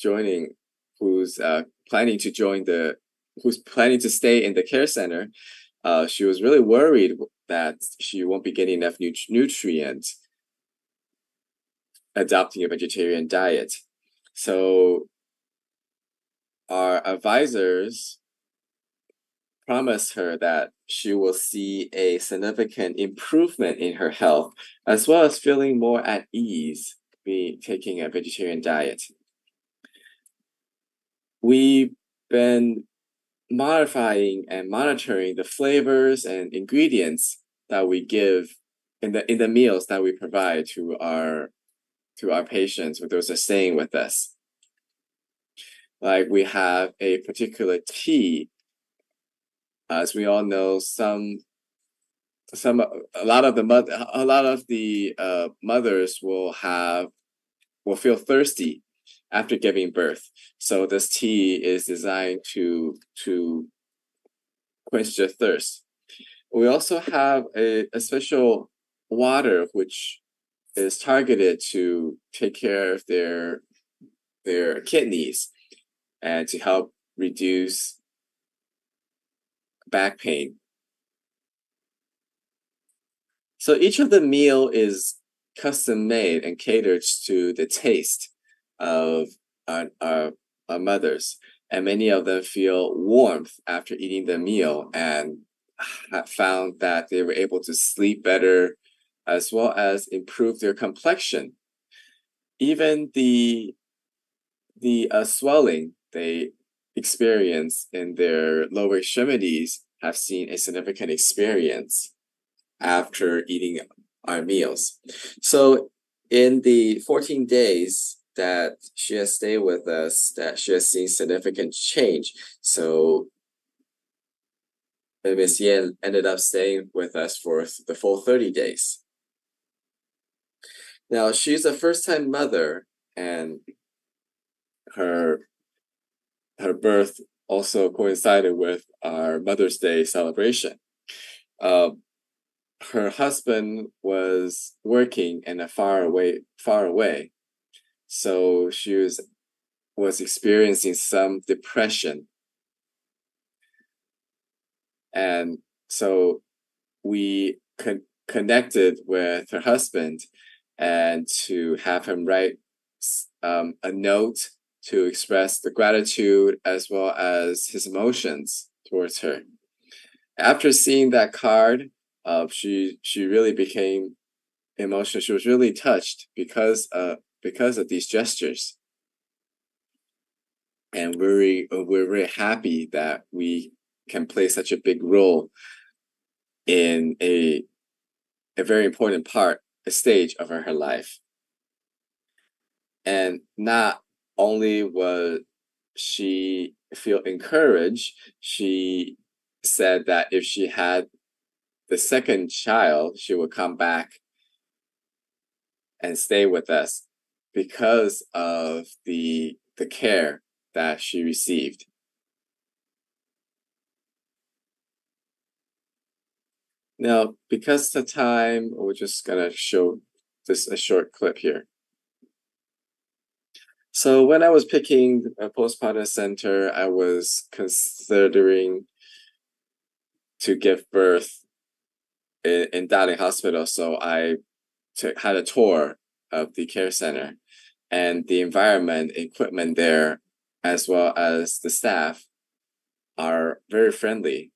planning to stay in the care center, she was really worried that she won't be getting enough nutrients adopting a vegetarian diet. So our advisors promised her that she will see a significant improvement in her health, as well as feeling more at ease taking a vegetarian diet. We've been modifying and monitoring the flavors and ingredients that we give in the meals that we provide to our patients, or those are staying with us. Like we have a particular tea. As we all know, a lot of the mothers will feel thirsty after giving birth. So this tea is designed to quench their thirst. We also have a special water which is targeted to take care of their kidneys and to help reduce back pain. So each of the meal is custom made and catered to the taste of our mothers. And many of them feel warmth after eating the meal and found that they were able to sleep better as well as improve their complexion. Even the swelling they experience in their lower extremities have seen a significant experience after eating our meals. So in the 14 days that she has stayed with us, that she has seen significant change. So Miss Yan ended up staying with us for the full 30 days. Now, she's a first-time mother, and her birth also coincided with our Mother's Day celebration. Her husband was working in a far away, so she was experiencing some depression. And so we connected with her husband and to have him write a note to express the gratitude as well as his emotions towards her. After seeing that card, she really became emotional. She was really touched because of these gestures. And we're very happy that we can play such a big role in a very important a stage of her life. And not only was she feel encouraged, she said that if she had the second child, she would come back and stay with us because of the care that she received. Now, because of the time, we're just gonna show this a short clip here. So when I was picking a postpartum center, I was considering to give birth in Dalin Hospital. So I had a tour of the care center, and the environment, equipment there, as well as the staff are very friendly.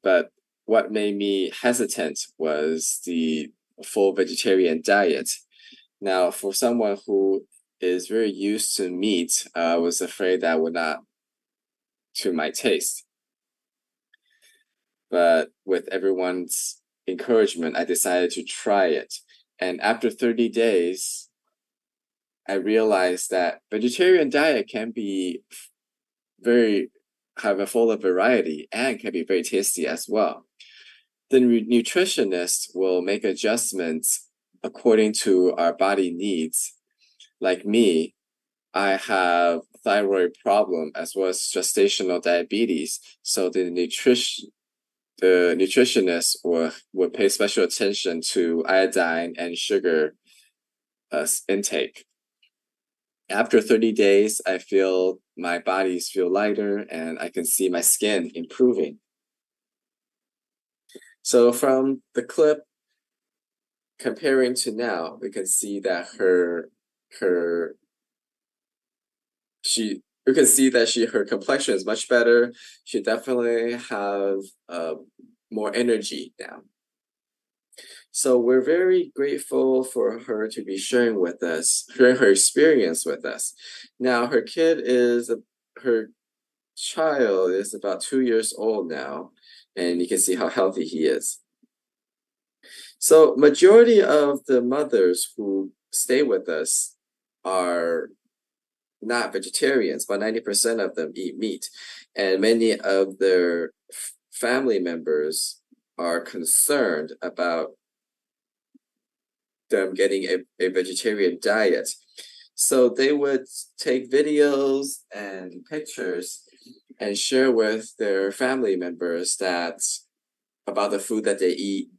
But what made me hesitant was the full vegetarian diet. Now, for someone who is very used to meat, I was afraid that would not to my taste. But with everyone's encouragement, I decided to try it. And after 30 days, I realized that vegetarian diet can be have a full of variety and can be very tasty as well. The nutritionist will make adjustments according to our body needs. Like me, I have thyroid problem as well as gestational diabetes. So the nutritionist will pay special attention to iodine and sugar intake. After 30 days, I feel my bodies feel lighter and I can see my skin improving. So from the clip, comparing to now, we can see that her complexion is much better. She definitely have more energy now. So we're very grateful for her to be sharing her experience with us. Now her child is about 2 years old now, and you can see how healthy he is. So majority of the mothers who stay with us are not vegetarians, but 90% of them eat meat. And many of their family members are concerned about them getting a vegetarian diet. So they would take videos and pictures and share with their family members about the food that they eat.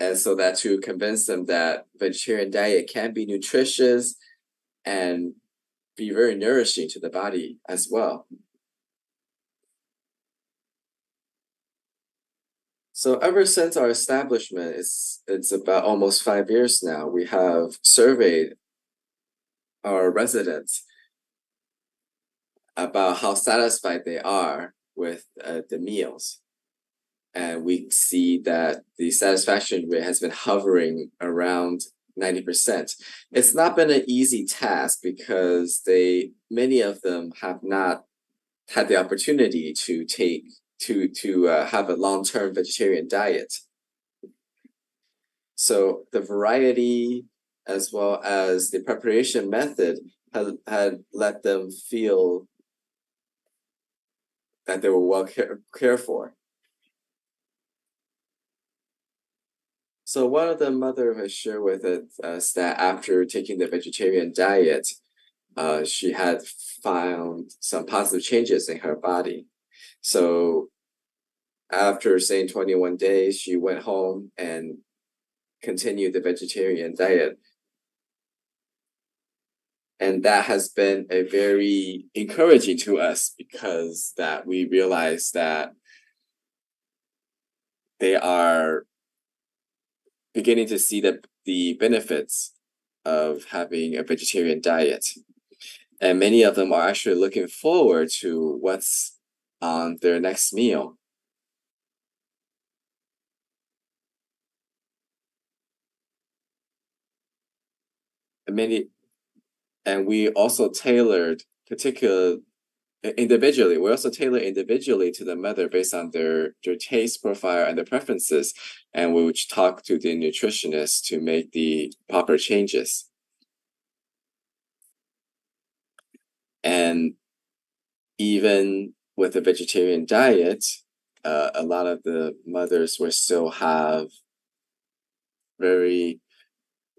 And so that to convince them that vegetarian diet can be nutritious and be very nourishing to the body as well. So ever since our establishment, it's about almost 5 years now, we have surveyed our residents about how satisfied they are with the meals. And we see that the satisfaction rate has been hovering around 90%. It's not been an easy task because many of them have not had the opportunity to have a long-term vegetarian diet. So the variety as well as the preparation method had let them feel that they were well cared for. So one of the mother has shared with us that after taking the vegetarian diet, she had found some positive changes in her body. So after saying 21 days, she went home and continued the vegetarian diet. And that has been a very encouraging to us because that we realize that they are beginning to see the benefits of having a vegetarian diet. And many of them are actually looking forward to what's on their next meal. And we also tailored individually to the mother based on their taste profile and their preferences. And we would talk to the nutritionist to make the proper changes. And even with a vegetarian diet, a lot of the mothers will still have very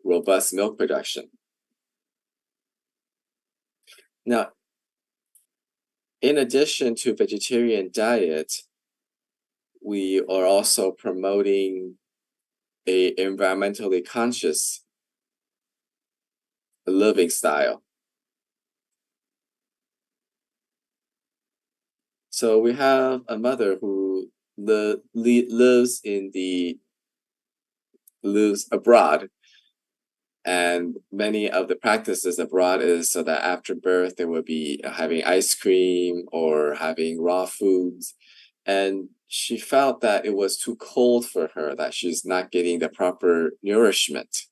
robust milk production. Now, in addition to vegetarian diet, we are also promoting a environmentally conscious living style. So we have a mother who lives abroad, and many of the practices abroad is so that after birth they will be having ice cream or having raw foods, and she felt that it was too cold for her, that she's not getting the proper nourishment.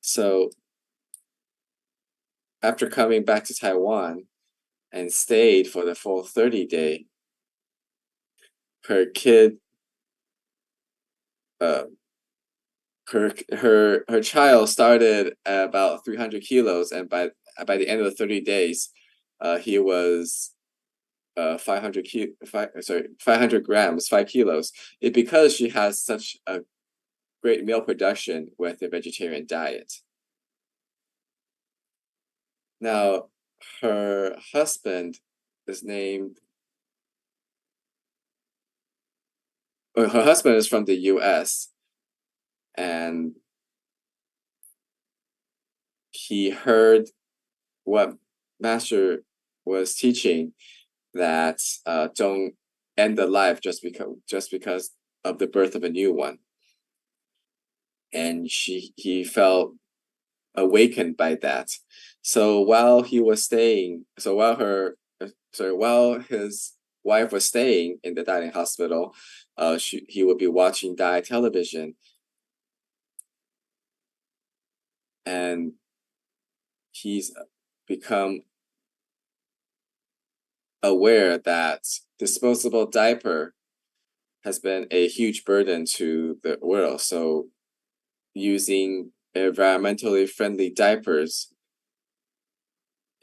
So after coming back to Taiwan and stayed for the full 30-day, her child started at about 300 kilos, and by the end of the 30 days, he was 500 grams, 5 kilos. It's because she has such a great meal production with a vegetarian diet. Now, her husband is from the US, and he heard what Master was teaching, that don't end the life just because of the birth of a new one. And he felt awakened by that. So while his wife was staying in the Dalin hospital, he would be watching Dai television, and he's become aware that disposable diaper has been a huge burden to the world. So using environmentally friendly diapers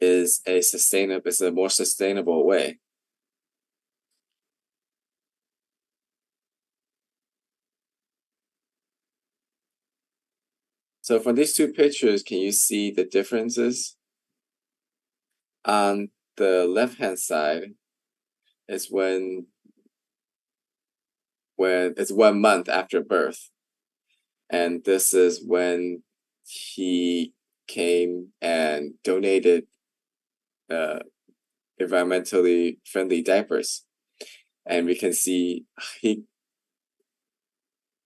is a more sustainable way. So from these two pictures, can you see the differences? On the left-hand side is when it's 1 month after birth. And this is when he came and donated environmentally friendly diapers. and we can see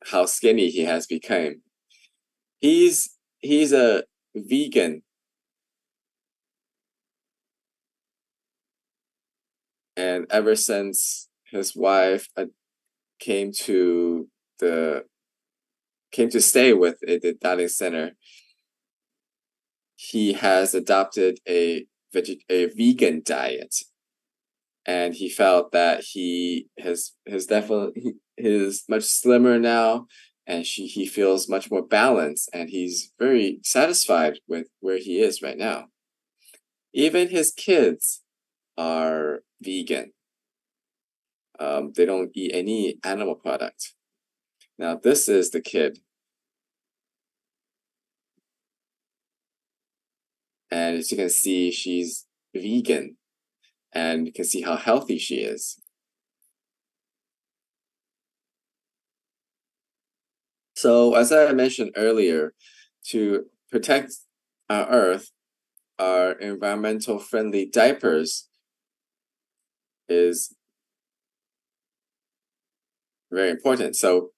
how skinny he has become. He's a vegan, and ever since his wife came to stay with the Dalin Center, he has adopted a vegan diet, and he felt that he is much slimmer now, and he feels much more balanced, and he's very satisfied with where he is right now. Even his kids are vegan. They don't eat any animal product. Now this is the kid. And as you can see, she's vegan, and you can see how healthy she is. So as I mentioned earlier, to protect our Earth, our environmental friendly diapers is very important. So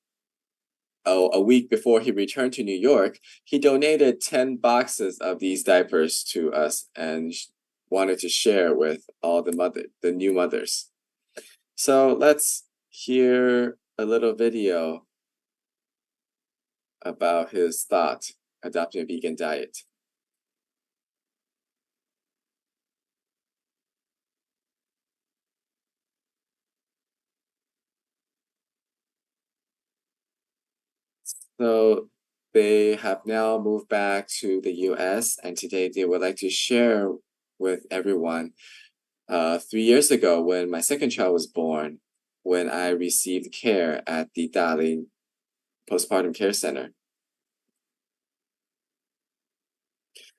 a week before he returned to New York, he donated 10 boxes of these diapers to us and wanted to share with all the new mothers. So let's hear a little video about his thought adopting a vegan diet. So they have now moved back to the US, and today they would like to share with everyone 3 years ago, when my second child was born, when I received care at the Dalin Postpartum Care Center.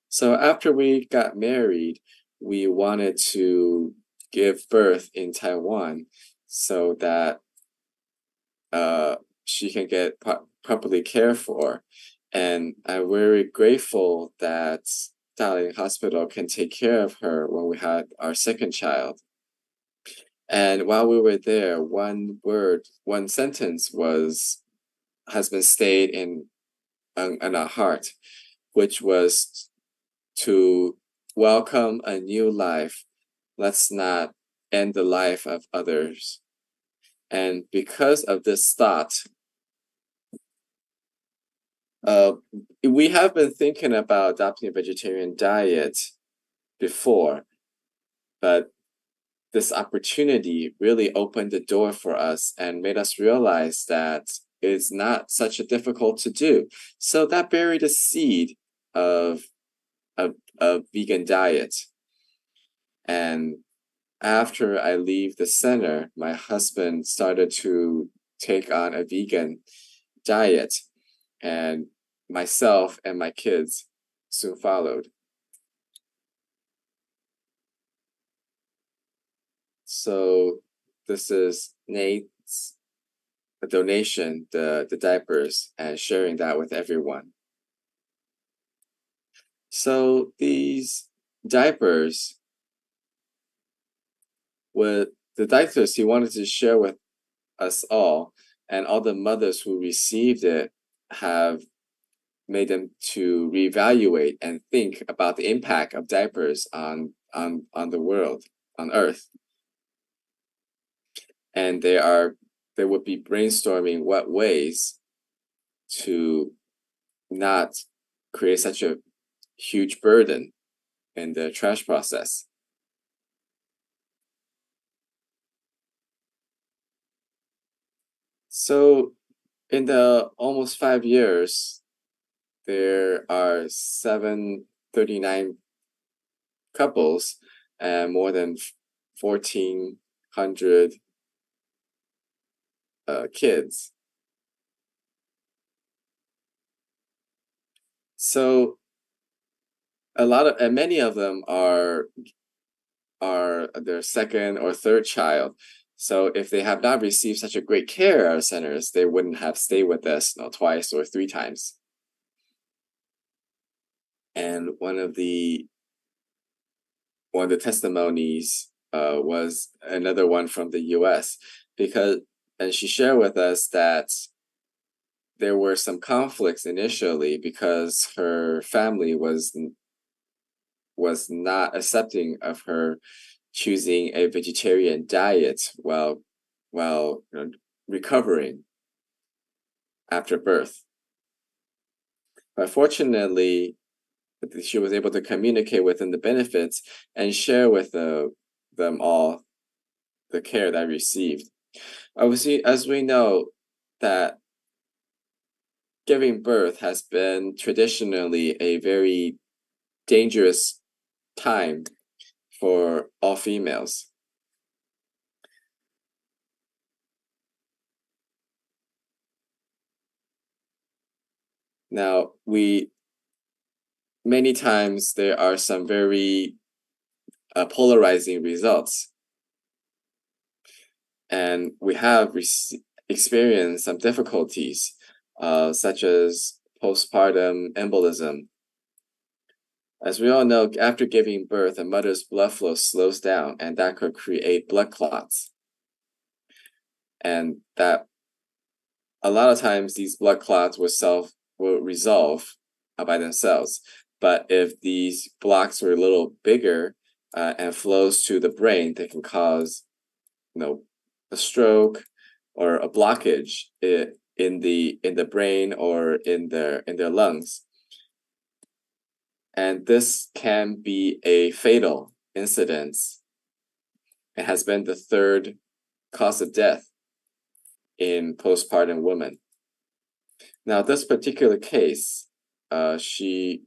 So after we got married, we wanted to give birth in Taiwan so that she can get properly cared for. And I'm very grateful that Dalin Hospital can take care of her when we had our second child. And while we were there, one sentence has been stayed in our heart, which was to welcome a new life. Let's not end the life of others. And because of this thought, we have been thinking about adopting a vegetarian diet before, but this opportunity really opened the door for us and made us realize that it's not such a difficult to do. So that buried a seed of a vegan diet. And after I leave the center, my husband started to take on a vegan diet, and myself and my kids soon followed. So this is Nate's donation, the diapers, and sharing that with everyone. So these diapers, he wanted to share with us all, and all the mothers who received it have made them to reevaluate and think about the impact of diapers on the world, on Earth. And they would be brainstorming what ways to not create such a huge burden in the trash process. So in the almost 5 years, there are 739 couples and more than 1,400 kids. So many of them are their second or third child. So if they have not received such a great care at our centers, they wouldn't have stayed with us twice or 3 times. And one of the testimonies was another one from the US. and she shared with us that there were some conflicts initially because her family was not accepting of her choosing a vegetarian diet while recovering after birth. But fortunately, she was able to communicate with them the benefits and share with them all the care that I received. Obviously, as we know, that giving birth has been traditionally a very dangerous time for all females. Now, many times there are some very polarizing results. And we have experienced some difficulties, such as postpartum embolism. As we all know, after giving birth, a mother's blood flow slows down, and that could create blood clots. And that a lot of times these blood clots will resolve by themselves. But if these blocks are a little bigger and flows to the brain, they can cause, a stroke or a blockage in the brain or in their lungs. And this can be a fatal incident. It has been the third cause of death in postpartum women. Now, this particular case, she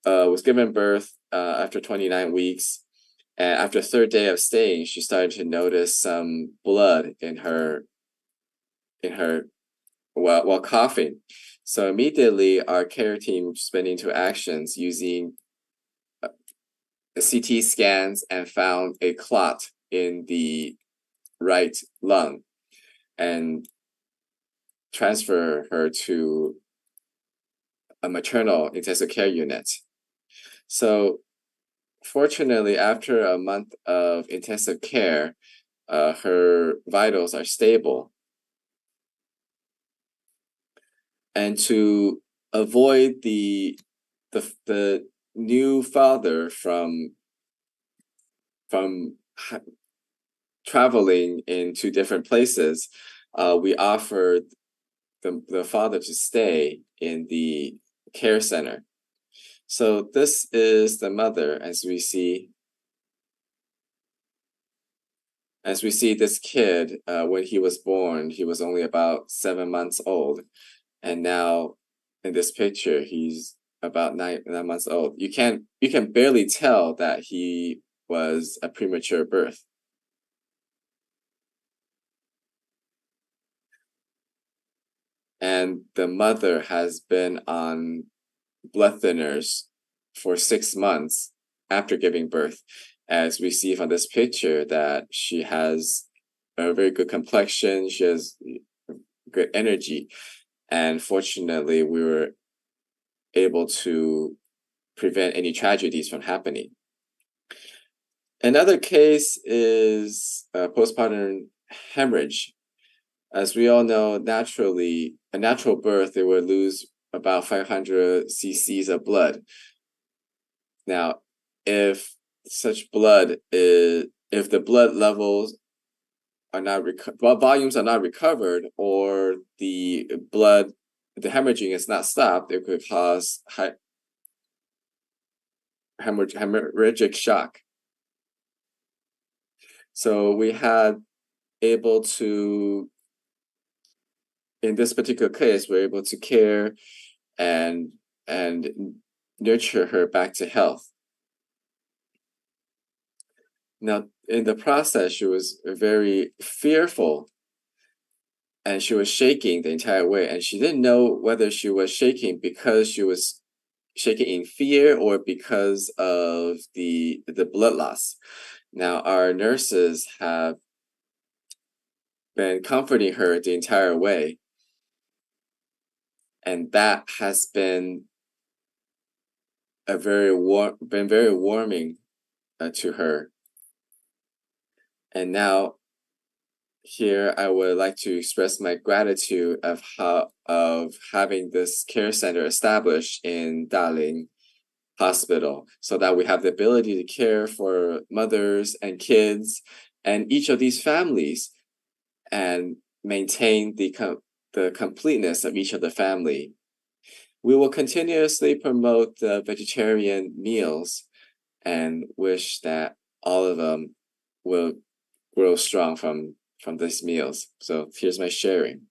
was given birth after 29 weeks. And after the third day of staying, she started to notice some blood in her while coughing. So immediately, our care team went into actions using CT scans and found a clot in the right lung and transfer her to a maternal intensive care unit. So fortunately, after a month of intensive care, her vitals are stable. And to avoid the new father from traveling into different places, we offered the father to stay in the care center. So this is the mother. As we see this kid, when he was born, he was only about 7 months old. And now in this picture, he's about 9 months old. You can barely tell that he was a premature birth. And the mother has been on blood thinners for 6 months after giving birth. As we see from this picture, that she has a very good complexion, she has good energy. And fortunately, we were able to prevent any tragedies from happening. Another case is postpartum hemorrhage. As we all know, naturally, a natural birth, they would lose about 500 cc's of blood. Now, if the blood levels are not volumes are not recovered, or the hemorrhaging is not stopped, it could cause hemorrhagic shock. So we had able to, in this particular case, we're able to care and nurture her back to health. Now, in the process, she was very fearful and she was shaking the entire way. And she didn't know whether she was shaking because she was shaking in fear or because of the blood loss. Now, our nurses have been comforting her the entire way. And that has been very warming to her. And now, here I would like to express my gratitude of having this care center established in Dalin Hospital, so that we have the ability to care for mothers and kids and each of these families, and maintain the completeness of each of the family. We will continuously promote the vegetarian meals and wish that all of them will grow strong from these meals. So here's my sharing.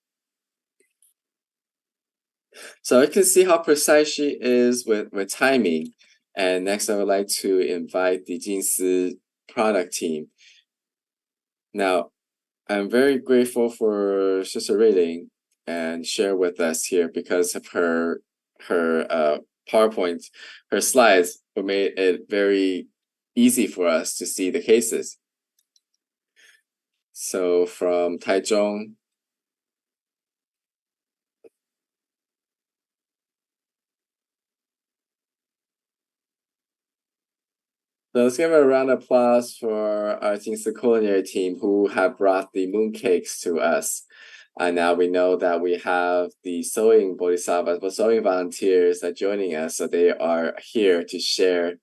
So I can see how precise she is with timing. And next I would like to invite the Jinsi product team. Now, I'm very grateful for Sister Ruiling and share with us here, because of her PowerPoint, her slides made it very easy for us to see the cases. So from Taichung, so let's give a round of applause for our Jinsi culinary team who have brought the mooncakes to us. And now we know that we have the sewing bodhisattvas, but sewing volunteers are joining us, so they are here to share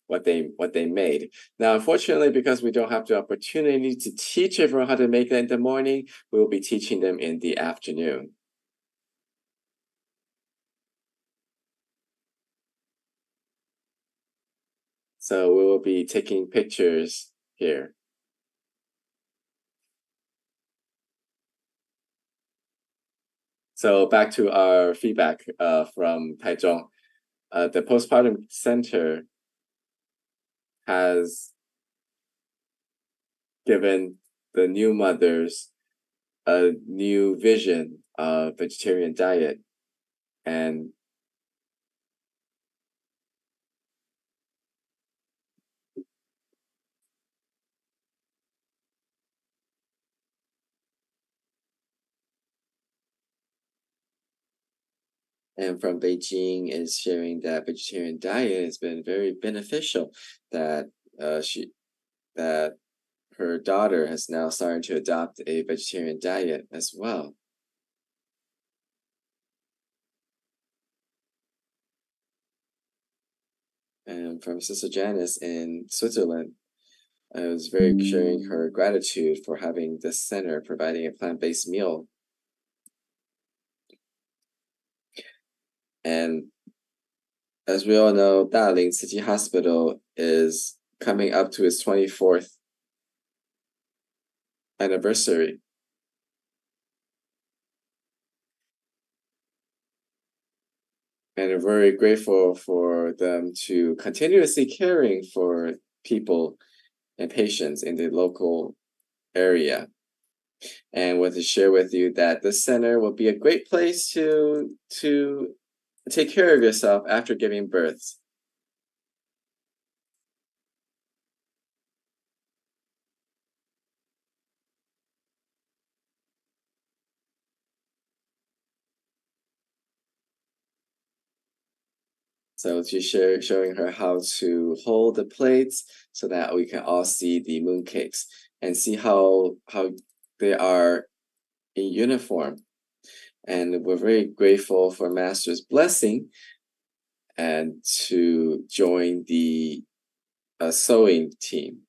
what they made. Now, unfortunately, because we don't have the opportunity to teach everyone how to make it in the morning, we will be teaching them in the afternoon. So we will be taking pictures here. So back to our feedback from Taichung. The Postpartum Center has given the new mothers a new vision of vegetarian diet, and from Beijing is sharing that vegetarian diet has been very beneficial, that her daughter has now started to adopt a vegetarian diet as well. And from Sister Janice in Switzerland, I was very sharing her gratitude for having this center providing a plant-based meal. And as we all know, Dalin City Hospital is coming up to its 24th anniversary. And we're very grateful for them to continuously caring for people and patients in the local area. And want to share with you that this center will be a great place to take care of yourself after giving birth. So she's showing her how to hold the plates so that we can all see the mooncakes and see how they are in uniform. And we're very grateful for Master's blessing and to join the sewing team.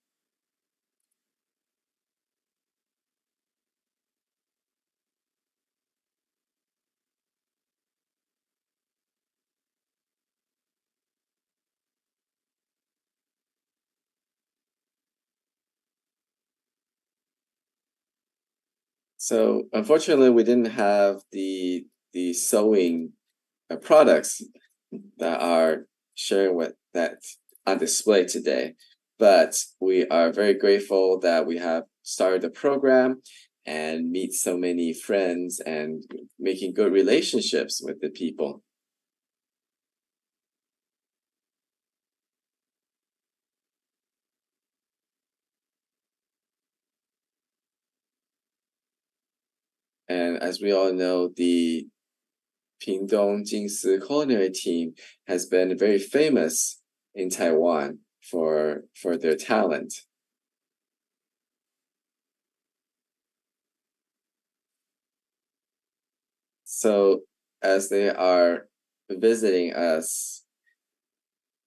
So unfortunately, we didn't have the sewing products that are sharing with that on display today, but we are very grateful that we have started the program and meet so many friends and making good relationships with the people. And as we all know, the Pingdong Jinsi culinary team has been very famous in Taiwan for their talent. So as they are visiting us,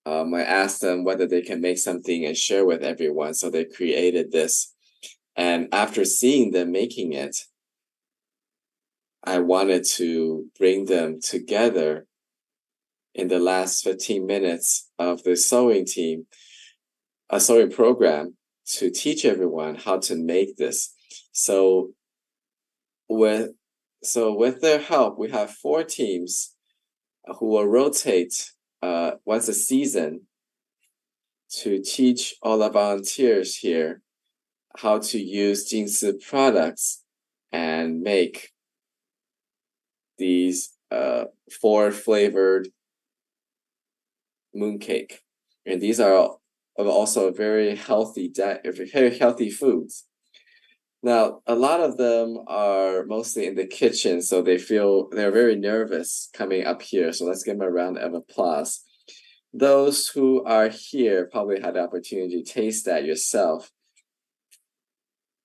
I asked them whether they can make something and share with everyone. So they created this. And after seeing them making it, I wanted to bring them together in the last 15 minutes of the sewing program to teach everyone how to make this. So with their help, we have 4 teams who will rotate once a season to teach all the volunteers here how to use Jingsi products and make these 4 flavored mooncake. And these are also very healthy foods. Now, a lot of them are mostly in the kitchen, so they're very nervous coming up here. So let's give them a round of applause. Those who are here probably had the opportunity to taste that yourself.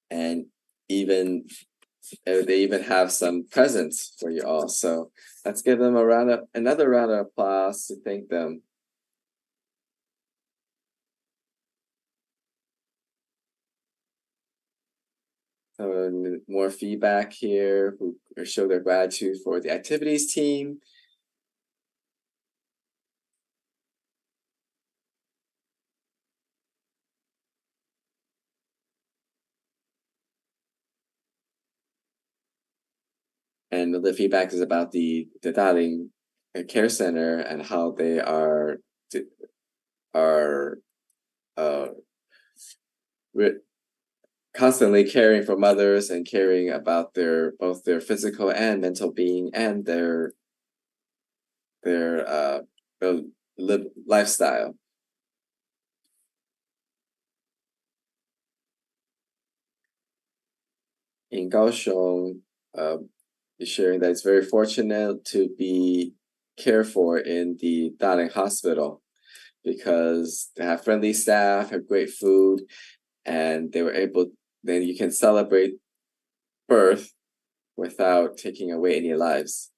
And they even have some presents for you all. So let's give them another round of applause to thank them. So more feedback here, who show their gratitude for the activities team. And the feedback is about the Dalin Care Center and how they are constantly caring for mothers and caring about both their physical and mental being and their lifestyle. In Kaohsiung, sharing that it's very fortunate to be cared for in the Dalin Hospital because they have friendly staff, have great food, and then you can celebrate birth without taking away any lives.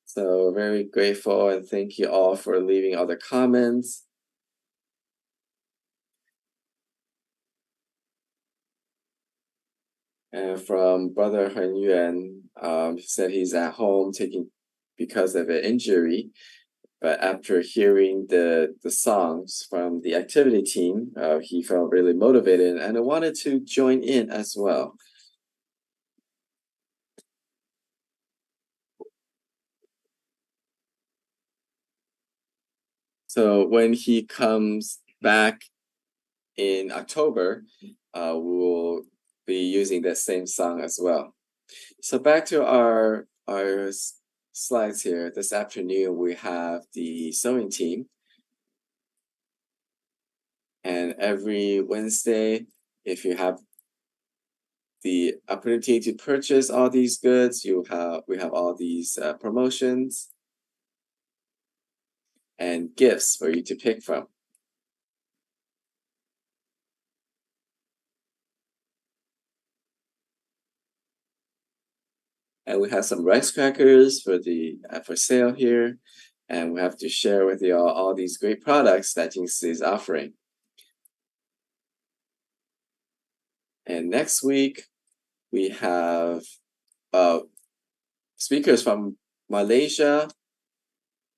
So very grateful and thank you all for leaving all the comments. And from Brother Hen Yuan, he said he's at home because of an injury. But after hearing the songs from the activity team, he felt really motivated and wanted to join in as well. So when he comes back in October, we will be using the same song as well. So back to our slides here. This afternoon, we have the sewing team. And every Wednesday, if you have the opportunity to purchase all these goods, we have all these promotions and gifts for you to pick from. And we have some rice crackers for sale here. And we have to share with you all these great products that Jingsi is offering. And next week, we have speakers from Malaysia,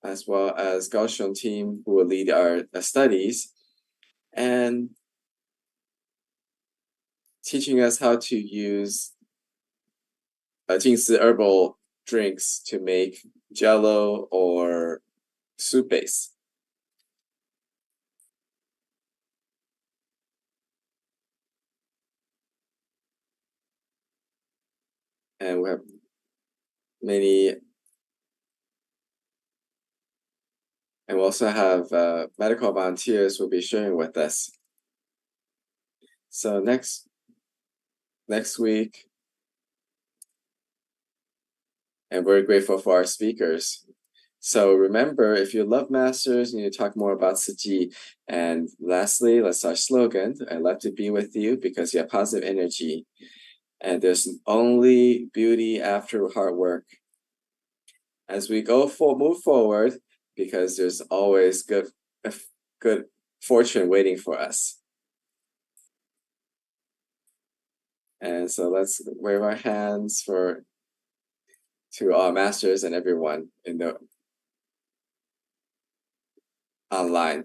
as well as Kaohsiung team who will lead our studies and teaching us how to use Jingsi herbal drinks to make jello or soup base. And we have many, and we also have medical volunteers who will be sharing with us. So next week, and we're grateful for our speakers. So remember, if you love masters, you need to talk more about Tzu Chi. And lastly, let's our slogan. I love to be with you because you have positive energy. And there's only beauty after hard work. As we move forward, because there's always good fortune waiting for us. And so let's wave our hands to our masters and everyone in the online.